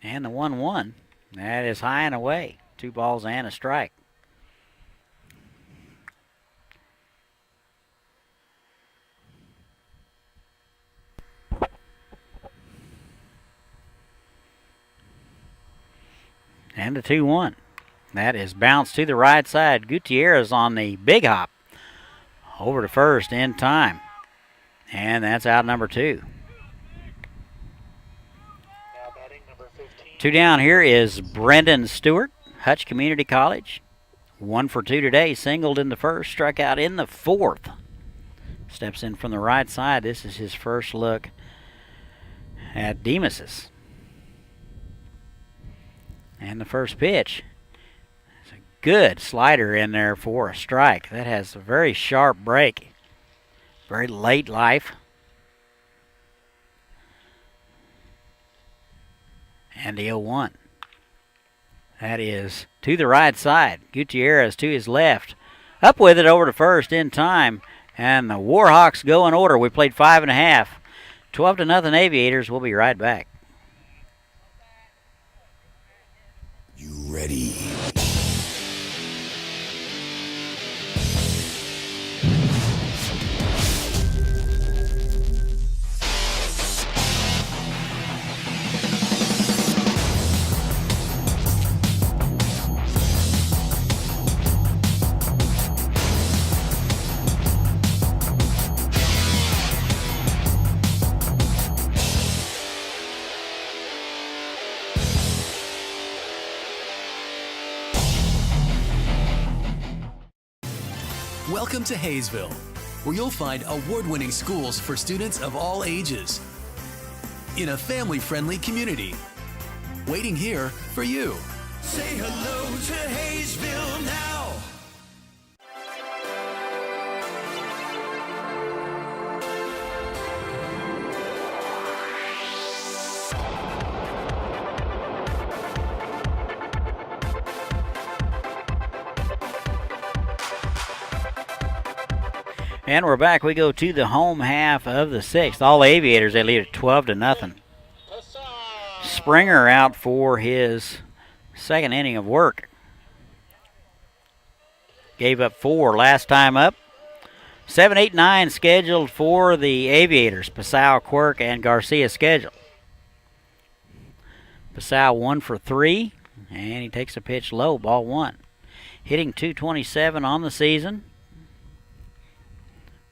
And the 1-1, that is high and away. 2 balls and a strike. And the 2-1. That is bounced to the right side. Gutierrez on the big hop. Over to first in time. And that's out number 2. 2 down here is Brendan Stewart, Hutch Community College. 1 for 2 today, singled in the 1st, struck out in the 4th. Steps in from the right side. This is his first look at Demas's. And the first pitch is a good slider in there for a strike. That has a very sharp break. Very late life. And the 0-1. That is to the right side. Gutierrez to his left. Up with it over to first in time. And the Warhawks go in order. We played 5.5. 12-0 Aviators. We'll be right back. You ready? Welcome to Hayesville, where you'll find award-winning schools for students of all ages in a family-friendly community. Waiting here for you. Say hello to Hayesville now. And we're back. We go to the home half of the 6th. All Aviators, they lead at 12-0. Springer out for his second inning of work. Gave up 4 last time up. 7, 8, 9 scheduled for the Aviators. Pasau, Quirk, and Garcia scheduled. Pasau 1 for 3, and he takes a pitch low, ball 1. Hitting .227 on the season.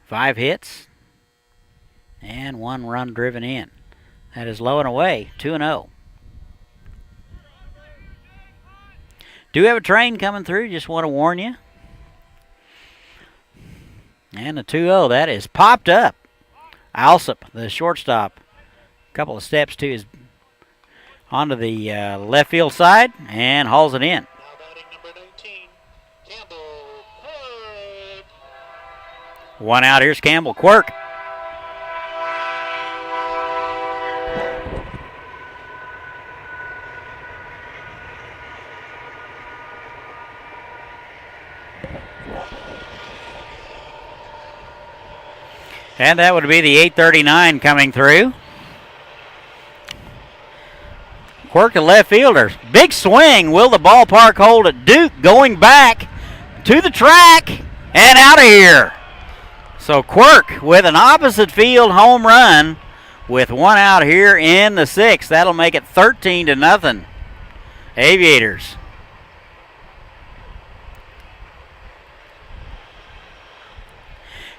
5 hits and 1 run driven in. That is low and away, 2-0. Do have a train coming through, just want to warn you. And the 2-0, that is popped up. Alsop, the shortstop, a couple of steps to his onto the left field side and hauls it in. Now batting number 19, Campbell Quirk. One out. Here's Campbell Quirk. And that would be the 839 coming through. Quirk, the left fielder. Big swing. Will the ballpark hold it? Duke going back to the track and out of here. So Quirk with an opposite field home run with one out here in the sixth. That'll make it 13-0. Aviators.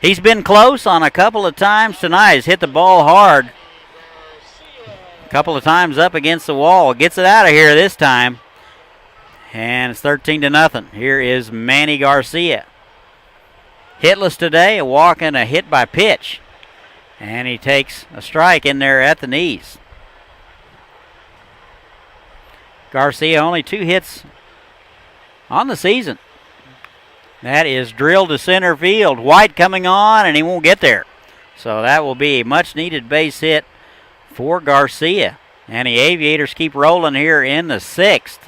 He's been close on a couple of times tonight. He's hit the ball hard. A couple of times up against the wall. Gets it out of here this time. And it's 13-0. Here is Manny Garcia. Hitless today, a walk and a hit by pitch. And he takes a strike in there at the knees. Garcia only 2 hits on the season. That is drilled to center field. White coming on, and he won't get there. So that will be a much-needed base hit for Garcia. And the Aviators keep rolling here in the sixth.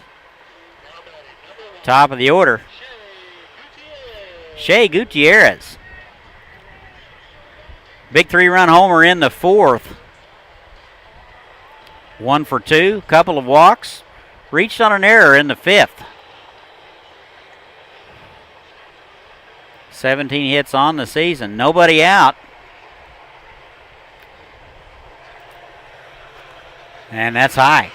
Top of the order, Shea Gutierrez. Big 3-run homer in the fourth. 1 for 2, couple of walks. Reached on an error in the fifth. 17 hits on the season. Nobody out. And that's high.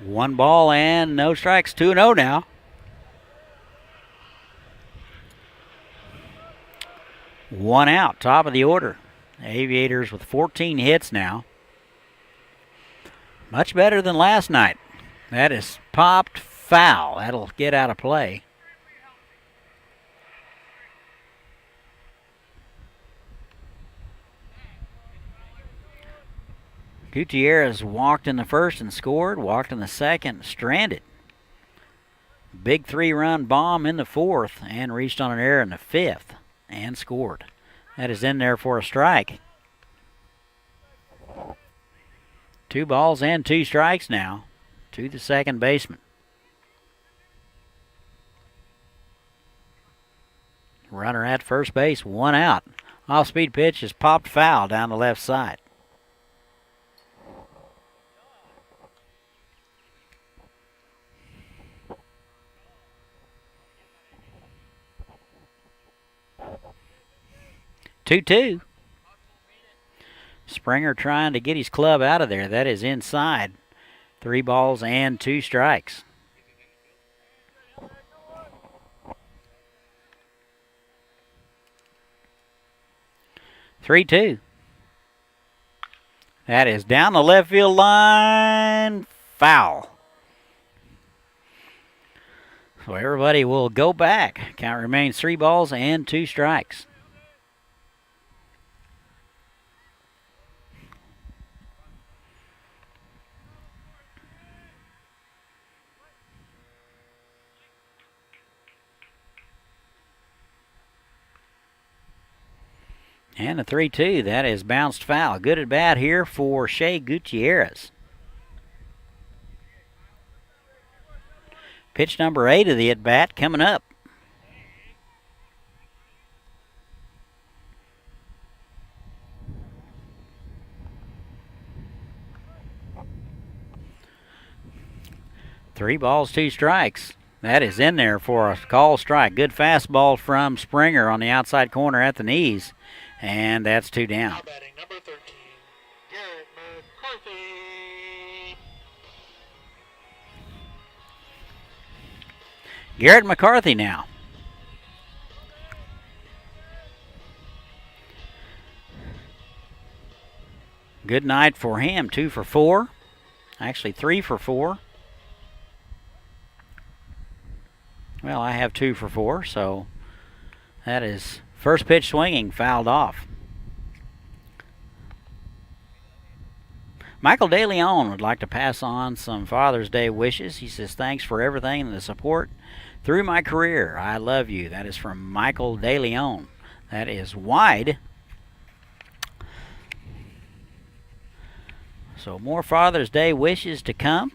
One ball and no strikes. 2-0 now. One out, top of the order. Aviators with 14 hits now. Much better than last night. That is popped foul. That'll get out of play. Gutierrez walked in the first and scored. Walked in the second, stranded. Big 3-run bomb in the fourth and reached on an error in the fifth. And scored. That is in there for a strike. 2 balls and 2 strikes now to the second baseman. Runner at first base, 1 out. Off-speed pitch is popped foul down the left side. Two. Springer trying to get his club out of there. That is inside. 3 balls and 2 strikes. Three-two. That is down the left field line. Foul. So everybody will go back. Count remains 3 balls and 2 strikes. And a 3-2, that is bounced foul. Good at bat here for Shea Gutierrez. Pitch number 8 of the at bat coming up. Three balls, 2 strikes. That is in there for a call strike. Good fastball from Springer on the outside corner at the knees. And that's 2 down. Now batting number 13, Garrett McCarthy. Garrett McCarthy now. Good night for him. 2 for 4. Actually, 3 for 4. Well, I have 2 for 4, so that is first pitch swinging, fouled off. Michael DeLeon would like to pass on some Father's Day wishes. He says, thanks for everything and the support through my career. I love you. That is from Michael DeLeon. That is wide. So more Father's Day wishes to come.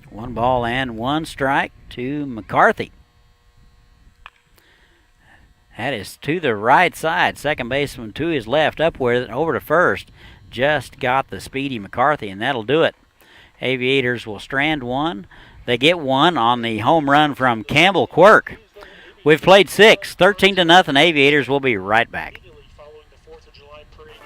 1 ball and 1 strike to McCarthy. That is to the right side. Second baseman to his left, up with it, over to first. Just got the speedy McCarthy, and that'll do it. Aviators will strand 1. They get 1 on the home run from Campbell Quirk. We've played 6, 13-0. Aviators will be right back. Following the 4th of July parade.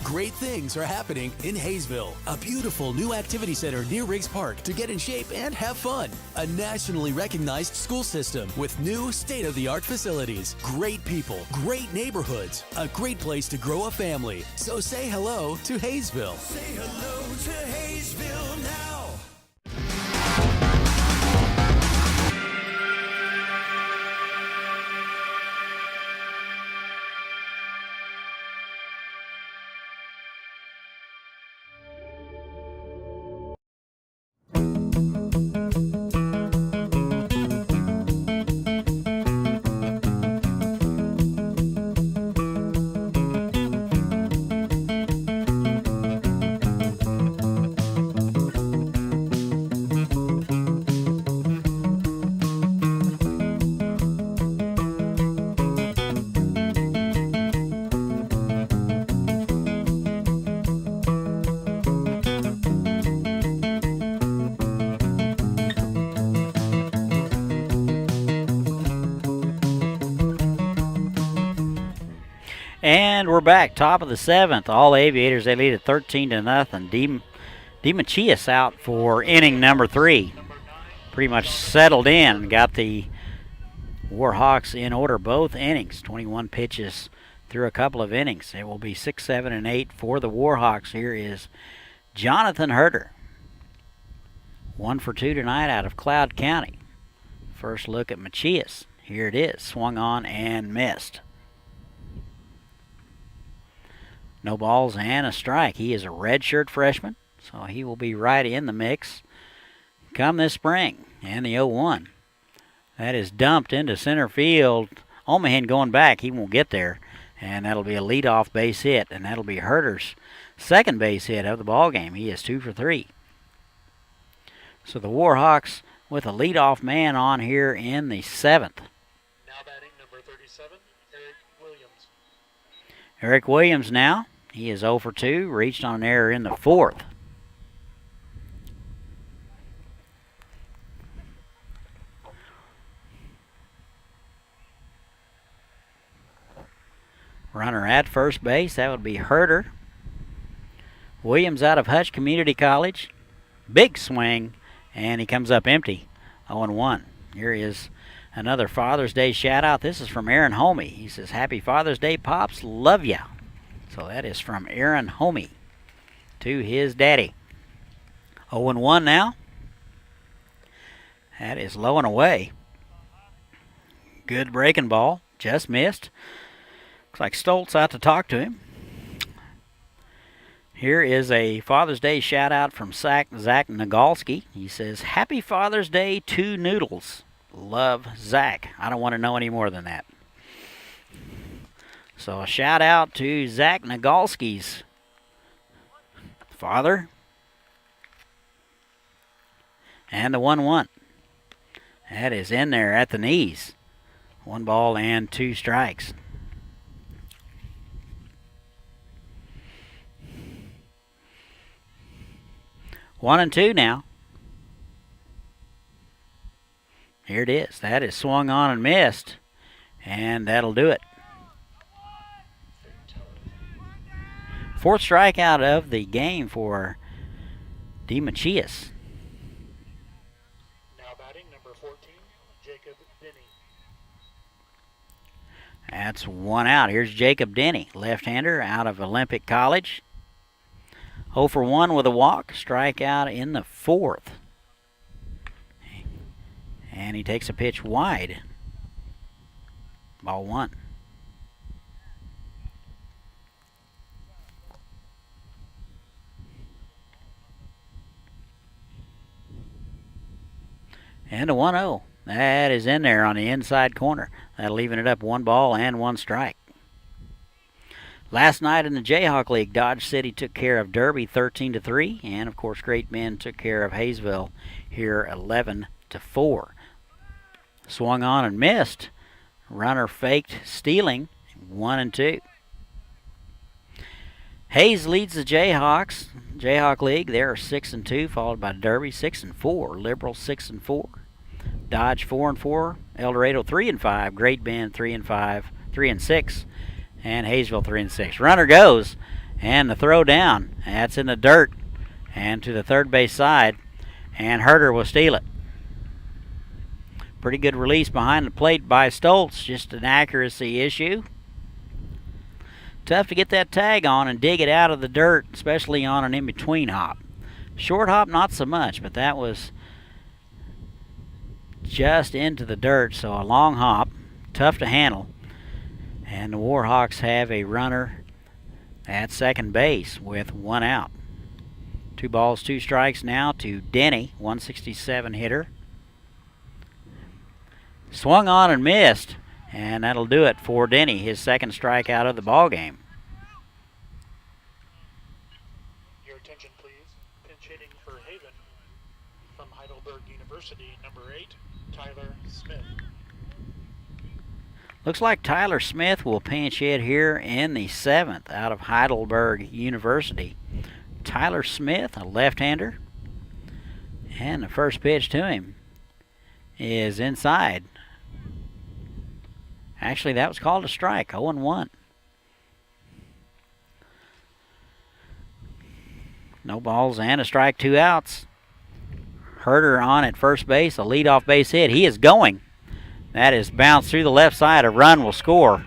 Great things are happening in Hayesville. A beautiful new activity center near Riggs Park to get in shape and have fun. A nationally recognized school system with new state-of-the-art facilities. Great people, great neighborhoods, a great place to grow a family. So say hello to Hayesville. Say hello to Hayesville now. And we're back, top of the 7th. All Aviators, they lead at 13-0. DeMachias out for inning number 3. Pretty much settled in. Got the Warhawks in order both innings. 21 pitches through a couple of innings. It will be 6, 7, and 8 for the Warhawks. Here is Jonathan Herter. 1 for 2 tonight out of Cloud County. First look at Machias. Here it is. Swung on and missed. No balls and a strike. He is a redshirt freshman, so he will be right in the mix come this spring. And the 0-1. That is dumped into center field. Omahan going back. He won't get there. And that'll be a leadoff base hit. And that'll be Herter's second base hit of the ball game. He is 2 for 3. So the Warhawks with a leadoff man on here in the 7th. Now batting number 37, Eric Williams. Eric Williams now. He is 0 for 2. Reached on an error in the 4th. Runner at first base. That would be Herter. Williams out of Hutch Community College. Big swing. And he comes up empty. 0-1. Here is another Father's Day shout out. This is from Aaron Homey. He says, Happy Father's Day, Pops. Love ya. So that is from Aaron Homey to his daddy. 0-1 now. That is low and away. Good breaking ball. Just missed. Looks like Stoltz out to talk to him. Here is a Father's Day shout out from Zach Nagalski. He says, Happy Father's Day to Noodles. Love, Zach. I don't want to know any more than that. So a shout out to Zach Nagalski's father. And the 1-1. That is in there at the knees. 1 ball and 2 strikes. 1-2 now. Here it is. That is swung on and missed. And that'll do it. 4th strikeout of the game for DeMachias. Now batting, number 14, Jacob Denny. That's 1 out. Here's Jacob Denny, left-hander out of Olympic College. 0 for 1 with a walk, strikeout in the 4th. And he takes a pitch wide. Ball 1. And a 1-0. That is in there on the inside corner. That'll even it up 1 ball and 1 strike. Last night in the Jayhawk League, Dodge City took care of Derby 13-3, and of course Great Bend took care of Hayesville here 11-4. Swung on and missed. Runner faked stealing, 1-2. Hayes leads the Jayhawks, Jayhawk League. They're 6-2, followed by Derby 6-4, Liberal 6-4, Dodge 4-4, El Dorado 3-5, Great Bend 3-5, 3-6, and Hayesville 3-6. Runner goes, and the throw down. That's in the dirt, and to the third base side, and Herder will steal it. Pretty good release behind the plate by Stoltz, just an accuracy issue. Tough to get that tag on and dig it out of the dirt, especially on an in-between hop. Short hop, not so much, but that was just into the dirt, so a long hop, tough to handle. And the Warhawks have a runner at second base with 1 out. 2 balls, 2 strikes now to Denny, 167 hitter. Swung on and missed, and that'll do it for Denny, his 2nd strikeout of the ball game. Your attention, please. Pinch hitting for Haven from Heidelberg University, number 8, Tyler Smith. Looks like Tyler Smith will pinch hit here in the 7th out of Heidelberg University. Tyler Smith, a left-hander, and the first pitch to him is inside. Actually, that was called a strike, 0-1. No balls and a strike, 2 outs. Herder on at first base, a leadoff base hit. He is going. That is bounced through the left side. A run will score,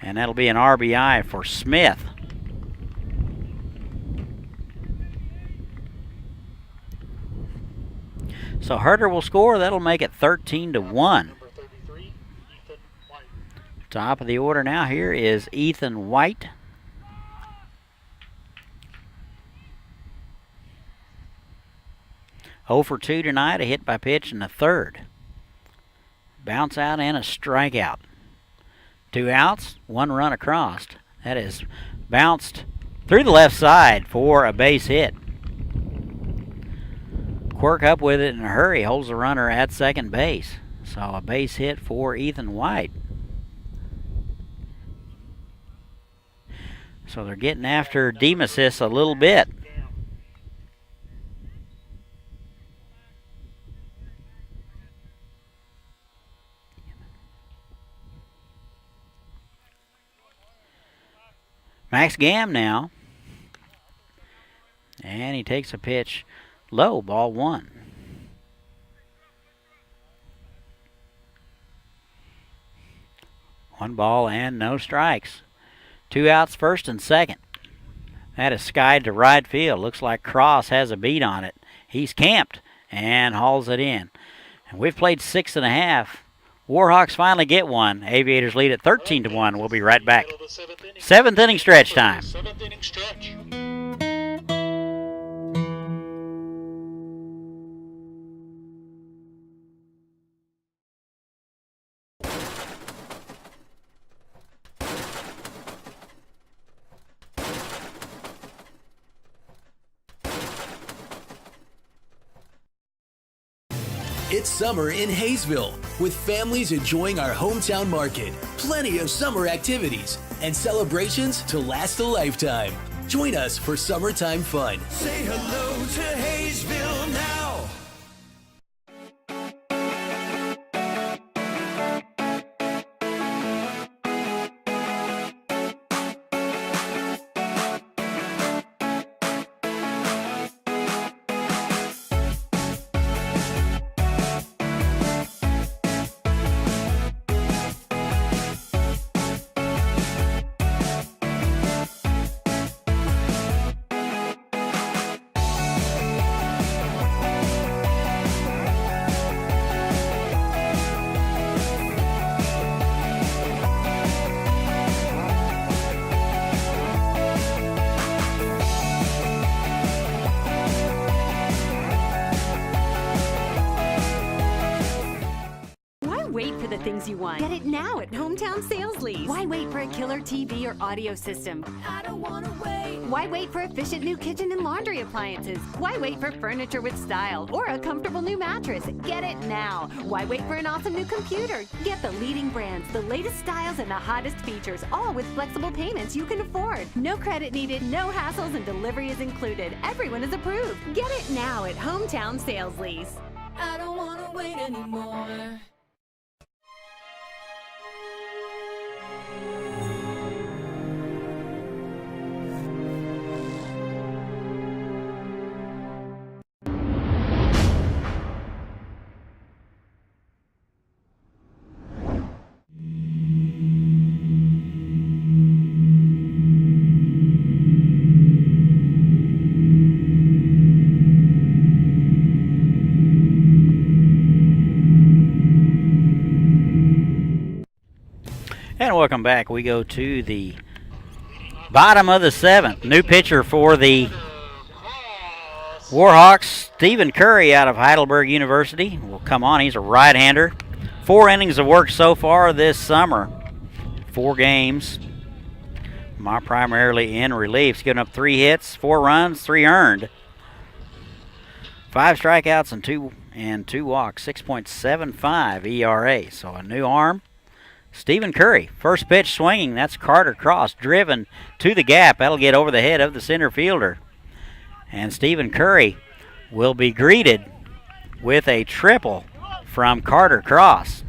and that'll be an RBI for Smith. So Herder will score. That'll make it 13-1. Top of the order now here is Ethan White. Oh for 2 tonight, a hit by pitch in the 3rd. Bounce out and a strikeout. 2 outs, 1 run across. That is bounced through the left side for a base hit. Quirk up with it in a hurry, holds the runner at second base. So a base hit for Ethan White. So they're getting after DeMachias a little bit. Max Gam now. And he takes a pitch low, ball 1. One ball and no strikes. 2 outs, 1st and 2nd. That is skied to right field. Looks like Cross has a beat on it. He's camped and hauls it in. And we've played 6.5. Warhawks finally get one. Aviators lead at 13-1. We'll be right back. 7th inning stretch time. 7th inning stretch. It's summer in Hayesville, with families enjoying our hometown market, plenty of summer activities, and celebrations to last a lifetime. Join us for summertime fun. Say hello to Hayesville. the things you want. Get it now at Hometown Sales Lease. Why wait for a killer TV or audio system? I don't wanna wait. Why wait for efficient new kitchen and laundry appliances? Why wait for furniture with style or a comfortable new mattress? Get it now. Why wait for an awesome new computer? Get the leading brands, the latest styles, and the hottest features, all with flexible payments you can afford. No credit needed, no hassles, and delivery is included. Everyone is approved. Get it now at Hometown Sales Lease. I don't wanna wait anymore. And welcome back. We go to the bottom of the 7th. New pitcher for the Warhawks, Stephen Curry out of Heidelberg University, will come on. He's a right-hander. 4 innings of work so far this summer. 4 games. Primarily in relief. He's given up 3 hits, 4 runs, 3 earned. 5 strikeouts and 2 walks. 6.75 ERA. So a new arm. Stephen Curry, first pitch swinging. That's Carter Cross, driven to the gap. That'll get over the head of the center fielder. And Stephen Curry will be greeted with a triple from Carter Cross.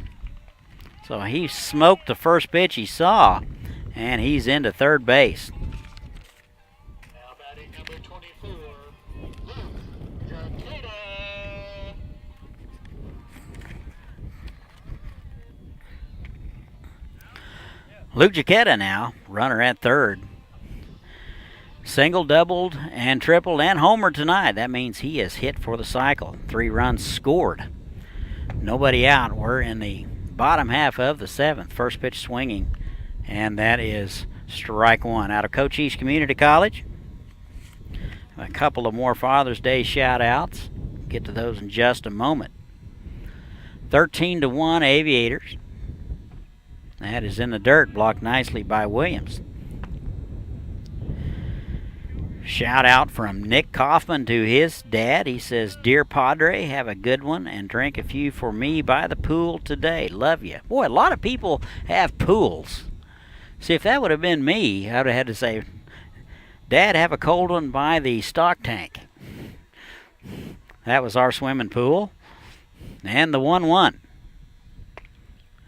So he smoked the first pitch he saw, and he's into third base. Now batting number 24, Luke Jaqueta. Luke Jaqueta now, runner at third. Single, doubled, and tripled, and homered tonight. That means he has hit for the cycle. 3 runs scored. Nobody out. We're in the bottom half of the 7th. First pitch swinging, and that is strike 1. Out of Cochise Community College. A couple of more Father's Day shout-outs. Get to those in just a moment. 13-1 Aviators. That is in the dirt, blocked nicely by Williams. Shout out from Nick Kaufman to his dad. He says, "Dear Padre, have a good one and drink a few for me by the pool today. Love you." Boy, a lot of people have pools. See, if that would have been me, I would have had to say, "Dad, have a cold one by the stock tank." That was our swimming pool. And the 1-1.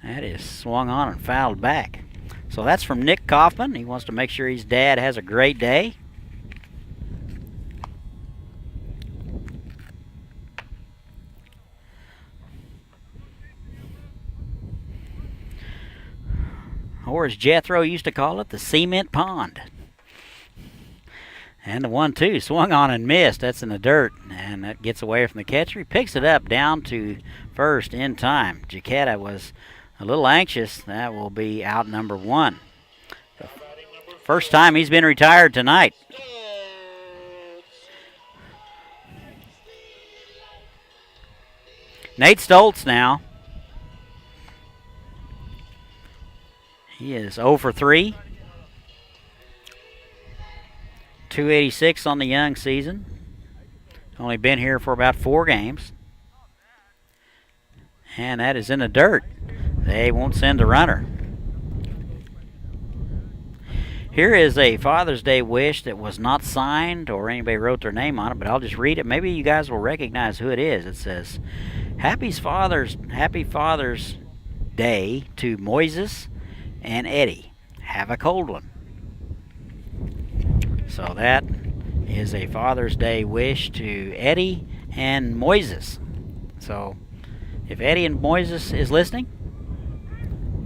That is swung on and fouled back. So that's from Nick Kaufman. He wants to make sure his dad has a great day. Or as Jethro used to call it, the cement pond. And the 1-2 swung on and missed. That's in the dirt, and that gets away from the catcher. He picks it up down to first in time. Jaqueta was a little anxious. That will be out number 1. First time he's been retired tonight. Nate Stoltz now. He is 0 for 3. 286 on the young season. Only been here for about 4 games. And that is in the dirt. They won't send a runner. Here is a Father's Day wish that was not signed or anybody wrote their name on it, but I'll just read it. Maybe you guys will recognize who it is. It says, Happy Father's Day to Moises and Eddie. Have a cold one. So that is a Father's Day wish to Eddie and Moises. So if Eddie and Moises is listening,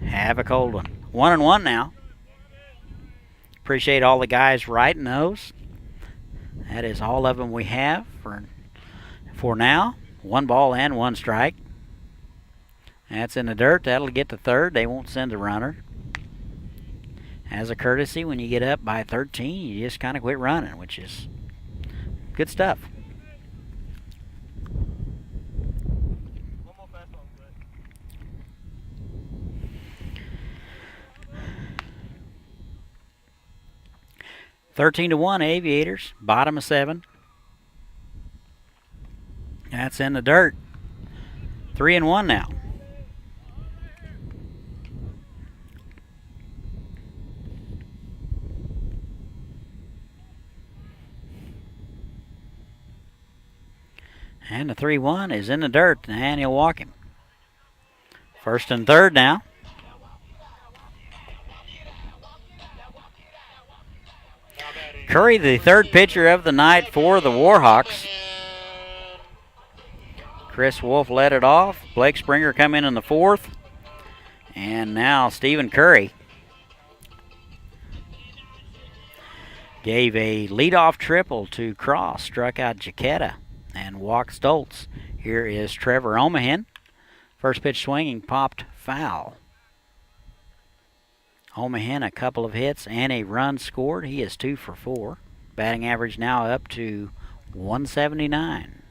have a cold one. 1-1 now. Appreciate all the guys writing those. That is all of them we have for now. 1 ball and 1 strike. That's in the dirt. That'll get to third. They won't send a runner. As a courtesy, when you get up by 13, you just kind of quit running, which is good stuff. 13-1 Aviators, bottom of 7. That's in the dirt. 3-1 now. And the 3-1 is in the dirt, and he'll walk him. 1st and 3rd now. Curry, the 3rd pitcher of the night for the Warhawks. Chris Wolf led it off. Blake Springer come in the 4th. And now Stephen Curry gave a leadoff triple to Cross, struck out Jaquetta, and walked Stoltz. Here is Trevor Omahen. First pitch swinging, popped foul. Omahen, a couple of hits and a run scored. He is 2 for 4. Batting average now up to 179.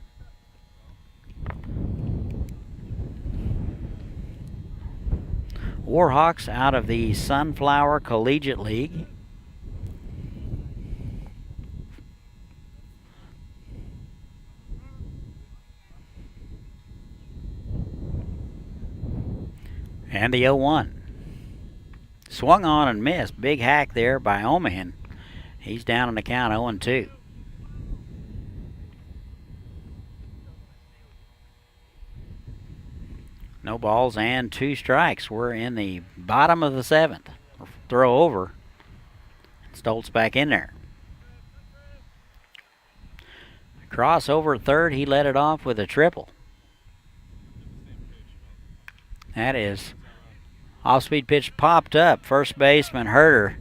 Warhawks out of the Sunflower Collegiate League. And the 0-1. Swung on and missed. Big hack there by Omahen. He's down on the count 0-2. No balls and 2 strikes. We're in the bottom of the 7th. Throw over. Stoltz back in there. Cross over at 3rd. He let it off with a triple. That is off-speed pitch popped up. First baseman Herter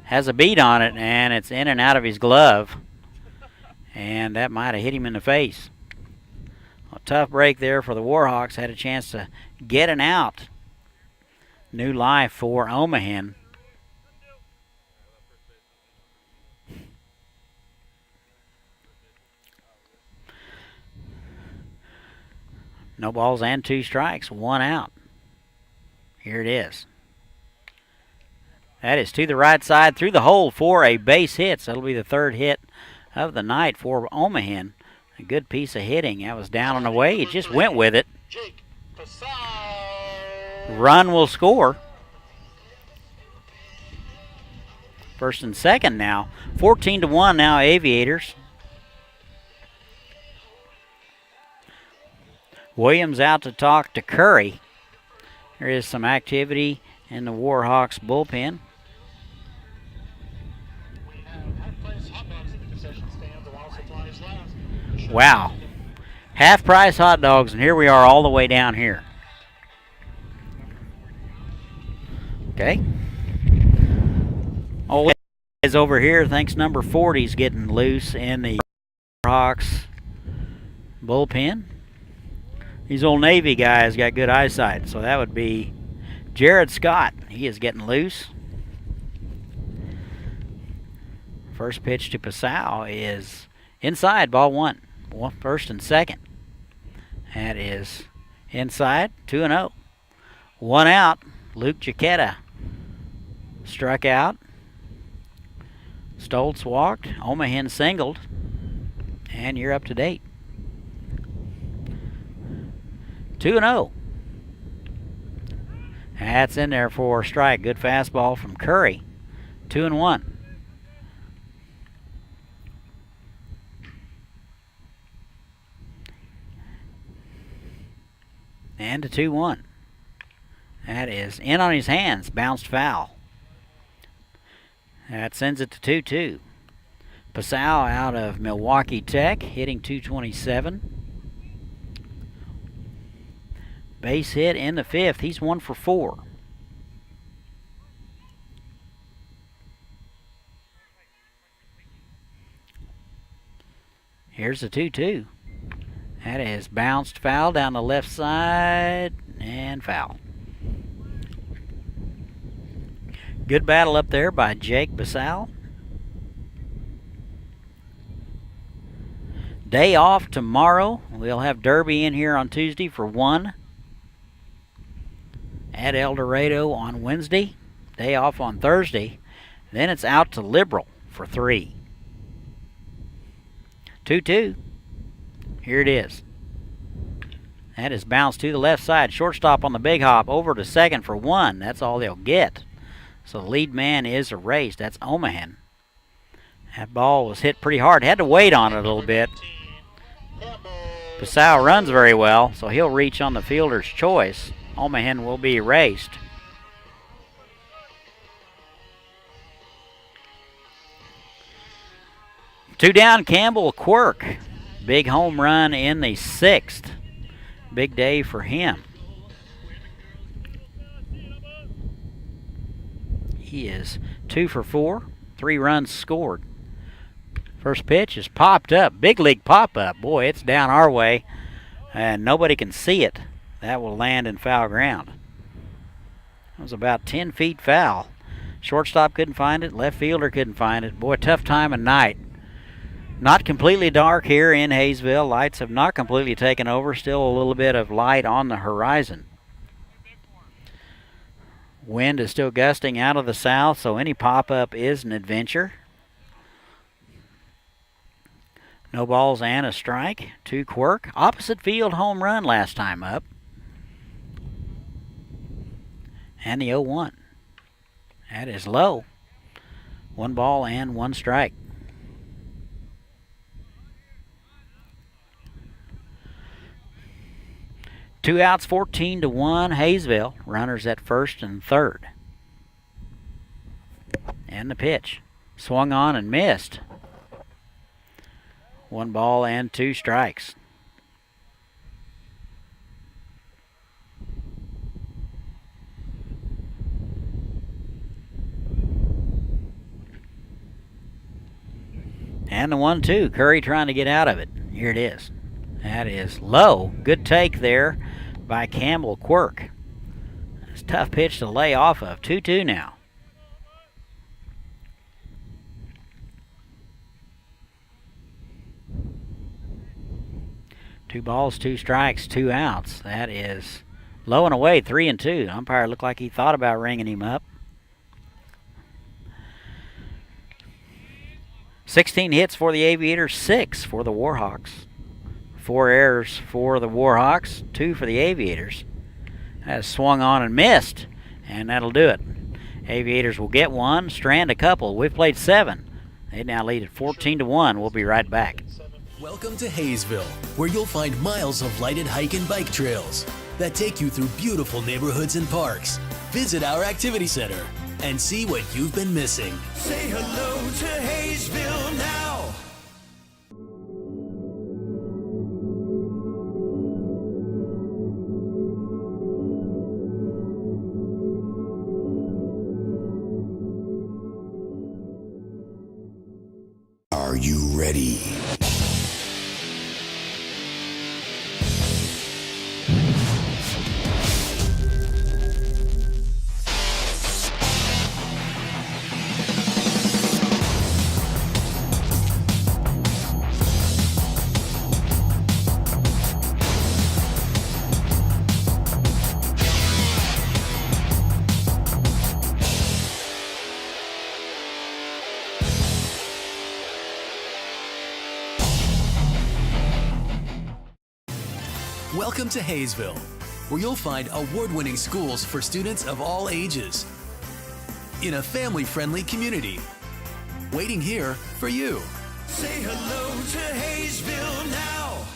has a beat on it, and it's in and out of his glove. And that might have hit him in the face. A tough break there for the Warhawks. Had a chance to get an out. New life for Omahen. No balls and 2 strikes. 1 out. Here it is. That is to the right side through the hole for a base hit. So that'll be the 3rd hit of the night for Omahen. A good piece of hitting. That was down and away. He just went with it. Run will score. 1st and 2nd now. 14-1 now Aviators. Williams out to talk to Curry. There is some activity in the Warhawks bullpen. Wow. Half price hot dogs, and here we are all the way down here. Okay. Old is over here thinks number 40 is getting loose in the Warhawks bullpen. These old Navy guys got good eyesight, so that would be Jared Scott. He is getting loose. First pitch to Pasau is inside, ball 1. 1st and 2nd. That is inside, 2-0. 1 out, Luke Jaquetta struck out. Stoltz walked, Omahen singled, and you're up to date. 2-0. That's in there for a strike. Good fastball from Curry. 2-1. And a 2-1. That is in on his hands. Bounced foul. That sends it to 2-2. Pasau out of Milwaukee Tech, hitting .227. Base hit in the 5th. He's 1 for 4. Here's the 2-2. That is bounced foul down the left side and foul. Good battle up there by Jake Basal. Day off tomorrow. We'll have Derby in here on Tuesday for 1. At El Dorado on Wednesday. Day off on Thursday. Then it's out to Liberal for 3. 2-2. Here it is. That is bounced to the left side. Shortstop on the big hop over to second for 1. That's all they'll get. So the lead man is erased. That's Omahan. That ball was hit pretty hard. Had to wait on it a little bit. Passau runs very well, so he'll reach on the fielder's choice. Omahan will be erased. Two down, Campbell Quirk. Big home run in the 6th. Big day for him. He is 2 for 4, 3 runs scored. First pitch is popped up. Big league pop up. Boy, it's down our way, and nobody can see it. That will land in foul ground. It was about 10 feet foul. Shortstop couldn't find it. Left fielder couldn't find it. Boy, tough time of night. Not completely dark here in Hayesville. Lights have not completely taken over. Still a little bit of light on the horizon. Wind is still gusting out of the south, so any pop-up is an adventure. No balls and a strike to Quirk. Opposite field home run last time up. And the 0-1. That is low. 1 ball and 1 strike. Two outs, 14-1, Hayesville. Runners at first and third. And the pitch. Swung on and missed. 1 ball and 2 strikes. And the 1-2. Curry trying to get out of it. Here it is. That is low. Good take there by Campbell Quirk. It's a tough pitch to lay off of. 2-2 now. Two balls, 2 strikes, 2 outs. That is low and away, 3-2. The umpire looked like he thought about ringing him up. 16 hits for the Aviators, 6 for the Warhawks. 4 errors for the Warhawks, 2 for the Aviators. That swung on and missed, and that'll do it. Aviators will get 1, strand a couple. We've played 7. They now lead at 14-1. We'll be right back. Welcome to Hayesville, where you'll find miles of lighted hike and bike trails that take you through beautiful neighborhoods and parks. Visit our activity center and see what you've been missing. Say hello to Hayesville now. Are you ready? Welcome to Hayesville, where you'll find award-winning schools for students of all ages in a family-friendly community. Waiting here for you. Say hello to Hayesville now.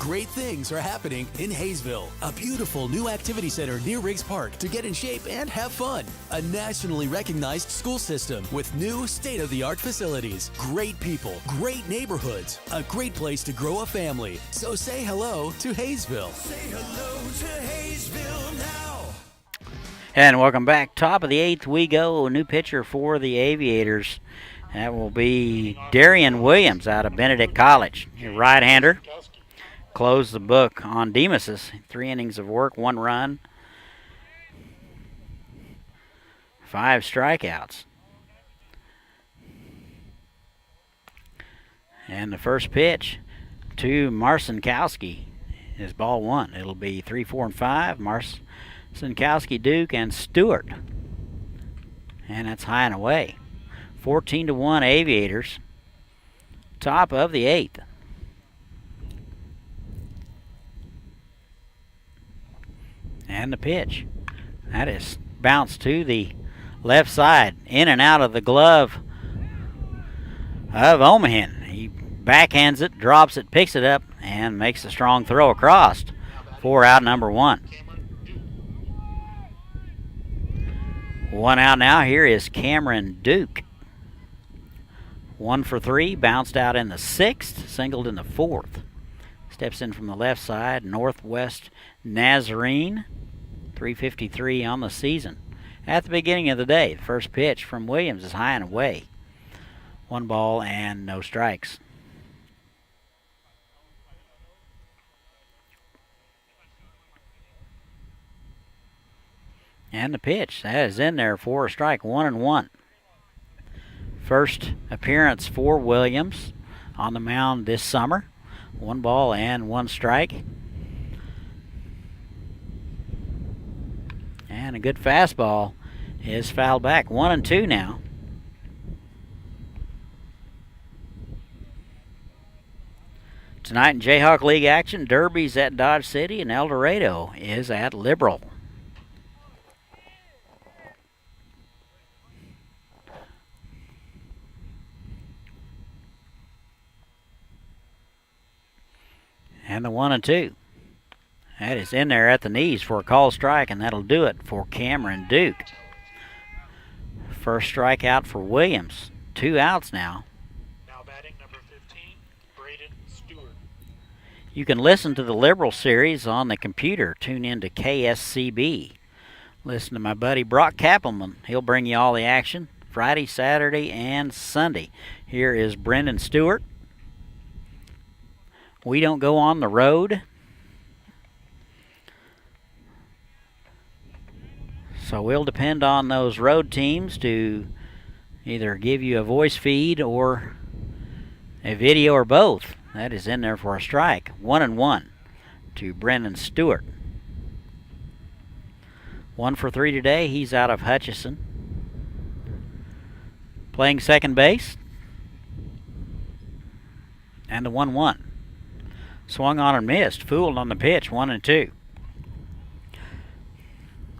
Great things are happening in Hayesville, a beautiful new activity center near Riggs Park to get in shape and have fun. A nationally recognized school system with new state-of-the-art facilities, great people, great neighborhoods, a great place to grow a family. So say hello to Hayesville. Say hello to Hayesville now. And welcome back. Top of the 8th we go. A new pitcher for the Aviators. That will be Darian Williams out of Benedict College. Your right-hander. Close the book on Demas's. 3 innings of work, 1 run, 5 strikeouts. And the first pitch to Marcinkowski is ball 1. It'll be 3, 4, and 5. Marcinkowski, Duke, and Stewart. And that's high and away. 14-1 Aviators. Top of the 8th. And the pitch. That is bounced to the left side. In and out of the glove of Omahen. He backhands it, drops it, picks it up, and makes a strong throw across for out number 1. 1 out now. Here is Cameron Duke. 1 for 3, bounced out in the 6th, singled in the 4th. Steps in from the left side, Northwest Nazarene. 353 on the season. At the beginning of the day, the first pitch from Williams is high and away. 1 ball and no strikes. And the pitch, that is in there for a strike, 1-1. First appearance for Williams on the mound this summer. 1 ball and 1 strike. And a good fastball is fouled back. 1-2 now. Tonight in Jayhawk League action, Derby's at Dodge City and El Dorado is at Liberal. And the 1-2. That is in there at the knees for a call strike, and that'll do it for Cameron Duke. First strikeout for Williams. 2 outs now. Now batting number 15, Braden Stewart. You can listen to the Liberal series on the computer. Tune in to KSCB. Listen to my buddy Brock Kappelman. He'll bring you all the action Friday, Saturday, and Sunday. Here is Brendan Stewart. We don't go on the road. So we'll depend on those road teams to either give you a voice feed or a video or both. That is in there for a strike. 1-1 to Brendan Stewart. 1 for 3 today. He's out of Hutchison. Playing second base. And the 1-1. Swung on and missed. Fooled on the pitch. 1-2.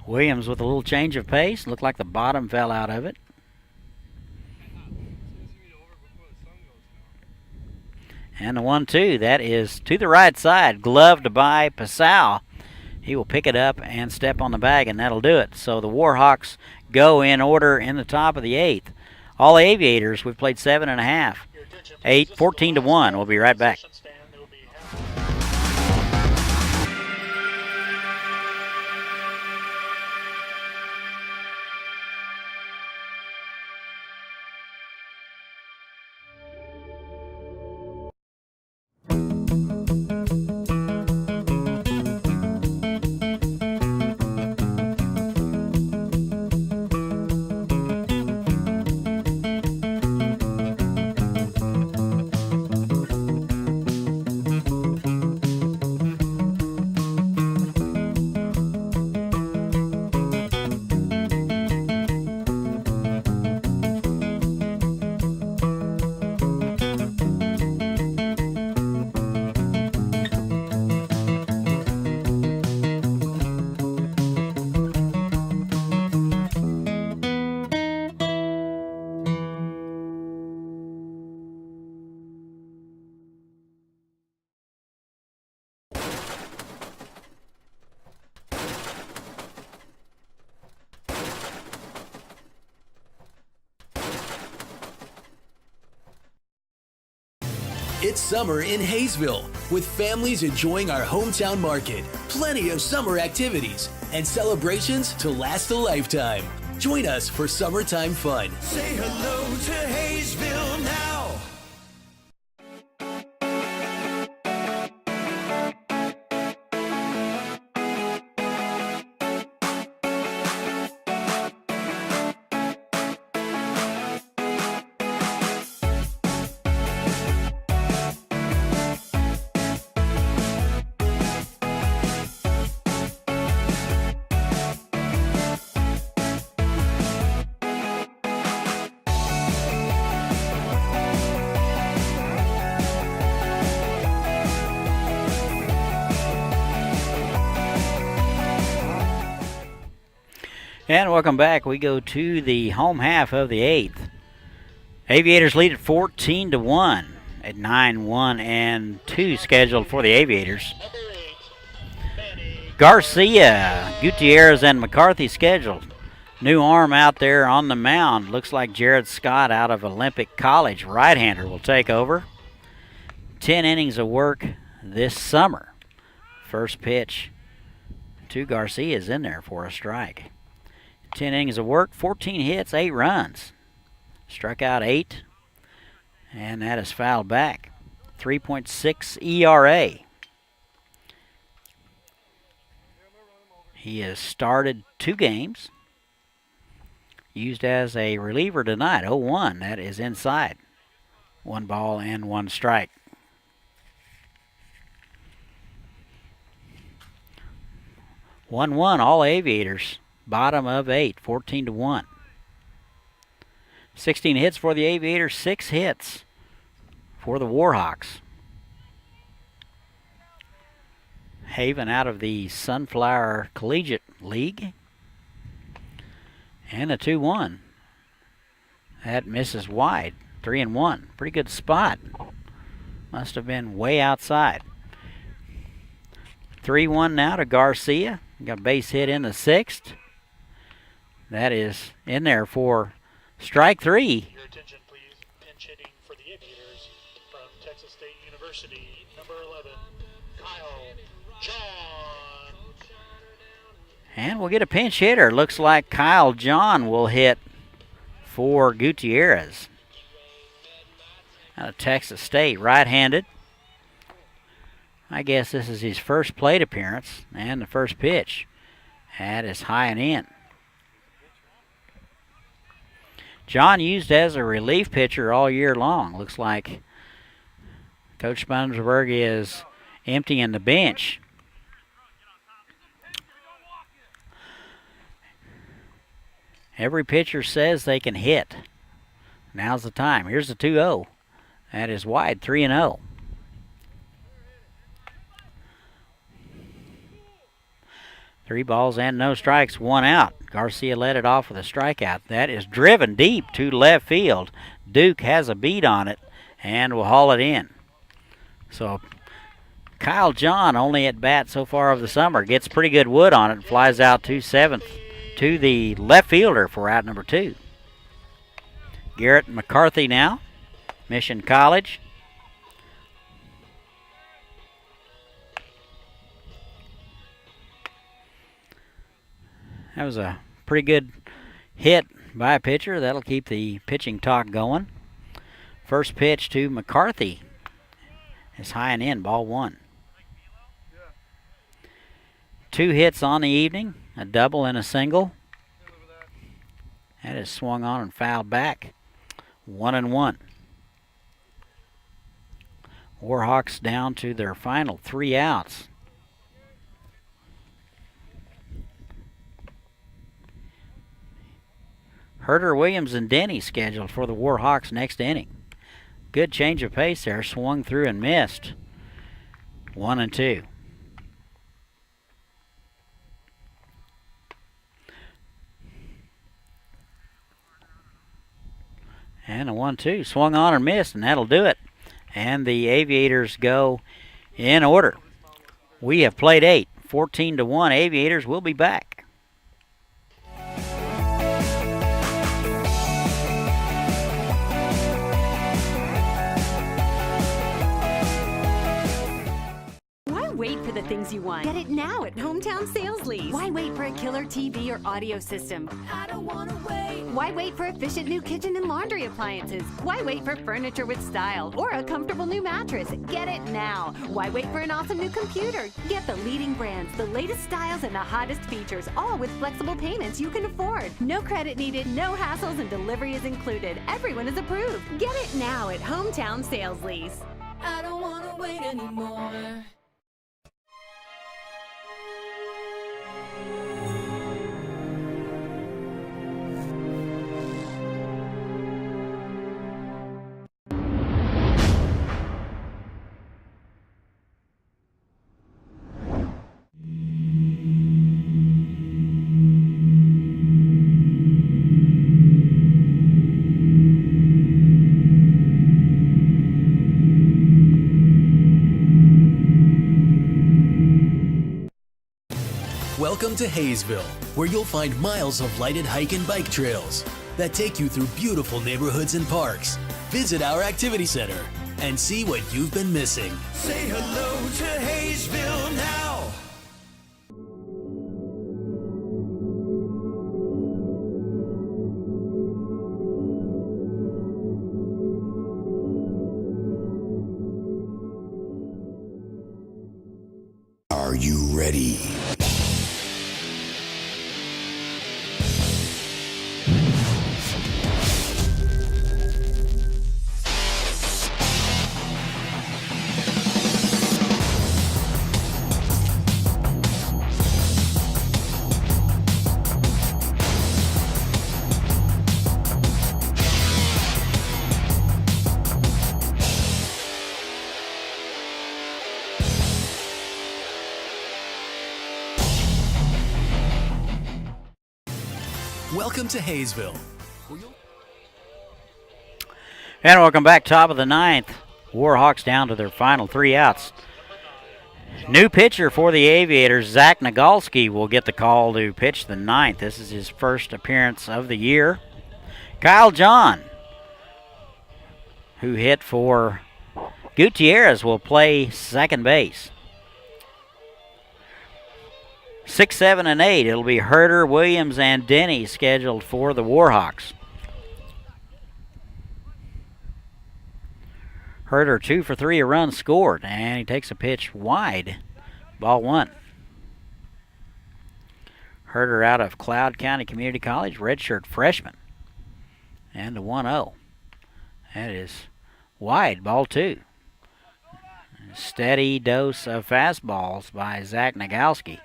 Williams with a little change of pace. Looked like the bottom fell out of it. And the 1-2. That is to the right side. Gloved by Pasau. He will pick it up and step on the bag, and that'll do it. So the Warhawks go in order in the top of the 8th. All Aviators, we've played 7.5. 14-1. We'll be right back. It's summer in Hayesville, with families enjoying our hometown market, plenty of summer activities, and celebrations to last a lifetime. Join us for summertime fun. Say hello to Hayesville now. And welcome back. We go to the home half of the 8th. Aviators lead at 14-1 at 9-1 and 2 scheduled for the Aviators. Garcia, Gutierrez, and McCarthy scheduled. New arm out there on the mound. Looks like Jared Scott out of Olympic College. Right-hander will take over. 10 innings of work this summer. First pitch to Garcia is in there for a strike. 10 innings of work, 14 hits, 8 runs. Struck out 8, and that is fouled back. 3.6 ERA. He has started 2 games. Used as a reliever tonight, 0-1. That is inside. 1 ball and 1 strike. One, all Aviators. Bottom of 8, 14-1. 16 hits for the Aviators, 6 hits for the Warhawks. Haven out of the Sunflower Collegiate League. And a 2-1. That misses wide. 3-1. Pretty good spot. Must have been way outside. 3-1 now to Garcia. Got a base hit in the 6th. That is in there for strike 3. Your attention, please. Pinch hitting for the Aviators from Texas State University, number 11, Kyle John. And we'll get a pinch hitter. Looks like Kyle John will hit for Gutierrez. Out of Texas State, right-handed. I guess this is his first plate appearance and the first pitch. That is high and in. John used as a relief pitcher all year long. Looks like Coach Spongersburg is emptying the bench. Every pitcher says they can hit. Now's the time. Here's the 2-0. That is wide, 3-0. Three balls and no strikes, 1 out. Garcia led it off with a strikeout. That is driven deep to left field. Duke has a beat on it and will haul it in. So Kyle John, only at bat so far of the summer, gets pretty good wood on it, flies out to 7th to the left fielder for out number 2. Garrett McCarthy now, Mission College. That was a pretty good hit by a pitcher. That'll keep the pitching talk going. First pitch to McCarthy is high and in, ball 1. 2 hits on the evening, a double and a single. That is swung on and fouled back. 1-1. Warhawks down to their final 3 outs. Herter, Williams, and Denny scheduled for the Warhawks next inning. Good change of pace there. Swung through and missed. 1-2. And a 1-2. Swung on and missed, and that'll do it. And the Aviators go in order. We have played 8. 14-1. Aviators will be back. for the things you want? Get it now at Hometown Sales Lease. Why wait for a killer TV or audio system? I don't wanna wait. Why wait for efficient new kitchen and laundry appliances? Why wait for furniture with style or a comfortable new mattress? Get it now. Why wait for an awesome new computer? Get the leading brands, the latest styles, and the hottest features, all with flexible payments you can afford. No credit needed, no hassles, and delivery is included. Everyone is approved. Get it now at Hometown Sales Lease. I don't wanna wait anymore. Welcome to Hayesville, where you'll find miles of lighted hike and bike trails that take you through beautiful neighborhoods and parks. Visit our activity center and see what you've been missing. Say hello to Hayesville now. Are you ready? Welcome to Hayesville. And welcome back, top of the ninth. Warhawks down to their final 3 outs. New pitcher for the Aviators, Zach Nagalski, will get the call to pitch the ninth. This is his first appearance of the year. Kyle John, who hit for Gutierrez, will play second base. 6, 7, and 8. It'll be Herder, Williams, and Denny scheduled for the Warhawks. Herder 2 for 3, a run scored, and he takes a pitch wide. Ball 1. Herder out of Cloud County Community College, redshirt freshman. And a 1-0. That is wide. Ball 2. Steady dose of fastballs by Zach Nagalski.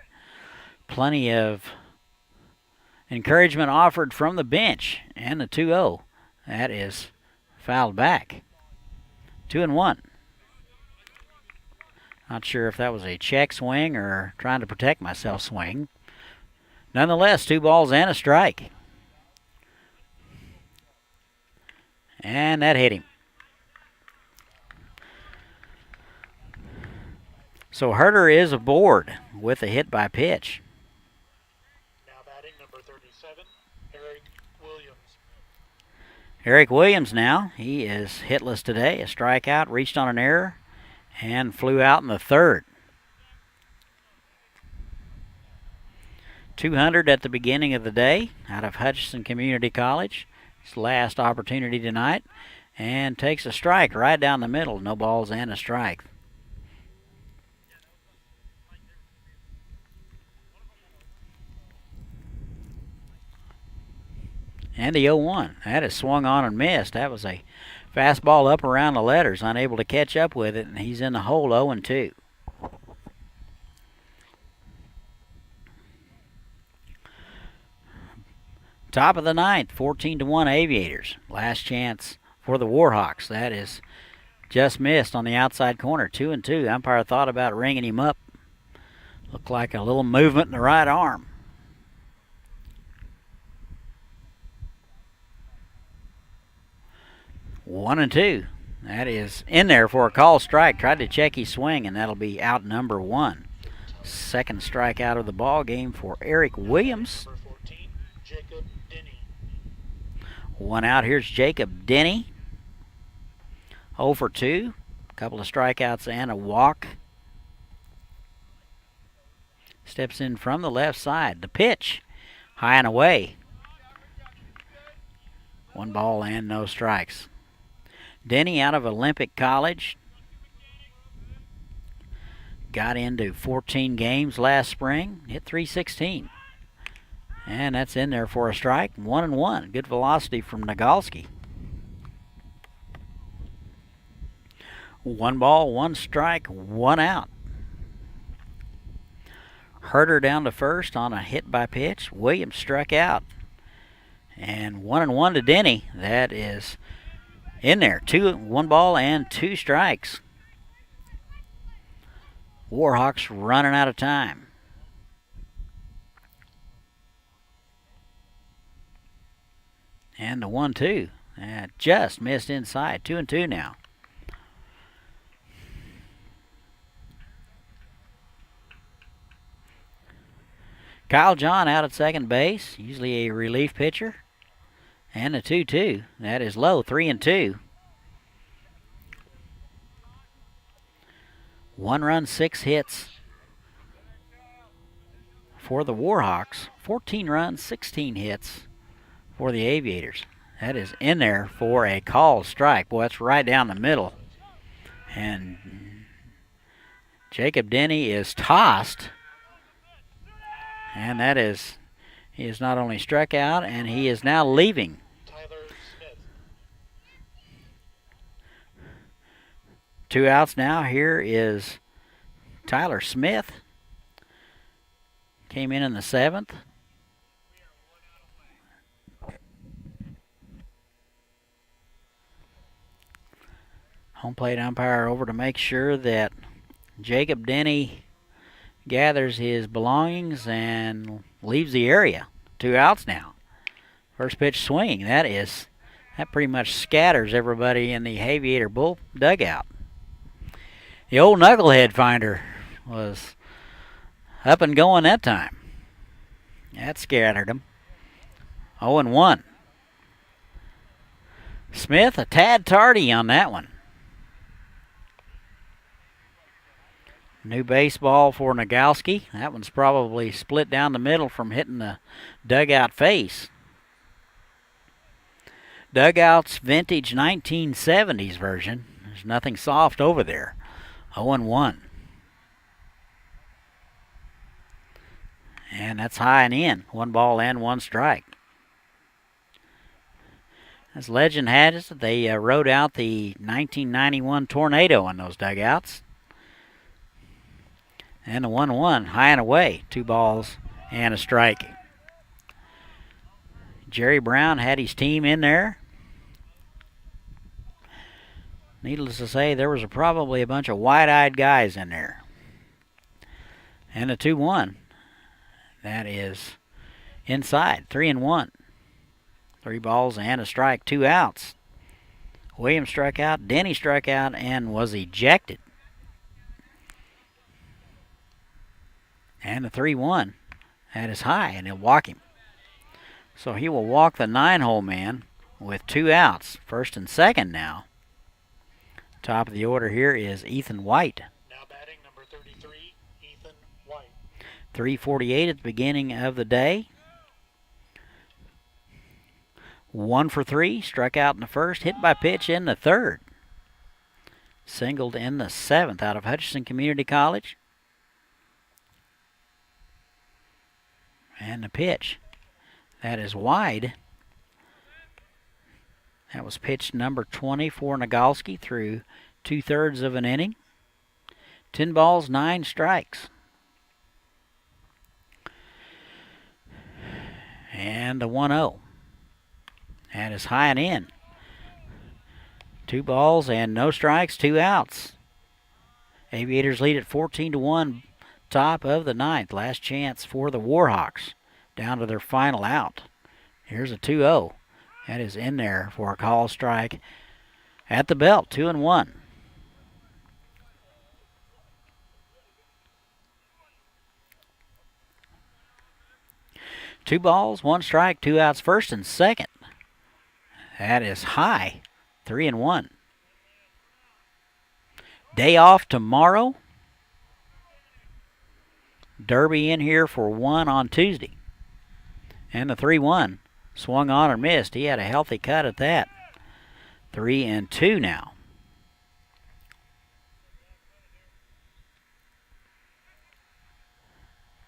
Plenty of encouragement offered from the bench, and the 2-0. That is fouled back. 2-1. Not sure if that was a check swing or trying to protect myself swing. Nonetheless, 2 balls and a strike. And that hit him. So Herder is aboard with a hit by pitch. Now batting number 37, Eric Williams. Eric Williams now, he is hitless today. A strikeout, reached on an error, and flew out in the third. 200 at the beginning of the day out of Hutchinson Community College. His last opportunity tonight, and takes a strike right down the middle. No balls and a strike. And the 0-1. That is swung on and missed. That was a fastball up around the letters, unable to catch up with it, and he's in the hole 0-2. Top of the ninth, 14-1 Aviators. Last chance for the Warhawks. That is just missed on the outside corner, 2-2. Umpire thought about ringing him up. Looked like a little movement in the right arm. 1-2. That is in there for a call strike. Tried to check his swing, and that'll be out number 1. Second strikeout of the ball game for Eric Williams. Number 14, Jacob Denny. 1 out. Here's Jacob Denny. 0 for 2. A couple of strikeouts and a walk. Steps in from the left side. The pitch, high and away. 1 ball and no strikes. Denny out of Olympic College. Got into 14 games last spring. Hit .316. And that's in there for a strike. 1-1. Good velocity from Nagalski. 1 ball, 1 strike, 1 out. Herder down to first on a hit by pitch. Williams struck out. And 1-1 to Denny. That is in there. 1 ball and 2 strikes. Warhawks running out of time. And the 1-2. Just missed inside. 2-2 now. Kyle John out at second base, usually a relief pitcher. And a 2-2. That is low, 3-2. 1 run, 6 hits for the Warhawks. 14 runs, 16 hits for the Aviators. That is in there for a called strike. Boy, that's right down the middle. And Jacob Denny is tossed. And that is, he is not only struck out, and he is now leaving. Tyler Smith. 2 outs now. Here is Tyler Smith. Came in the 7th. Home plate umpire over to make sure that Jacob Denny gathers his belongings and leaves the area. 2 outs now. First pitch swing. That pretty much scatters everybody in the Aviator bull dugout. The old knucklehead finder was up and going that time. That scattered him. 0-1. Smith a tad tardy on that one. New baseball for Nagalski. That one's probably split down the middle from hitting the dugout face. Dugout's vintage 1970s version. There's nothing soft over there. 0-1. And that's high and in. 1 ball and 1 strike. As legend had it, they rode out the 1991 tornado in those dugouts. And the 1-1, high and away. 2 balls and a strike. Jerry Brown had his team in there. Needless to say, there was probably a bunch of wide-eyed guys in there. And the 2-1. That is inside. 3-1. 3 balls and a strike. 2 outs. Williams struck out. Denny struck out and was ejected. And the 3-1. That is high, and he'll walk him. So he will walk the 9-hole man with 2 outs. First and second now. Top of the order here is Ethan White. Now batting number 33, Ethan White. 3:48 at the beginning of the day. 1 for 3. Struck out in the first. Hit by pitch in the third. Singled in the 7th out of Hutchinson Community College. And the pitch. That is wide. That was pitch number 20 for Nagalski through 2/3 of an inning. 10 balls, 9 strikes. And the 1-0. That is high and in. 2 balls and no strikes, 2 outs. Aviators lead at 14-1. Top of the 9th. Last chance for the Warhawks. Down to their final out. Here's a 2-0. That is in there for a call strike at the belt. 2-1. Two balls, 1 strike, 2 outs, first and second. That is high. 3-1. Day off tomorrow. Derby in here for 1 on Tuesday. And the 3-1 swung on or missed. He had a healthy cut at that. 3-2 now.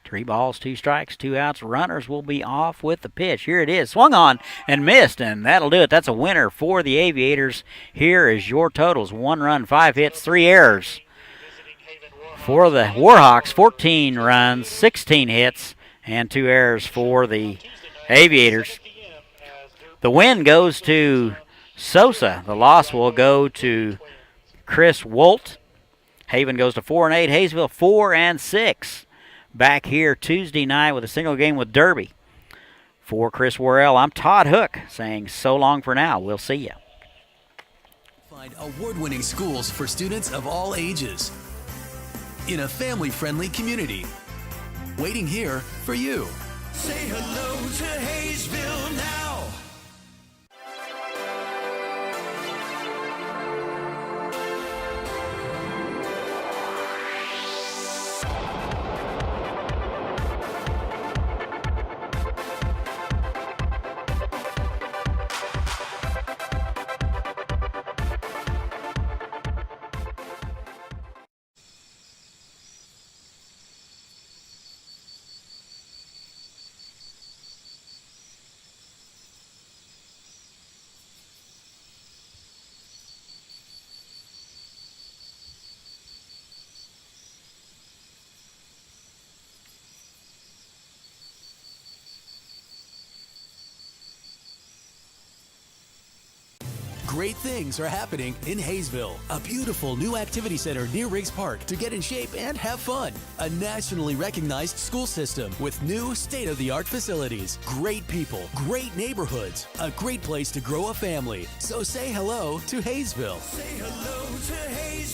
Three balls, 2 strikes, 2 outs. Runners will be off with the pitch. Here it is. Swung on and missed, and that'll do it. That's a winner for the Aviators. Here is your totals. 1 run, 5 hits, 3 errors. For the Warhawks, 14 runs, 16 hits, and 2 errors for the Aviators. The win goes to Sosa. The loss will go to Chris Wolt. Haven goes to 4-8. Hayesville 4-6. Back here Tuesday night with a single game with Derby. For Chris Worrell, I'm Todd Hook saying so long for now. We'll see you. Find award-winning schools for students of all ages in a family-friendly community. Waiting here for you. Say hello to Hayesville now. Great things are happening in Hayesville. A beautiful new activity center near Riggs Park to get in shape and have fun. A nationally recognized school system with new state-of-the-art facilities. Great people, great neighborhoods, a great place to grow a family. So say hello to Hayesville. Say hello to Hayesville.